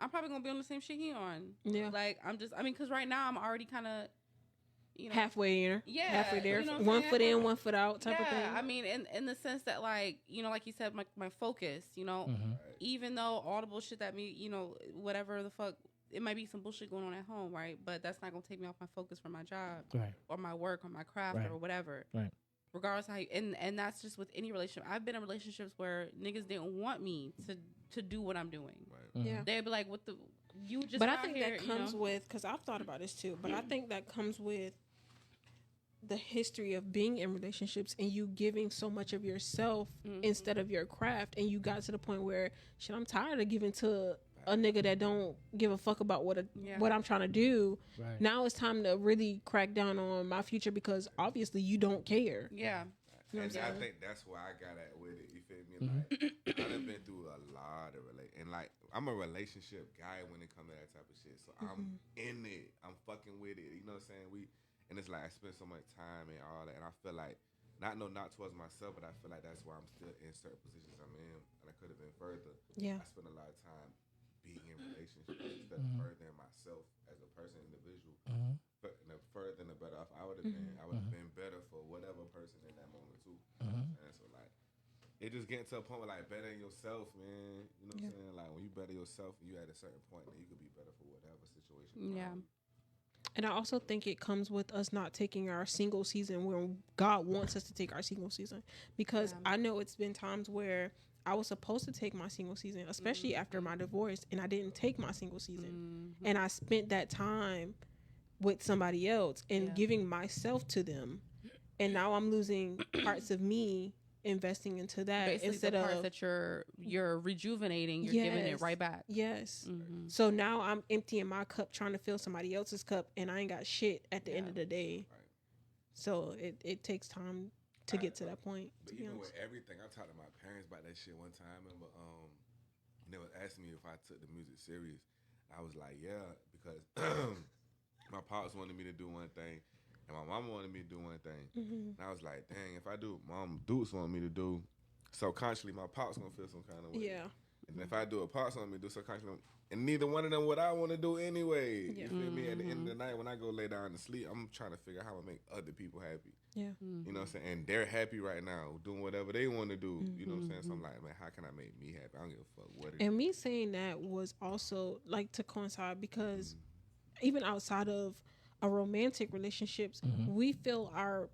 I'm probably gonna be on the same shit he on. Yeah. Like because right now I'm already kind of, you know, Halfway in. Yeah, Halfway there. you know what I'm One saying? foot in, one foot out type of thing. I mean, in the sense that, like, you know, like you said, my focus, you know, even though all the bullshit that me, you know, whatever the fuck, it might be some bullshit going on at home, right? But that's not gonna take me off my focus from my job right. or my work or my craft Right. or whatever. Right. Regardless how you, and that's just with any relationship. I've been in relationships where niggas didn't want me to do what I'm doing. Right. Yeah. They'd be like, "What the you just?" But I out think here, that you know? comes with, because I've thought about this too, but I think that comes with the history of being in relationships and you giving so much of yourself instead of your craft, and you got to the point where, shit, I'm tired of giving to a nigga that don't give a fuck about what I'm trying to do. Right. Now it's time to really crack down on my future, because obviously you don't care. Yeah. You know And what I'm I saying? think that's where I got at with it. You feel me? Like, I've been through a lot of and like, I'm a relationship guy when it comes to that type of shit. So I'm in it. I'm fucking with it. You know what I'm saying? And it's like I spend so much time and all that, and I feel like not towards myself, but I feel like that's why I'm still in certain positions I'm in, and I could have been further. Yeah. I spend a lot of time being in relationships instead of furthering myself as a person, individual. But the further the better off I would have been. I would have been better for whatever person in that moment too. You know what I'm saying? So like, it just getting to a point where like bettering yourself, man. You know what I'm saying? Like when you better yourself, you at a certain point, then you could be better for whatever situation. Yeah. And I also think it comes with us not taking our single season when God wants us to take our single season. Because I know it's been times where I was supposed to take my single season, especially after my divorce, and I didn't take my single season. And I spent that time with somebody else and giving myself to them. And now I'm losing parts of me investing into that Basically, instead the parts of that you're rejuvenating, you're giving it right back. Yes. So now I'm emptying my cup, trying to fill somebody else's cup, and I ain't got shit at the end of the day. So it takes time to get to that point. But To be even honest. with everything, I talked to my parents about that shit one time. Remember, they was asking me if I took the music serious. I was like, yeah, because my pops wanted me to do one thing, and my mama wanted me to do one thing. And I was like, dang, if I do what Mom Dukes want me to do, subconsciously my pops gonna feel some kind of way. Yeah. And if I do what pops want me to do, subconsciously, and neither one of them what I want to do anyway. Yeah. You feel me? At the end of the night, when I go lay down to sleep, I'm trying to figure out how to make other people happy. Yeah. You know what I'm saying? And they're happy right now, doing whatever they want to do. You know what I'm saying? So I'm like, man, how can I make me happy? I don't give a fuck what it is. And me saying that was also like to coincide because even outside of a romantic relationships, we feel our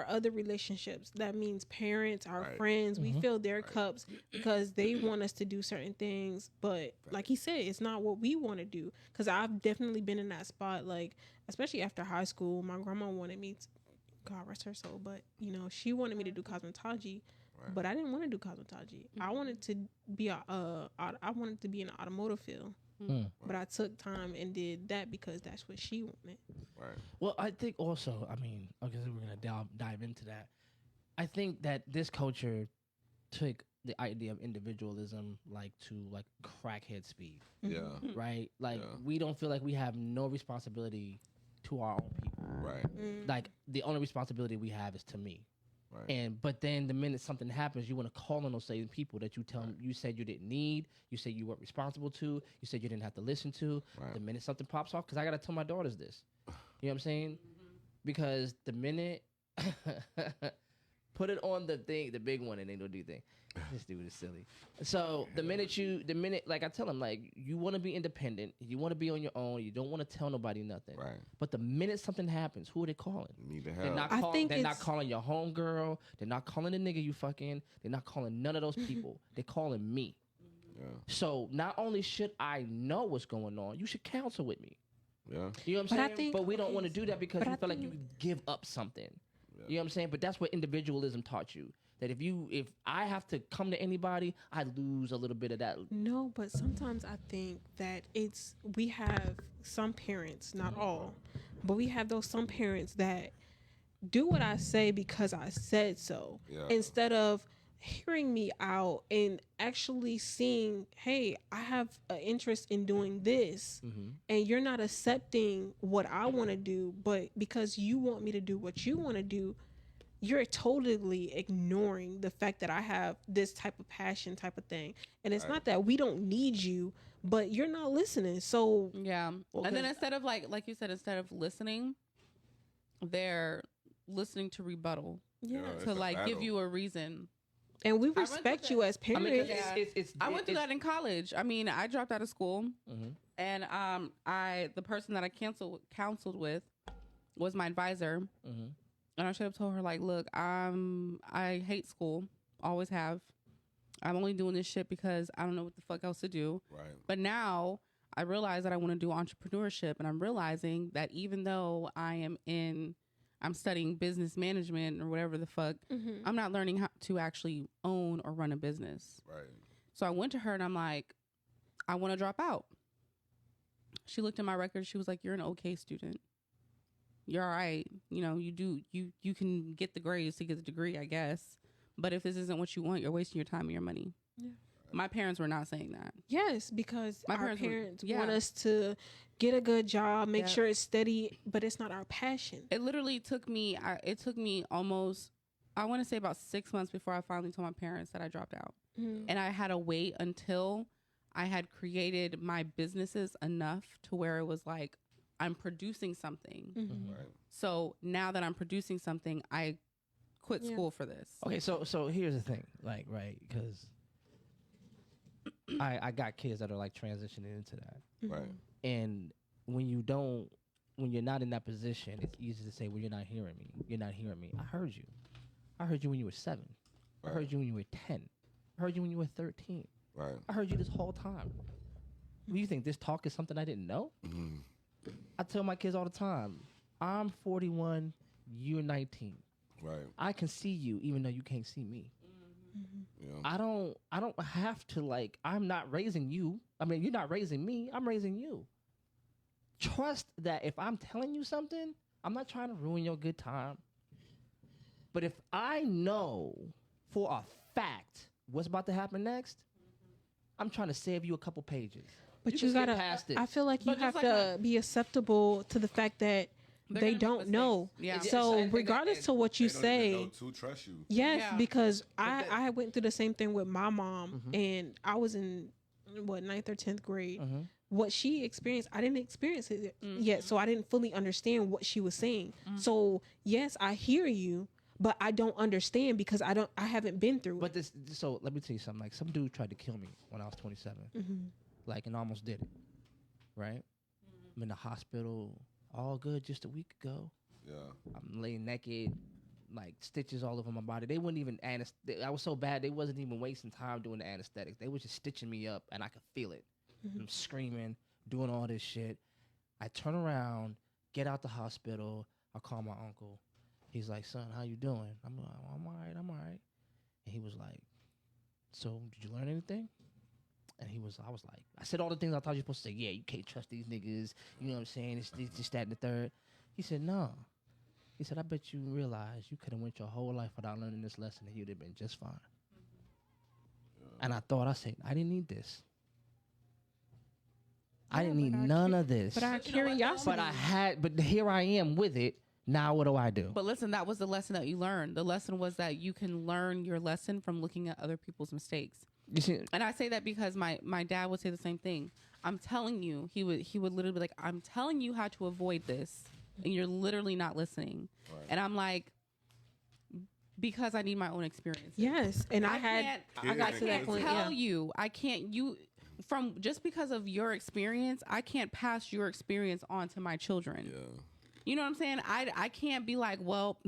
other relationships. That means parents, our Right. friends, we fill their cups because they want us to do certain things. But like he said, it's not what we want to do. Because I've definitely been in that spot, like, especially after high school. My grandma wanted me to, God rest her soul, but, you know, she wanted me to do cosmetology. Right. But I didn't want to do cosmetology. I wanted to be I wanted to be in the automotive field. But I took time and did that because that's what she wanted. Right. Well, I think also, I mean, okay, so we're gonna dive into that. I think that this culture took the idea of individualism like to like crackhead speed, Yeah. right? Like Yeah. we don't feel like we have no responsibility to our own people. Right. Like the only responsibility we have is to me. Right. But then the minute something happens, you want to call on those same people that you tell them you said you didn't need, you said you weren't responsible to, you said you didn't have to listen to. Right. The minute something pops off, because I gotta tell my daughters this. You know what I'm saying? Because the minute put it on the thing, the big one, and they don't do thing. This dude is silly. So the minute, like I tell them, like you want to be independent, you want to be on your own, you don't want to tell nobody nothing. Right. But the minute something happens, who are they calling? Need the They're help. not, I think they're not it's- calling your homegirl. They're not calling the nigga you fucking. They're not calling none of those people. They're calling me. Yeah. So not only should I know what's going on, you should counsel with me. Yeah. You know what I'm But I saying? think- but we don't want to do that because but you I feel like you think- could give up something. Yeah. You know what I'm saying? But that's what individualism taught you. That if I have to come to anybody, I lose a little bit of that. No, but sometimes I think that we have some parents, not all, but we have those some parents that do what I say because I said so, Yeah. instead of hearing me out and actually seeing, hey, I have an interest in doing this, and you're not accepting what I want to do, but because you want me to do what you want to do, you're totally ignoring the fact that I have this type of passion type of thing. And it's not that we don't need you, but you're not listening. So Yeah. Well, And then 'cause- instead of like you said, instead of listening, they're listening to rebuttal yeah. Yeah. It's to a like give battle. you a reason. And we went through respect you that. as I parents. mean, Yeah. I went through that in college. I mean, I dropped out of school, and the person that I counseled with was my advisor, and I should have told her like, look, I hate school, always have. I'm only doing this shit because I don't know what the fuck else to do. Right. But now I realize that I want to do entrepreneurship, and I'm realizing that even though I'm studying business management or whatever the fuck, I'm not learning how to actually own or run a business. Right. So I went to her and I'm like, I want to drop out. She looked at my record. She was like, you're an okay student. You're all right. You know, you can get the grades to get the degree, I guess. But if this isn't what you want, you're wasting your time and your money. Yeah. My parents were not saying that. Yes, because My our parents were- parents yeah. want us to get a good job, make Yeah. sure it's steady, but it's not our passion. It literally took me, almost, I want to say about 6 months before I finally told my parents that I dropped out. And I had to wait until I had created my businesses enough to where it was like, I'm producing something. Right. So now that I'm producing something, I quit Yeah. school for this. Okay, so here's the thing, like, right, because I got kids that are like transitioning into that, Right. and when you're not in that position, it's easy to say, well, you're not hearing me. You're not hearing me. I heard you. I heard you when you were 7. I heard you when you were 10. I heard you when you were 13. Right. I heard you this whole time. What do you think? This talk is something I didn't know? I tell my kids all the time, I'm 41, you're 19. Right. I can see you even though you can't see me. Yeah. I don't have to, like, I'm not raising you. I mean, you're not raising me. I'm raising you. Trust that if I'm telling you something, I'm not trying to ruin your good time. But if I know for a fact what's about to happen next, I'm trying to save you a couple pages. But you can skip gotta. past it. I feel like you But have just like to be acceptable to the fact that They're they gonna make don't know. mistakes. Yeah. So And regardless to what you they don't even say, know to trust you. yes, Yeah. because that- I went through the same thing with my mom, Mhm. and I was in what 9th or 10th grade. Mhm. What she experienced, I didn't experience it Mhm. yet, so I didn't fully understand what she was saying. So yes, I hear you, but I don't understand because I haven't been through But it. so let me tell you something. Like, some dude tried to kill me when I was 27, like, and almost did it. Right? I'm in the hospital, all good just a week ago. Yeah. I'm laying naked, like stitches all over my body. They wouldn't even I was so bad they wasn't even wasting time doing the anesthetics. They was just stitching me up, and I could feel it. I'm screaming, doing all this shit. I turn around, get out the hospital. I call my uncle. He's like, "Son, how you doing?" I'm like, "I'm all right. I'm all right." And he was like, "So, did you learn anything?" And I was like, I said all the things I thought you were supposed to say. Yeah, you can't trust these niggas. You know what I'm saying? It's just that and the third. He said, no. He said, I bet you realize you could have went your whole life without learning this lesson and you'd have been just fine. And I said, I didn't need this. I didn't need none of this. But our curiosity. But here I am with it. Now what do I do? But listen, that was the lesson that you learned. The lesson was that you can learn your lesson from looking at other people's mistakes. You see, And I say that because my dad would say the same thing. I'm telling you, he would literally be like, I'm telling you how to avoid this, and you're literally not listening. Right. And I'm like, because I need my own experience. Yes, and I got to that can't point. tell Yeah. you, I can't from just because of your experience, I can't pass your experience on to my children. Yeah. You know what I'm saying? I can't be like, well,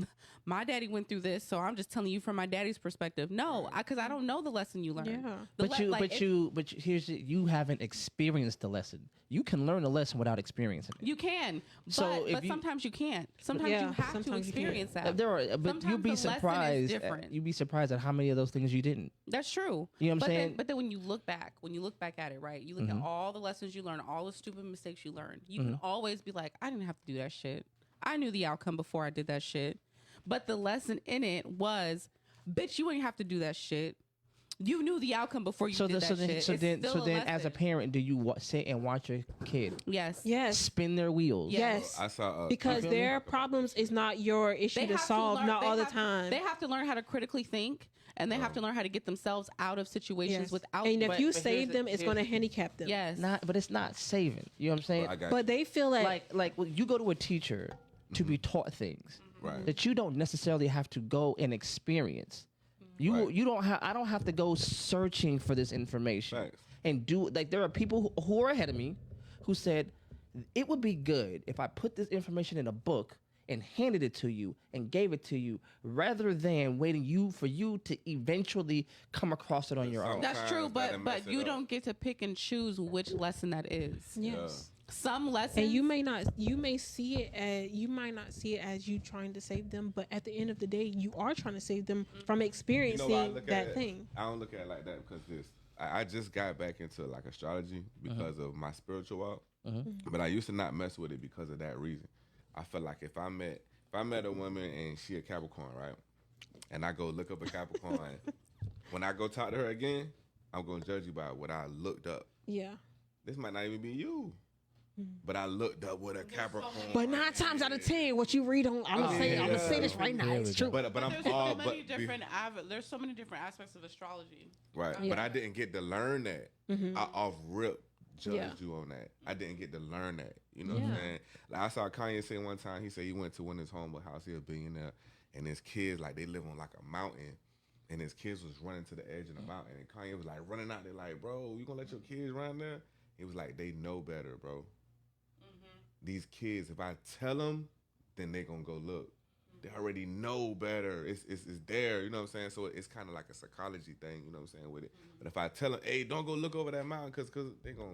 my daddy went through this, so I'm just telling you from my daddy's perspective. No, because I don't know the lesson you learned. Yeah. But you haven't experienced the lesson. You can learn a lesson without experiencing it. You can, So if but you- sometimes you can't. Sometimes Yeah, you have to sometimes you can't. experience that. There are, but Sometimes you'd be the lesson is surprised. different. You'd be surprised at how many of those things you didn't. That's true. You know what I'm but saying? Then, but then when you look back at it, right? You look at all the lessons you learned, all the stupid mistakes you learned. You can always be like, I didn't have to do that shit. I knew the outcome before I did that shit. But the lesson in it was, bitch, you ain't have to do that shit. You knew the outcome before you did that shit. So It's then, still a as a lesson. parent, do you sit and watch your kid Yes. Yes. spin their wheels? Yes. I saw Because feel me? their problems is not your issue to have solve, learn- not they all the have- time. They have to learn how to critically think, and they have to learn how to get themselves out of situations Yes. without. And if but you here's save the- them, it's here's going to the- handicap them. yes. But it's not saving. You know what I'm saying? I got But they feel like, like when you go to a teacher to be taught things Right. that you don't necessarily have to go and experience. Right. You don't have. I don't have to go searching for this information Facts. and do like there are people who are ahead of me who said it would be good if I put this information in a book and handed it to you and gave it to you rather than waiting for you to eventually come across it on your own. That's true, Sometimes that'll but mess it you up. don't get to pick and choose which lesson that is. yes. Some lessons, And you may see it as, you might not see it as you trying to save them, but at the end of the day, you are trying to save them from You experiencing know why I look at that it? thing. I don't look at it like that because I just got back into like astrology because of my spiritual walk, but I used to not mess with it because of that reason. I feel like if I met a woman and she a Capricorn, right, and I go look up a Capricorn, when I go talk to her again, I'm gonna judge you by what I looked up. Yeah. This might not even be you. But I looked up what a Capricorn. But 9 times out of 10, what you read on, I'm gonna say this right now. It's true. But I'm There's all so but many different there's so many different aspects of astrology. right. Yeah. But I didn't get to learn that. I off rip judged Yeah. you on that. I didn't get to learn that. You know what I'm Yeah. saying? Like I saw Kanye say one time. He said he went to one of his homeboy house. He a billionaire, and his kids like they live on like a mountain. And his kids was running to the edge of the mountain, and Kanye was like running out there, like, bro, you gonna let your kids run there? He was like, they know better, bro. These kids, if I tell them, then they gonna go look. They already know better. It's there, you know what I'm saying? So it's kind of like a psychology thing, you know what I'm saying, with it. But if I tell them, hey, don't go look over that mountain, cause they gonna,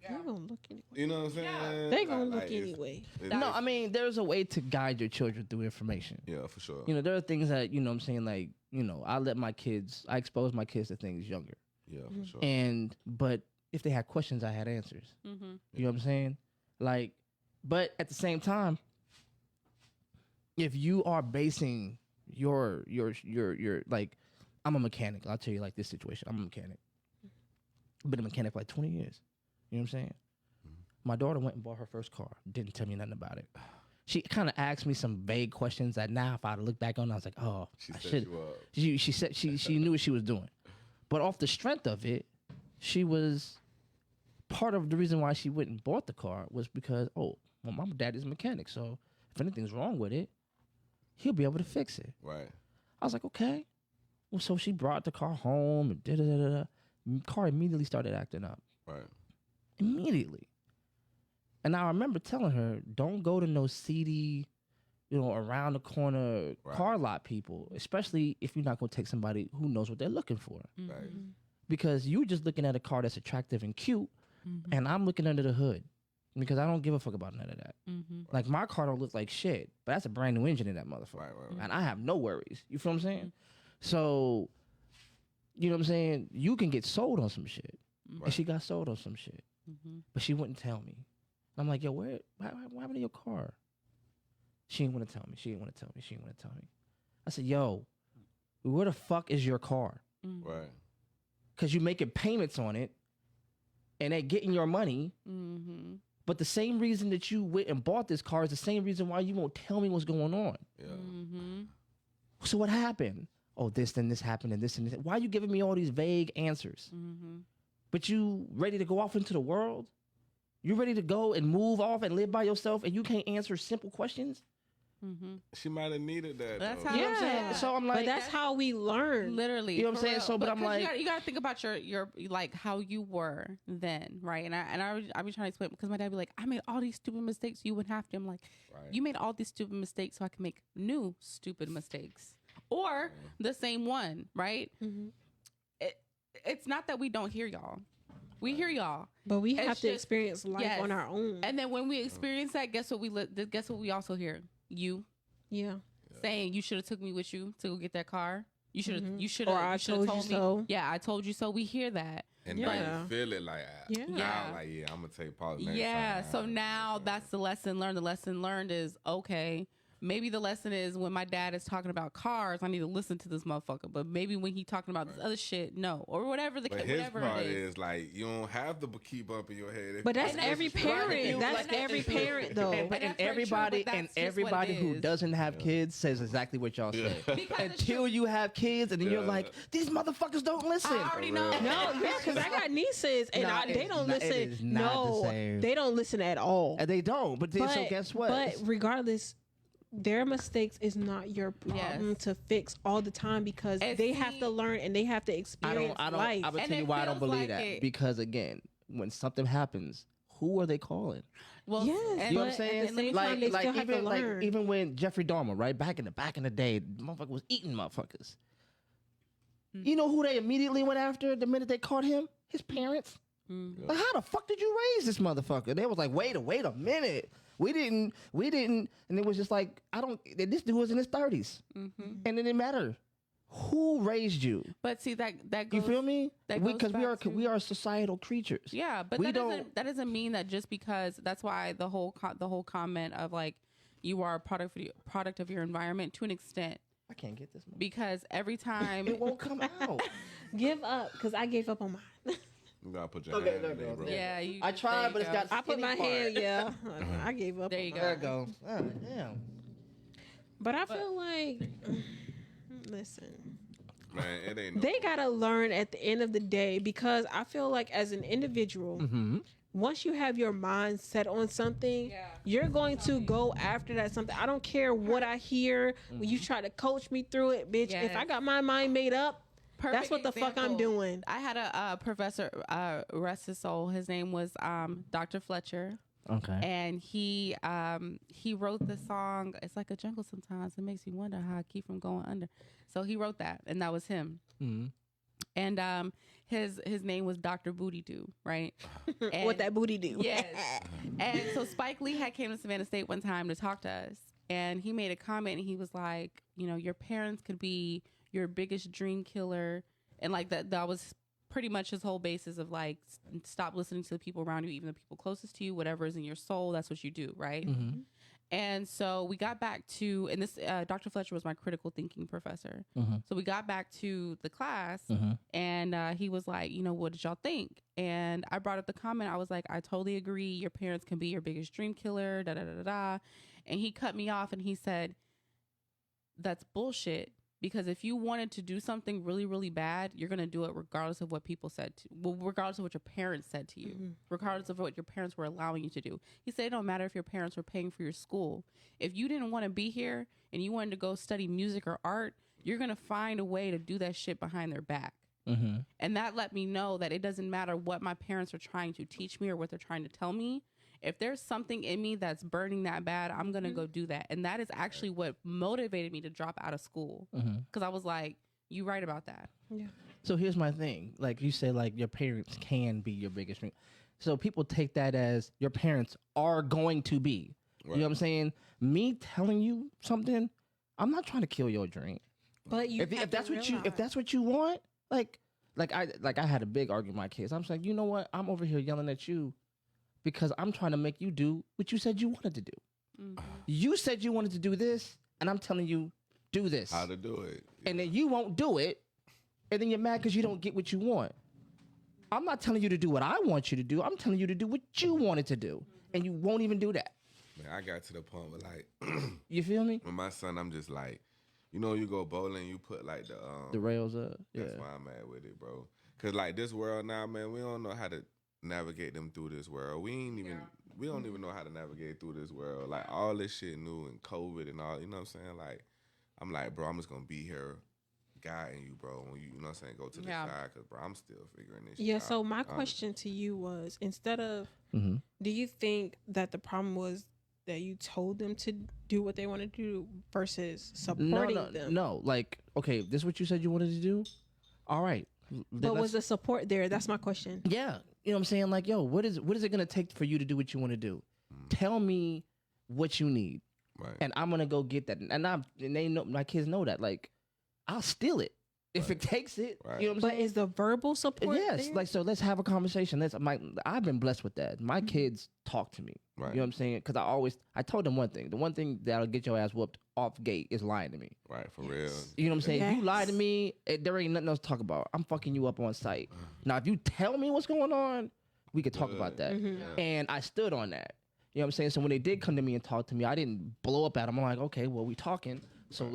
They're gonna look anyway. you know what I'm saying? They gonna look Like, it's- anyway. No, I mean there's a way to guide your children through information. Yeah, for sure. You know, there are things that, you know what I'm saying, like, you know, I expose my kids to things younger. Yeah, for sure. But if they had questions, I had answers. Mm-hmm. You know what I'm saying? Like, but at the same time, if you are basing your like, I'm a mechanic. I'll tell you like this situation. I'm a mechanic. Been a mechanic for like 20 years. You know what I'm saying? My daughter went and bought her first car. Didn't tell me nothing about it. She kind of asked me some vague questions that now, if I look back on, I was like, oh, She I set should. you up. She said she knew what she was doing, but off the strength of it, she was part of the reason why she went and bought the car was because well, my dad is a mechanic, so if anything's wrong with it, he'll be able to fix it. Right. I was like, okay. Well, so she brought the car home and da-da-da-da-da. Car immediately started acting up. Right. Immediately. And I remember telling her, don't go to no seedy, around the corner car lot people, especially if you're not going to take somebody who knows what they're looking for. Mm-hmm. Right. Because you're just looking at a car that's attractive and cute, and I'm looking under the hood because I don't give a fuck about none of that. Mm-hmm. Like, my car don't look like shit, but that's a brand new engine in that motherfucker. Right. And I have no worries. You feel what I'm saying? So, you know what I'm saying? You can get sold on some shit. And she got sold on some shit. But she wouldn't tell me. And I'm like, yo, what happened to your car? She didn't want to tell me. She didn't want to tell me. I said, yo, where the fuck is your car? Right. Because you making payments on it and they getting your money. But the same reason that you went and bought this car is the same reason why you won't tell me what's going on. Yeah. So what happened? Oh, this, then this happened, and this, and this. Why are you giving me all these vague answers? But you ready to go off into the world? You ready to go and move off and live by yourself, and you can't answer simple questions? She might have needed that. That's though. how You know what I'm saying? So I'm like, But that's how we learn. Literally, You know what I'm for saying? real. So, but I'm 'cause like- you gotta think about your like how you were then, right? And I be trying to explain because my dad be like, I made all these stupid mistakes. You wouldn't have to. I'm like, Right. you made all these stupid mistakes so I can make new stupid mistakes, or the same one, right? It's not that we don't hear y'all. We hear y'all, But we It's have to just- experience life yes. on our own. and then when we experience that, guess what we also hear? You Yeah. saying you should have took me with you to go get that car. You should have. You should Or have. I You should have told you told me. so. Yeah, I told you so. We hear that. And Yeah. now you feel it like, Yeah. now, Yeah. like, yeah, I'm going to take pause next Yeah. time. So now that's the lesson learned. The lesson learned is okay. Maybe the lesson is when my dad is talking about cars, I need to listen to this motherfucker. But maybe when he talking about this other shit, no, or whatever the But his whatever part it is. is, like, you don't have to keep bumping your head. If But you that's just every disrespect parent. you. That's every parent, though. And that's very everybody true, but and that's just what everybody it who is. doesn't have kids says exactly what y'all say. Because it's Until you have kids, and then you're Yeah. like, these motherfuckers don't listen. I already know. real. No, because I got nieces and Nah, they it's don't not- it listen. is not the No, same. they don't listen at all. And they don't. But then, so guess what? But regardless, their mistakes is not your problem to fix all the time because And they have see- to learn and they have to experience life. I would And tell you it why I don't feels believe like that. it. Because again, when something happens, who are they calling? Well, Yes, and- You know what I'm But saying? at the same time, they still have to even learn. even when Jeffrey Dahmer, right back in the day, motherfucker was eating motherfuckers. You know who they immediately went after the minute they caught him? His parents. Like, how the fuck did you raise this motherfucker? They was like, wait a minute. We didn't, and it was just like, this dude was in his 30s, and it didn't matter who raised you. But see that goes. You feel me? that goes Because back to- we are societal creatures. Yeah, but We that doesn't mean that just because that's why the whole comment of like you are a product of your environment to an extent, I can't get this. because every time It won't come out. Give up because I gave up on mine. You got to put your Okay, hand there in it there, goes. bro. yeah, you, I there tried, you but it's go. got. I put my skinny hand. part. Yeah, I gave up. There you on go. There it go. Oh, damn. But I feel like, listen, Man, it ain't no. they gotta learn at the end of the day because I feel like as an individual, once you have your mind set on something, you're going to go after that something. I don't care what I hear when you try to coach me through it, bitch. If I Yes. got my mind made up, that's Perfect what the fuck I'm example. doing. I had a professor, rest his soul. His name was Dr. Fletcher, Okay. and he wrote the song. It's like a jungle sometimes. It makes me wonder how I keep from going under. So he wrote that, and that was him. And his name was Dr. Booty Doo, right? And What that booty do? Yes. And so Spike Lee had came to Savannah State one time to talk to us, and he made a comment, and he was like, you know, your parents could be your biggest dream killer, and like that was pretty much his whole basis of like stop listening to the people around you, even the people closest to you, whatever is in your soul, that's what you do, right? And so we got back to, and this Dr. Fletcher was my critical thinking professor. So we got back to the class, and he was like, you know, what did y'all think? And I brought up the comment. I was like, I totally agree. Your parents can be your biggest dream killer. Da da da da da. And he cut me off, and he said, "That's bullshit. Because if you wanted to do something really, really bad, you're going to do it regardless of what people said regardless of what your parents said to you, regardless of what your parents were allowing you to do." He said, it don't matter if your parents were paying for your school. If you didn't want to be here and you wanted to go study music or art, you're going to find a way to do that shit behind their back. And that let me know that it doesn't matter what my parents are trying to teach me or what they're trying to tell me. If there's something in me that's burning that bad, I'm going to go do that. And that is actually what motivated me to drop out of school. Because I was like, you right about that. Yeah. So here's my thing. Like you said, like your parents can be your biggest dream. So people take that as your parents are going to be. Right. You know what I'm saying? Me telling you something, I'm not trying to kill your dream. But you if that's what you want, like I had a big argument with my kids. I'm just like, you know what? I'm over here yelling at you because I'm trying to make you do what you said you wanted to do. You said you wanted to do this, and I'm telling you, do this. How to do it. And then you won't do it, and then you're mad because you don't get what you want. I'm not telling you to do what I want you to do. I'm telling you to do what you wanted to do, and you won't even do that. Man, I got to the point where, like... You feel me? With my son, I'm just like, you know, you go bowling, you put, like, the rails up. Yeah. That's why I'm mad with it, bro. Because, like, this world now, man, we don't know how to navigate them through this world. We don't even know how to navigate through this world. Like, all this shit new and COVID and all, you know what I'm saying? Like, I'm like, bro, I'm just going to be here guiding you, bro. When you know what I'm saying, go to the side, because, bro, I'm still figuring this shit out. So my question to you was, instead of, do you think that the problem was that you told them to do what they want to do versus supporting them? No, like, okay, this is what you said you wanted to do? All right. But was the support there? That's my question. Yeah. You know what I'm saying? Like, yo, what is it going to take for you to do what you want to do? Tell me what you need. Right. And I'm going to go get that. And they know, my kids know that. Like, I'll steal it if it takes it. Right. You know what I'm saying? But is the verbal support Yes. there? Like, so let's have a conversation. I've been blessed with that. My kids talk to me. Right. You know what I'm saying? Because I told them one thing. The one thing that'll get your ass whooped off gate is lying to me. Right, for real. You know what I'm saying? Yes. If you lie to me, there ain't nothing else to talk about. I'm fucking you up on sight. Now, if you tell me what's going on, we could talk about that. And I stood on that. You know what I'm saying? So when they did come to me and talk to me, I didn't blow up at them. I'm like, okay, well, we talking. So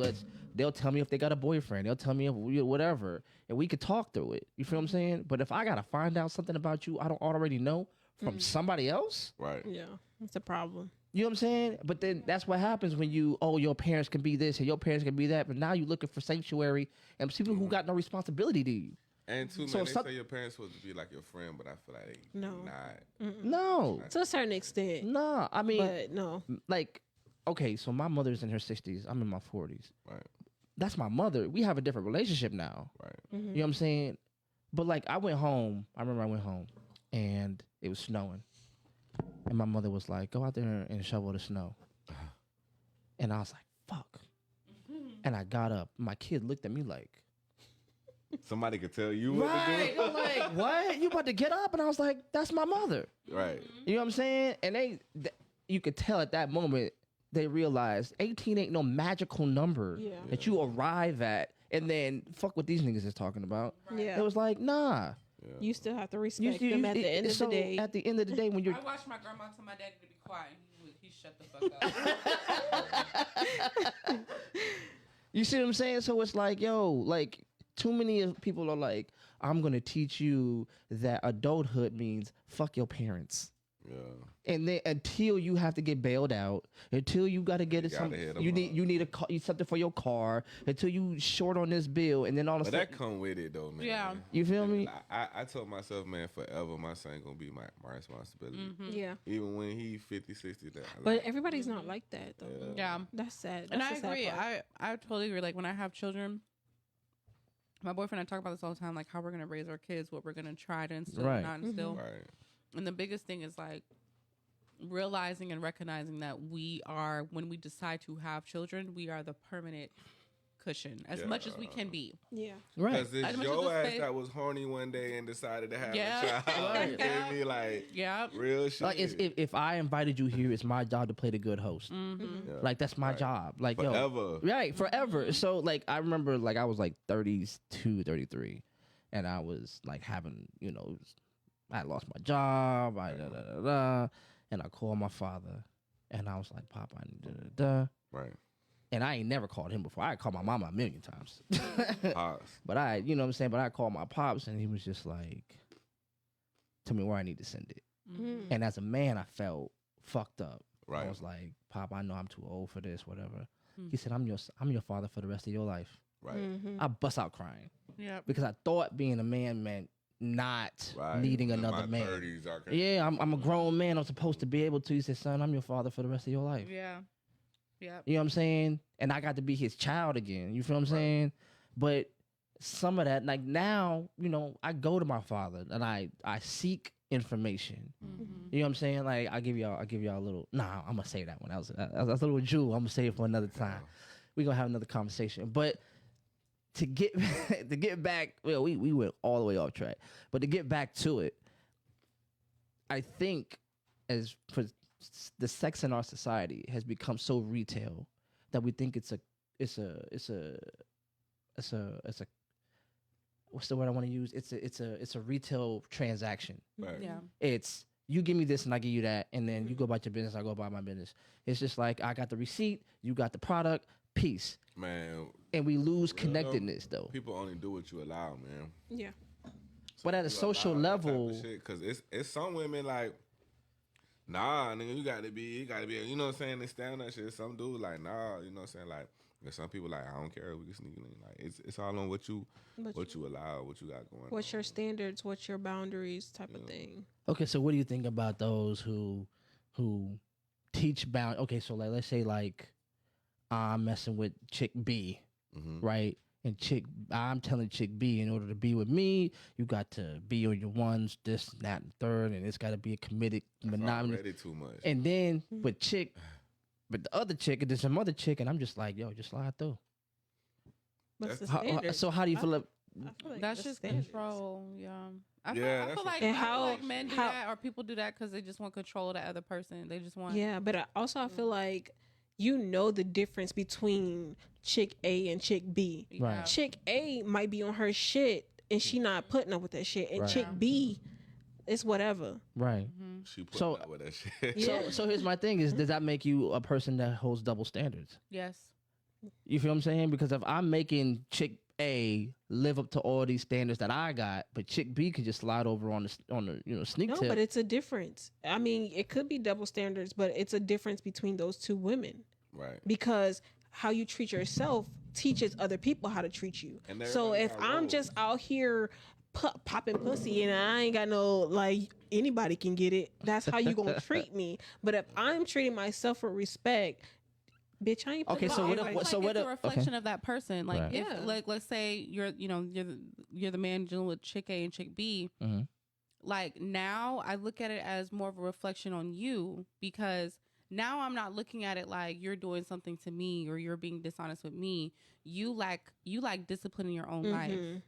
they'll tell me if they got a boyfriend. They'll tell me if whatever. And we could talk through it. You feel what I'm saying? But if I got to find out something about you I don't already know from somebody else. Right. Yeah, that's a problem. You know what I'm saying? But then that's what happens when your parents can be this and your parents can be that. But now you're looking for sanctuary and people who got no responsibility to you. And too, man, they say your parents supposed to be like your friend, but I feel like they not. No. To a certain extent. No. I mean, But no. like, okay, so my mother's in her 60s. I'm in my 40s. Right. That's my mother. We have a different relationship now. Right. You know what I'm saying? But like, I remember I went home and it was snowing. And my mother was like, go out there and shovel the snow. And I was like, fuck. And I got up. My kid looked at me like, somebody could tell you what right. to do. I'm like, what? You about to get up? And I was like, that's my mother. Right. You know what I'm saying? And you could tell at that moment, they realized 18 ain't no magical number that you arrive at and then fuck what these niggas is talking about. Yeah. It was like, nah. Yeah. You still have to respect them at the end of the day. At the end of the day, when you're... I watched my grandma tell my daddy to be quiet, and he shut the fuck up. You see what I'm saying? So it's like, yo, like, too many of people are like, I'm going to teach you that adulthood means fuck your parents. Yeah. And then until you have to get bailed out, until you got to get you need something for your car, until you short on this bill, and then all of a sudden... But that come with it, though, man. Yeah. You feel me? I told myself, man, forever, my son going to be my responsibility. Yeah. Even when he 50, 60. But everybody's not like that, though. Yeah. That's sad. And That's I the sad agree. part. I totally agree. Like, when I have children, my boyfriend and I talk about this all the time, like how we're going to raise our kids, what we're going to try to instill and not instill. Right. And the biggest thing is, like, realizing and recognizing that we are, when we decide to have children, we are the permanent cushion as much as we can be. Yeah. Right. Because it's As much your as the ass space- that was horny one day and decided to have Yeah. a child. Right. You feel me? Like, Yeah. real shit. Like if I invited you here, it's my job to play the good host. Mm-hmm. Yeah. Like that's my Right. job. Like Forever. yo, right, forever. So like I remember like I was like 32, 33, and I was like having I lost my job. And I called my father, and I was like, Papa, I need da. Right. And I ain't never called him before. I called my mama a million times. Pause. But you know what I'm saying? But I called my pops, and he was just like, tell me where I need to send it. Mm. And as a man, I felt fucked up. Right. I was like, Pop, I know I'm too old for this, whatever. Mm. He said, I'm your father for the rest of your life. Right. Mhm. I bust out crying Yeah. because I thought being a man meant not Right. needing In another my man. 30s, I can- Yeah, I'm a grown man. I'm supposed to be able to. He said, son, I'm your father for the rest of your life. Yeah. Yeah. You know what I'm saying? And I got to be his child again. You feel what I'm saying? But some of that, like now, I go to my father and I seek information. Mm-hmm. You know what I'm saying? Like I give y'all a little. Nah, I'm gonna say that one. That was a little jewel. I'm gonna say it for another time. We gonna have another conversation. But to get back, well, we went all the way off track. But to get back to it, I think as for the sex in our society has become so retail that we think it's a what's the word I want to use? It's a retail transaction. Right. Yeah. It's you give me this and I give you that, and then you go about your business, I go about my business. It's just like I got the receipt, you got the product, peace. Man, And we lose Real though, connectedness though. people only do what you allow, man. Yeah. But at a social level, because it's some women like, nah, nigga, you gotta be, you know what I'm saying? They stand that shit. Some dude like, nah, you know what I'm saying? Like, there's some people like, I don't care, we can sneak in. Like, it's all on what you allow, what you got going. What's on. your standards? What's your boundaries? Type of thing. okay, so what do you think about those who teach bound? Okay, so like let's say like I'm messing with chick B, right? And I'm telling chick B, in order to be with me, you got to be on your ones, this, that, and third, and it's got to be a committed, monogamous. Already too much. And then with the other chick, and there's some other chick, and I'm just like, yo, just slide through. What's the How standard? do you feel? I feel like That's the just standards. control. Yeah. I Yeah, feel that's like, And I feel how- like men do how- that or people do that because they just want control of the other person. They just want. Yeah, but I feel like the difference between chick A and chick B. Right. Chick A might be on her shit and she not putting up with that shit, and Right. chick B, it's whatever. Right. She put So- up with that shit. Yeah. So here's my thing: is does that make you a person that holds double standards? Yes. You feel what I'm saying? Because if I'm making chick A live up to all these standards that I got, but chick B could just slide over on the sneak No, tip. but it's a difference. I mean, it could be double standards, but it's a difference between those two women Right. because how you treat yourself teaches other people how to treat you. And So everybody if got I'm roles. just out here popping pussy and I ain't got no, like, anybody can get it, that's how you gonna treat me. But if I'm treating myself with respect, bitch, I ain't Okay, putting so all what- everybody- what- so it's a okay. reflection of that person. Like, Right. if Yeah. like let's say you're the man dealing with chick A and chick B. Mhm. Like now, I look at it as more of a reflection on you because now I'm not looking at it like you're doing something to me or you're being dishonest with me. You lack discipline in your own life. Mhm.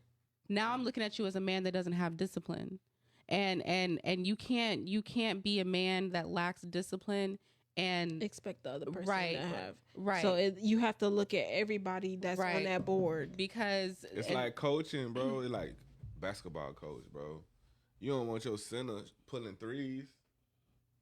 Now I'm looking at you as a man that doesn't have discipline, and you can't be a man that lacks discipline and Expect the other person Right. to have. right. So you have to look at everybody that's on Right. that board. because It's and- like coaching, bro. It's like basketball coach, bro. You don't want your center pulling threes.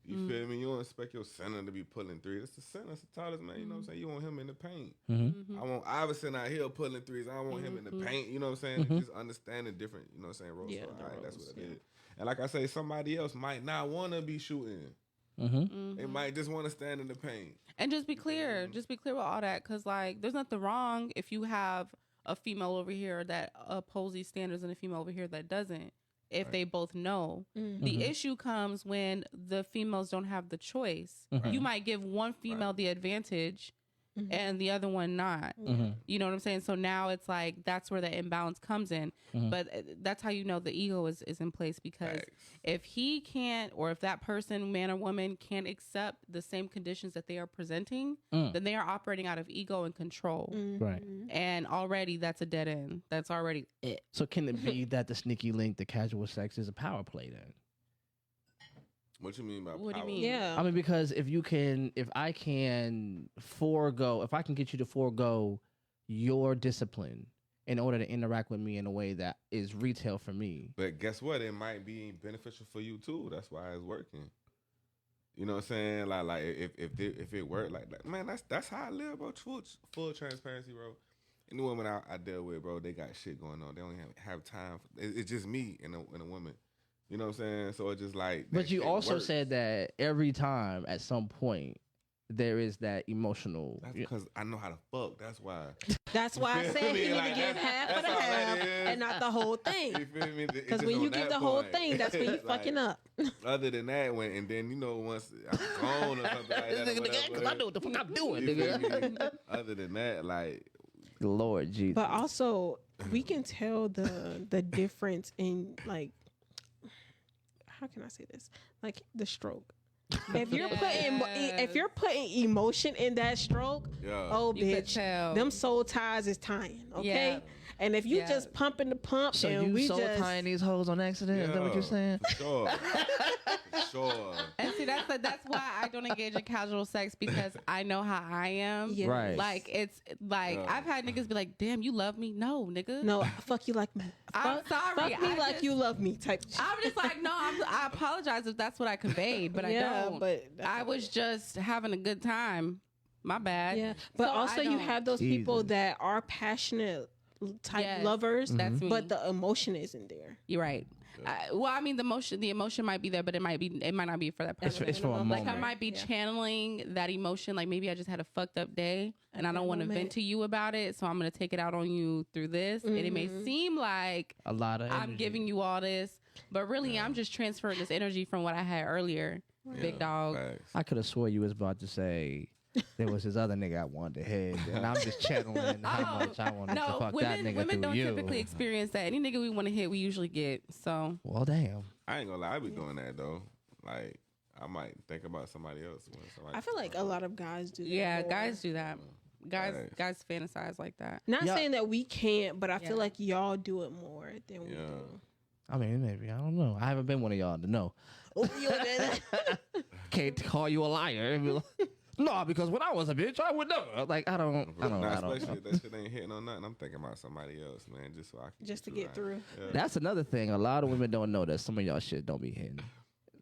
You feel me? You don't expect your center to be pulling threes. It's the center, it's the tallest man. You know what I'm saying? You want him in the paint. Mm-hmm. Mhm. I want Iverson out here pulling threes. I don't want him in the paint. You know what I'm saying? Mhm. Just understanding different, you know what I'm saying, roles. Yeah, So, the all right, that's roles, what it yeah. is. And like I say, somebody else might not want to be shooting. Mm-hmm. They might just want to stand in the paint. And just be clear with all that, because like there's nothing wrong if you have a female over here that upholds these standards and a female over here that doesn't. If Right. they both know, Mhm. the issue comes when the females don't have the choice. Mhm. You might give one female the advantage, and the other one not. You know what I'm saying? So now it's like that's where the imbalance comes in. But that's how you know the ego is in place, because if he can't, or if that person, man or woman, can't accept the same conditions that they are presenting, then they are operating out of ego and control. Right. And already that's a dead end. That's already it. So can it be that the sneaky link, the casual sex, is a power play then? What you mean by What do you power? mean? Yeah. I mean, because if I can get you to forego your discipline in order to interact with me in a way that is retail for me. But guess what? It might be beneficial for you too. That's why it's working. You know what I'm saying? Like if it worked like man, that's how I live, bro. Full transparency, bro. Any woman I deal with, bro, they got shit going on. They don't even have time. It's just me and a woman. You know what I'm saying? So it's just like. But you also said that every time at some point there is that emotional. That's because I know how to fuck. That's why. That's why I said he need to give half of the all half that is. and not the whole thing. You feel me? Because when you give the whole thing, that's when you fucking up. Other than that, and then once I'm gone or something like that, or whatever, I know what the fuck I'm doing, you feel nigga. me? Other than that, like. Lord Jesus. But also, we can tell the difference in, like, how can I say this? Like the stroke. If you're putting emotion in that stroke, oh You could bitch, tell. them soul ties is tying, okay? Yeah. And if you Yeah. just pumping the pump, So and you we soul just tying these hoes on accident? Is that what you're saying? For sure. For sure. And see, that's why I don't engage in casual sex, because I know how I am. Yes. Right. Like it's like I've had niggas be like, "Damn, you love me?" No, nigga. no, fuck you like me. I'm sorry. Fuck me I like just- you love me type. Shit. I'm just like, no. I apologize if that's what I conveyed, but Yeah, I don't. but I was just having a good time. My bad. Yeah, but So also I you don't- have those people Jesus. that are passionate type Yes, lovers, That's me. but the emotion isn't there. You're right. Well, I mean, the emotion might be there, but it might not be for that person. It's for a Like I moment. might be Yeah. channeling that emotion. Like maybe I just had a fucked up day and I don't want to vent to you about it. So I'm going to take it out on you through this. And it may seem like A lot of I'm energy. giving you all this, but really I'm just transferring this energy from what I had earlier. Big dog. Facts. I could have swore you was about to say there was this other nigga I wanted to hit, and I'm just channeling how much I wanted to No, fuck that women nigga through don't you. typically experience that. Any nigga we want to hit, we usually get. So Well, damn. I ain't gonna lie, I be doing that though. Like I might think about somebody else when somebody. I feel like a lot of guys do. That yeah, more. guys do that. Right. Guys fantasize like that. Not Yeah. saying that we can't, but I feel Yeah. like y'all do it more than we Yeah. do. I mean, maybe. I don't know. I haven't been one of y'all to know. Can't call you a liar. And be like, no, because when I was a bitch, I would never. Like, I don't. Especially if that shit ain't hitting on nothing. I'm thinking about somebody else, man, just so I can Just to get through. Yeah. That's another thing. A lot of women don't know that some of y'all shit don't be hitting.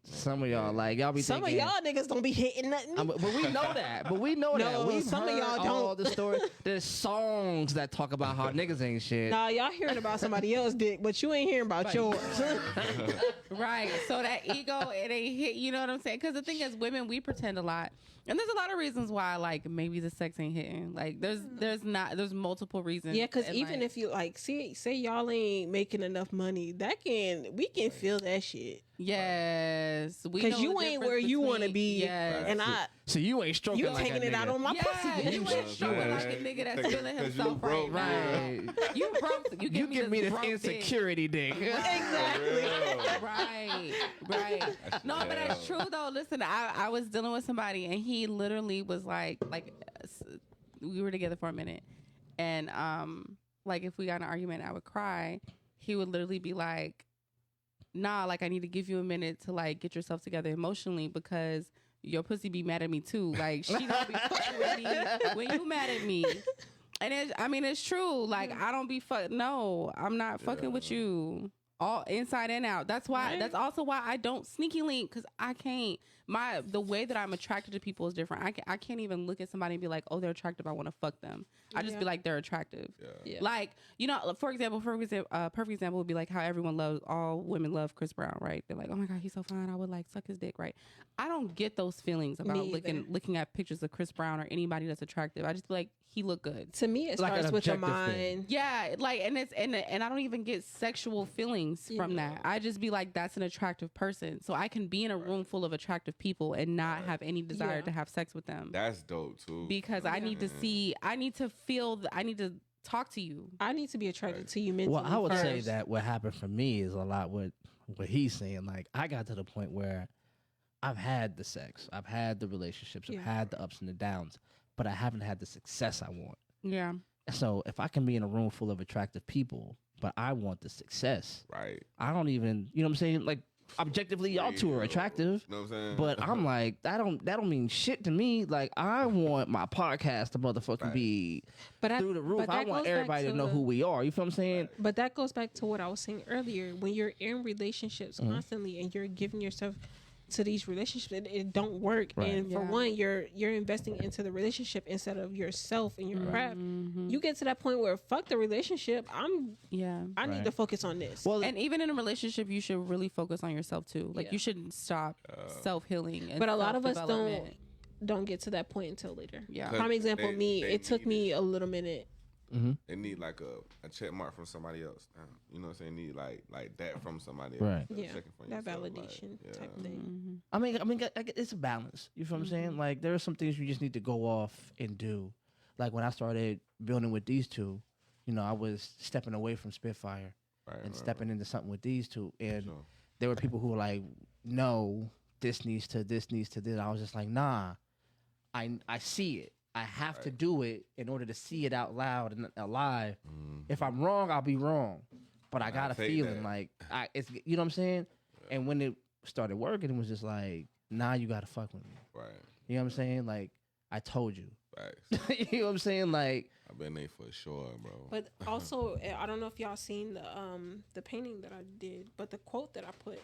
Some of y'all, like, y'all be Some thinking. of y'all niggas don't be hitting nothing. But we know that. But we know that. No, We've some of heard y'all all don't. the stories. There's songs that talk about how niggas ain't shit. Nah, y'all hearing about somebody else's dick, but you ain't hearing about yours. Right. So that ego, it ain't hit. You know what I'm saying? Because the thing is, women, we pretend a lot. And there's a lot of reasons why, like, maybe the sex ain't hitting. Like, there's multiple reasons. Yeah, because And, even like, if you like, say y'all ain't making enough money, we can feel that shit. yes, we Because know you the ain't difference where you want to between- be, Yes. and So you ain't stroking you like taking a it out nigga. on my Yeah, pussy. you bitch. ain't stroking like a nigga that's feeling 'Cause you himself broke, right now. Right. You broke. You You give me this broke dick. insecurity dick. Exactly. Right. No, but that's true though. Listen, I was dealing with somebody and he literally was like we were together for a minute, and like if we got in an argument, I would cry. He would literally be like, "Nah, like I need to give you a minute to like get yourself together emotionally because your pussy be mad at me too. Like she don't be fucking with me when you mad at me." And it's true. Like I don't be no, I'm not fucking with you. All inside and out. That's why. Right. That's also why I don't sneaky link, because I can't. The way that I'm attracted to people is different. I can't even look at somebody and be like, oh, they're attractive, I want to fuck them. I just be like, they're attractive. Yeah. Like, you know, for example, perfect example would be like how all women love Chris Brown, right? They're like, oh my god, he's so fine, I would like suck his dick, right? I don't get those feelings about Me either. looking at pictures of Chris Brown or anybody that's attractive. I just be like, he look good. To me, it Like an starts with the objective thing. mind. Yeah, like and I don't even get sexual feelings from that. I just be like, that's an attractive person. So I can be in a room full of attractive attractive people and not have any desire to have sex with them. That's dope too. Because I need to see, I need to feel, I need to talk to you. I need to be attracted to you mentally. Well, I would say first. that what happened for me is a lot what he's saying. Like, I got to the point where I've had the sex, I've had the relationships, I've had the ups and the downs, but I haven't had the success I want. Yeah. So if I can be in a room full of attractive people, but I want the success, Right. I don't even, you know what I'm saying? Like, objectively, y'all two are attractive. You know what I'm saying? But I'm like, that don't mean shit to me. Like, I want my podcast to motherfucking be through the roof. But I that want goes everybody back to know who we are. You feel what I'm saying? But that goes back to what I was saying earlier. When you're in relationships constantly and you're giving yourself to these relationships, it don't work. Right. And for one, you're investing into the relationship instead of yourself and your craft. You get to that point where fuck the relationship. I need to focus on this. Well, And even in a relationship, you should really focus on yourself too. Like you shouldn't stop self-healing. And but a lot of us self-development. don't get to that point until later. Yeah. Prime example, me. they It took need me a little minute. They need like a check mark from somebody else. You know what I'm saying? Need like that from somebody else. Right. instead of Yeah, checking for that yourself, like, validation type thing. I mean, it's a balance. You feel what I'm saying? Like, there are some things you just need to go off and do. Like, when I started building with these two, you know, I was stepping away from Spitfire and stepping into something with these two. And there were people who were like, no, this needs to this. I was just like, nah, I see it. I have to do it in order to see it out loud and alive. If I'm wrong, I'll be wrong. But I got a feeling like it's, you know what I'm saying? And when it started working, it was just like, nah, you gotta fuck with me. Right. You know what I'm saying? Like, I told you. Facts. You know what I'm saying? Like, I've been there for sure, bro. But also, I don't know if y'all seen the painting that I did, but the quote that I put,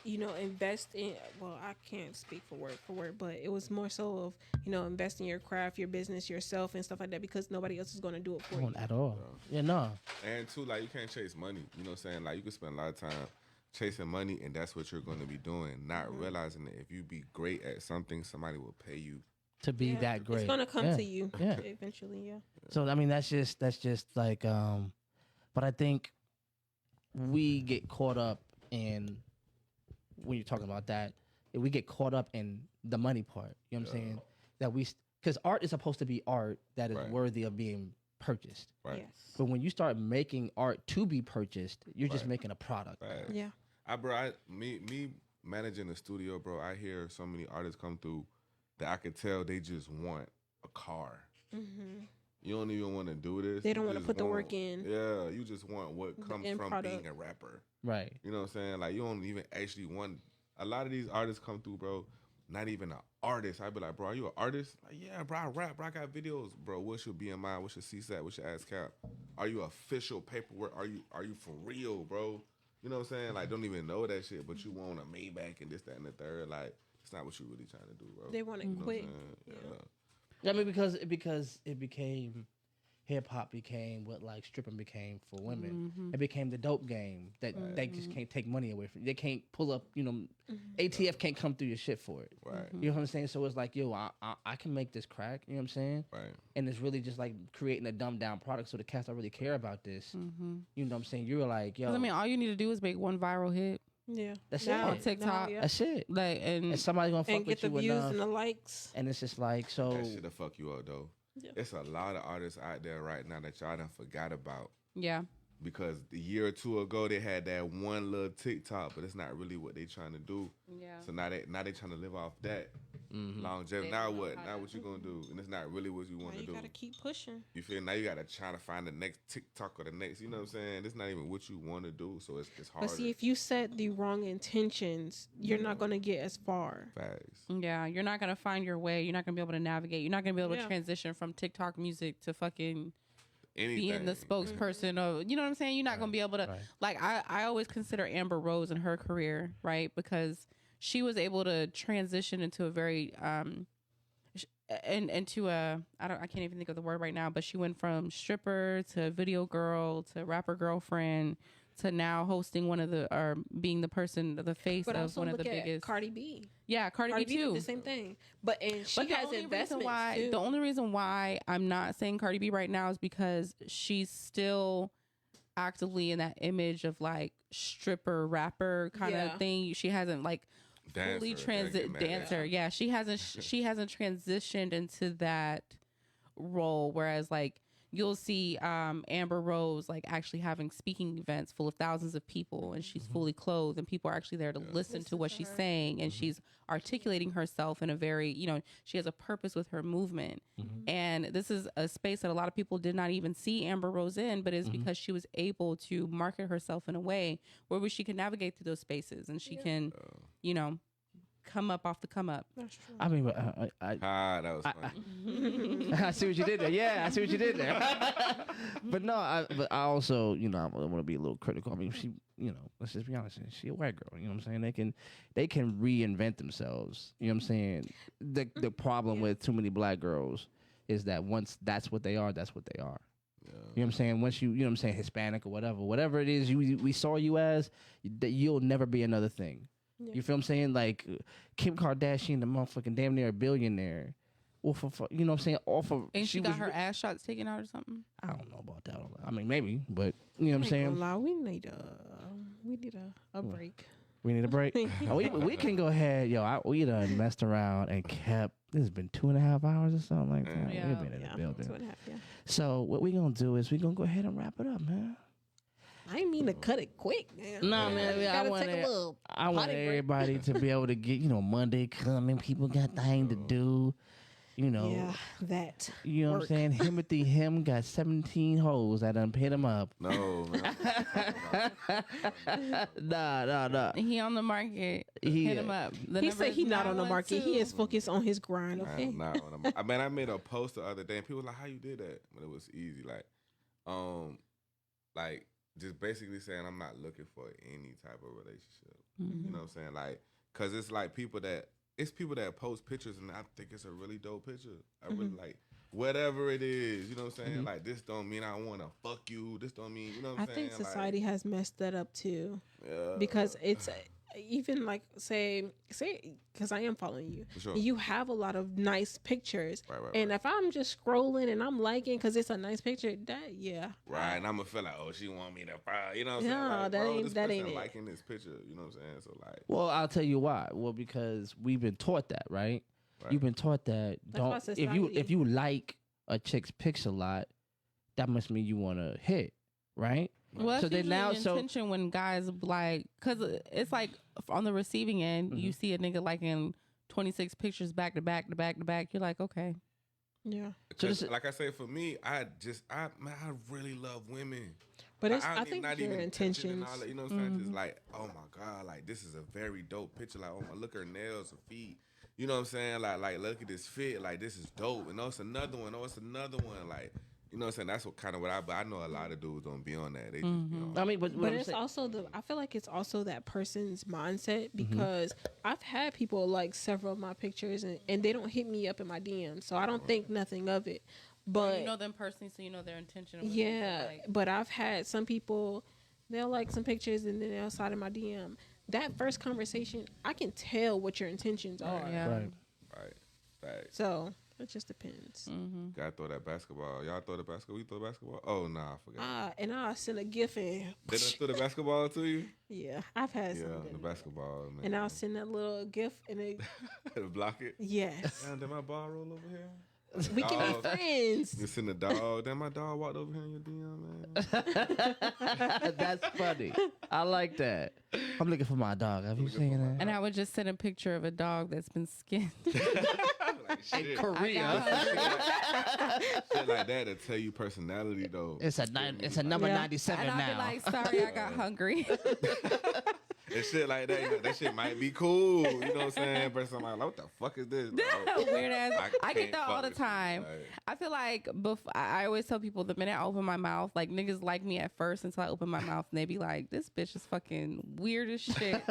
you know, invest in. Well, I can't speak for word, but it was more so of, you know, invest in your craft, your business, yourself, and stuff like that, because nobody else is going to do it for you. at all. Yeah, no. And too, like, you can't chase money. You know what I'm saying? Like, you can spend a lot of time chasing money, and that's what you're going to be doing, not realizing that if you be great at something, somebody will pay you To be that great. It's going to come to you Yeah. eventually, yeah. So I mean, that's just like, but I think we get caught up in, when you're talking about that, we get caught up in the money part. You know what I'm saying? That because art is supposed to be art that is worthy of being purchased. Right. Yes. But when you start making art to be purchased, you're just making a product. Facts. Yeah. Me managing the studio, bro, I hear so many artists come through that I could tell they just want a car. Mm-hmm. You don't even want to do this. They don't You want to just put the want- work in. Yeah, you just want what comes end from product. being a rapper. Right. You know what I'm saying? Like, you don't even actually want. A lot of these artists come through, bro, not even an artist. I'd be like, bro, are you an artist? Like, yeah, bro, I rap, bro, I got videos. Bro, what's your BMI? What's your CSAT? What's your ASCAP? Are you official paperwork? Are you for real, bro? You know what I'm saying? Like, don't even know that shit, but you want a Maybach and this, that, and the third. Like, it's not what you really trying to do, bro. They want it You know what I'm quick. saying? I mean, because it became, hip hop became what like stripping became for women. Mm-hmm. It became the dope game that they just can't take money away from. They can't pull up, you know, ATF can't come through your shit for it. Right. You know what I'm saying? So it's like, yo, I can make this crack. You know what I'm saying? Right. And it's really just like creating a dumbed down product. So the cats don't really care about this. You know what I'm saying? You're like, yo, 'Cause, I mean, all you need to do is make one viral hit Yeah. That's Now- it. on TikTok. now, yeah. that's it. Like, And somebody's gonna fuck And get with the you views enough. and the likes. And it's just like, so That shit'll fuck you up, though. Yeah. It's a lot of artists out there right now that y'all done forgot about. yeah. Because the year or two ago they had that one little TikTok, but it's not really what they trying to do. Yeah. So now they trying to live off that longevity. They Now don't know what? how Now to- what you gonna do? And it's not really what you Now want to you do. got to keep pushing. You feel? Now you gotta try to find the next TikTok or the next. You know what I'm saying? It's not even what you want to do, so it's hard. But see, if you set the wrong intentions, you're not going to get as far. Facts. Yeah, you're not gonna find your way. You're not gonna be able to navigate. You're not gonna be able to Yeah. transition from TikTok music to fucking Anything. being the spokesperson of. You know what I'm saying? You're not gonna be able to. Right. Like, I always consider Amber Rose and her career, right? Because she was able to transition into a very into a I can't even think of the word right now, but she went from stripper to video girl to rapper girlfriend to now hosting one of the or being the person, the face But of also one of look the at biggest. Cardi B. Yeah, Cardi B Cardi B too. did the same thing. But and she But the has only reason investments why too. the only reason why I'm not saying Cardi B right now is because she's still actively in that image of like stripper rapper kind Yeah. of thing. She hasn't like fully Dancer, get mad at dancer. you. Yeah, she hasn't transitioned into that role. Whereas like you'll see Amber Rose like actually having speaking events full of thousands of people, and she's fully clothed, and people are actually there to listen to what she's saying, and she's articulating herself in a very, she has a purpose with her movement. And this is a space that a lot of people did not even see Amber Rose in, but it's because she was able to market herself in a way where she can navigate through those spaces, and she can, come up off the come up. That's true. I mean, that was funny. I see what you did there. Yeah, I see what you did there. But no, but I also, I want to be a little critical. I mean, she, let's just be honest. She a white girl. You know what I'm saying? They can reinvent themselves. You know what I'm saying? The problem with too many black girls is that once that's what they are, that's what they are. Yeah. You know what I'm saying? Once you know what I'm saying, Hispanic or whatever it is we saw you as, you'll never be another thing. Yeah. You feel what I'm saying? Like Kim Kardashian, the motherfucking damn near a billionaire. Off of, you know what I'm saying? Off of, and she got her ass shots taken out or something? I don't know about that. I mean, maybe, but you know what I'm saying? Lie. We need a break. We need a break. we can go ahead. Yo, we done messed around and kept, this has been 2.5 hours or something like that. Yeah. We've been in the building. 2.5, yeah. So what we going to do is we going to go ahead and wrap it up, man. I didn't mean to cut it quick, man. No, man. I want everybody to be able to get, Monday coming. People got things to do. Yeah, that. You know what I'm saying? HiMMiTHY HiM got 17 hoes that done hit him up. No, man. Nah. He on the market. Hit him up. He said he not on the market. He is focused on his grind, okay? I'm not on the, I made a post the other day, and people were like, how you did that? But it was easy. Like, just basically saying I'm not looking for any type of relationship. Mm-hmm. You know what I'm saying? Like, because it's like people that post pictures and I think it's a really dope picture. I really like whatever it is. You know what I'm saying? Like, this don't mean I want to fuck you. This don't mean, you know what I'm saying? I think society has messed that up too. Yeah. Because it's even like say because I am following you. For sure. You have a lot of nice pictures. Right, and if I'm just scrolling and I'm liking because it's a nice picture, Right, and I'm gonna feel like, oh, she want me to fry. You know what I'm saying? No, Like, that bro, ain't this that person ain't liking this picture. You know what I'm saying? So like, well, I'll tell you why. Well, because we've been taught that, right? You've been taught that if you like a chick's picture a lot, that must mean you want to hit, right? Well, that's intention when guys like, because it's like on the receiving end, you see a nigga liking 26 pictures back to back to back to back. You're like, okay. Yeah. Because, like I say, for me, I really love women. But like, I think your intentions. You know what I'm saying? Just like, oh my God, like this is a very dope picture. Like, oh my, look at her nails, her feet. You know what I'm saying? Like look at this fit. Like, this is dope. And it's another one. Oh, it's another one. Like, you know what I'm saying? That's but I know a lot of dudes don't be on that. They just be on. I mean, but it's also I feel like it's also that person's mindset because I've had people like several of my pictures and they don't hit me up in my DM. So I don't think nothing of it. But you know them personally, so you know their intention. Yeah, but I've had some people, they'll like some pictures and then they'll slide in my DM. That first conversation, I can tell what your intentions are. Yeah. Right. So it just depends. Gotta throw that basketball. Y'all throw the basketball? We throw the basketball? Oh, nah, I forgot. And I'll send a GIF in. Did I throw the basketball to you? Yeah, I've had some. Yeah, the basketball, man. And I'll send that little GIF and it. Block it? Yes. Damn, did my ball roll over here? We can be friends. You send the dog. Damn, my dog walked over here in your DM, man. That's funny. I like that. I'm looking for my dog. Have you seen that? And I would just send a picture of a dog that's been skinned. Like, in Korea. Shit like that to tell you personality though. It's a number 97 and now. I'll be like, sorry, I got hungry. And shit like that, that shit might be cool. You know what I'm saying? But I'm like, what the fuck is this? Weird ass. I get that all the time. Like, I feel like I always tell people the minute I open my mouth, like niggas like me at first until I open my mouth and they be like, this bitch is fucking weird as shit.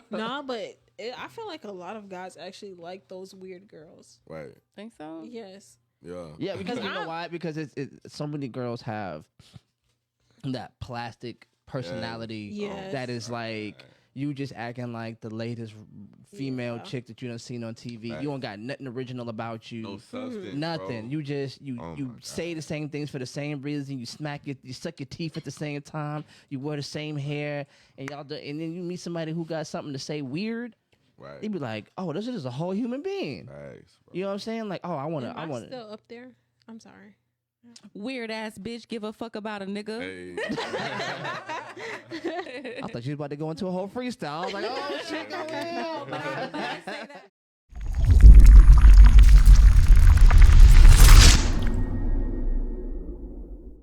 Nah, but I feel like a lot of guys actually like those weird girls. Right. Think so? Yes. Yeah, because you know why? Because it's so many girls have that plastic personality that is like you just acting like the latest female chick that you done seen on TV. Right. You don't got nothing original about you. No substance, nothing. Bro. You just you say the same things for the same reason. You suck your teeth at the same time. You wear the same hair, and and then you meet somebody who got something to say weird. Right. You'd be like, oh, this is a whole human being. Nice, bro. You know what I'm saying? Like, oh, I want to. Am I want to. still up there? I'm sorry. Weird ass bitch, give a fuck about a nigga. Hey. I thought you was about to go into a whole freestyle. I was like, oh shit, go But I was about to say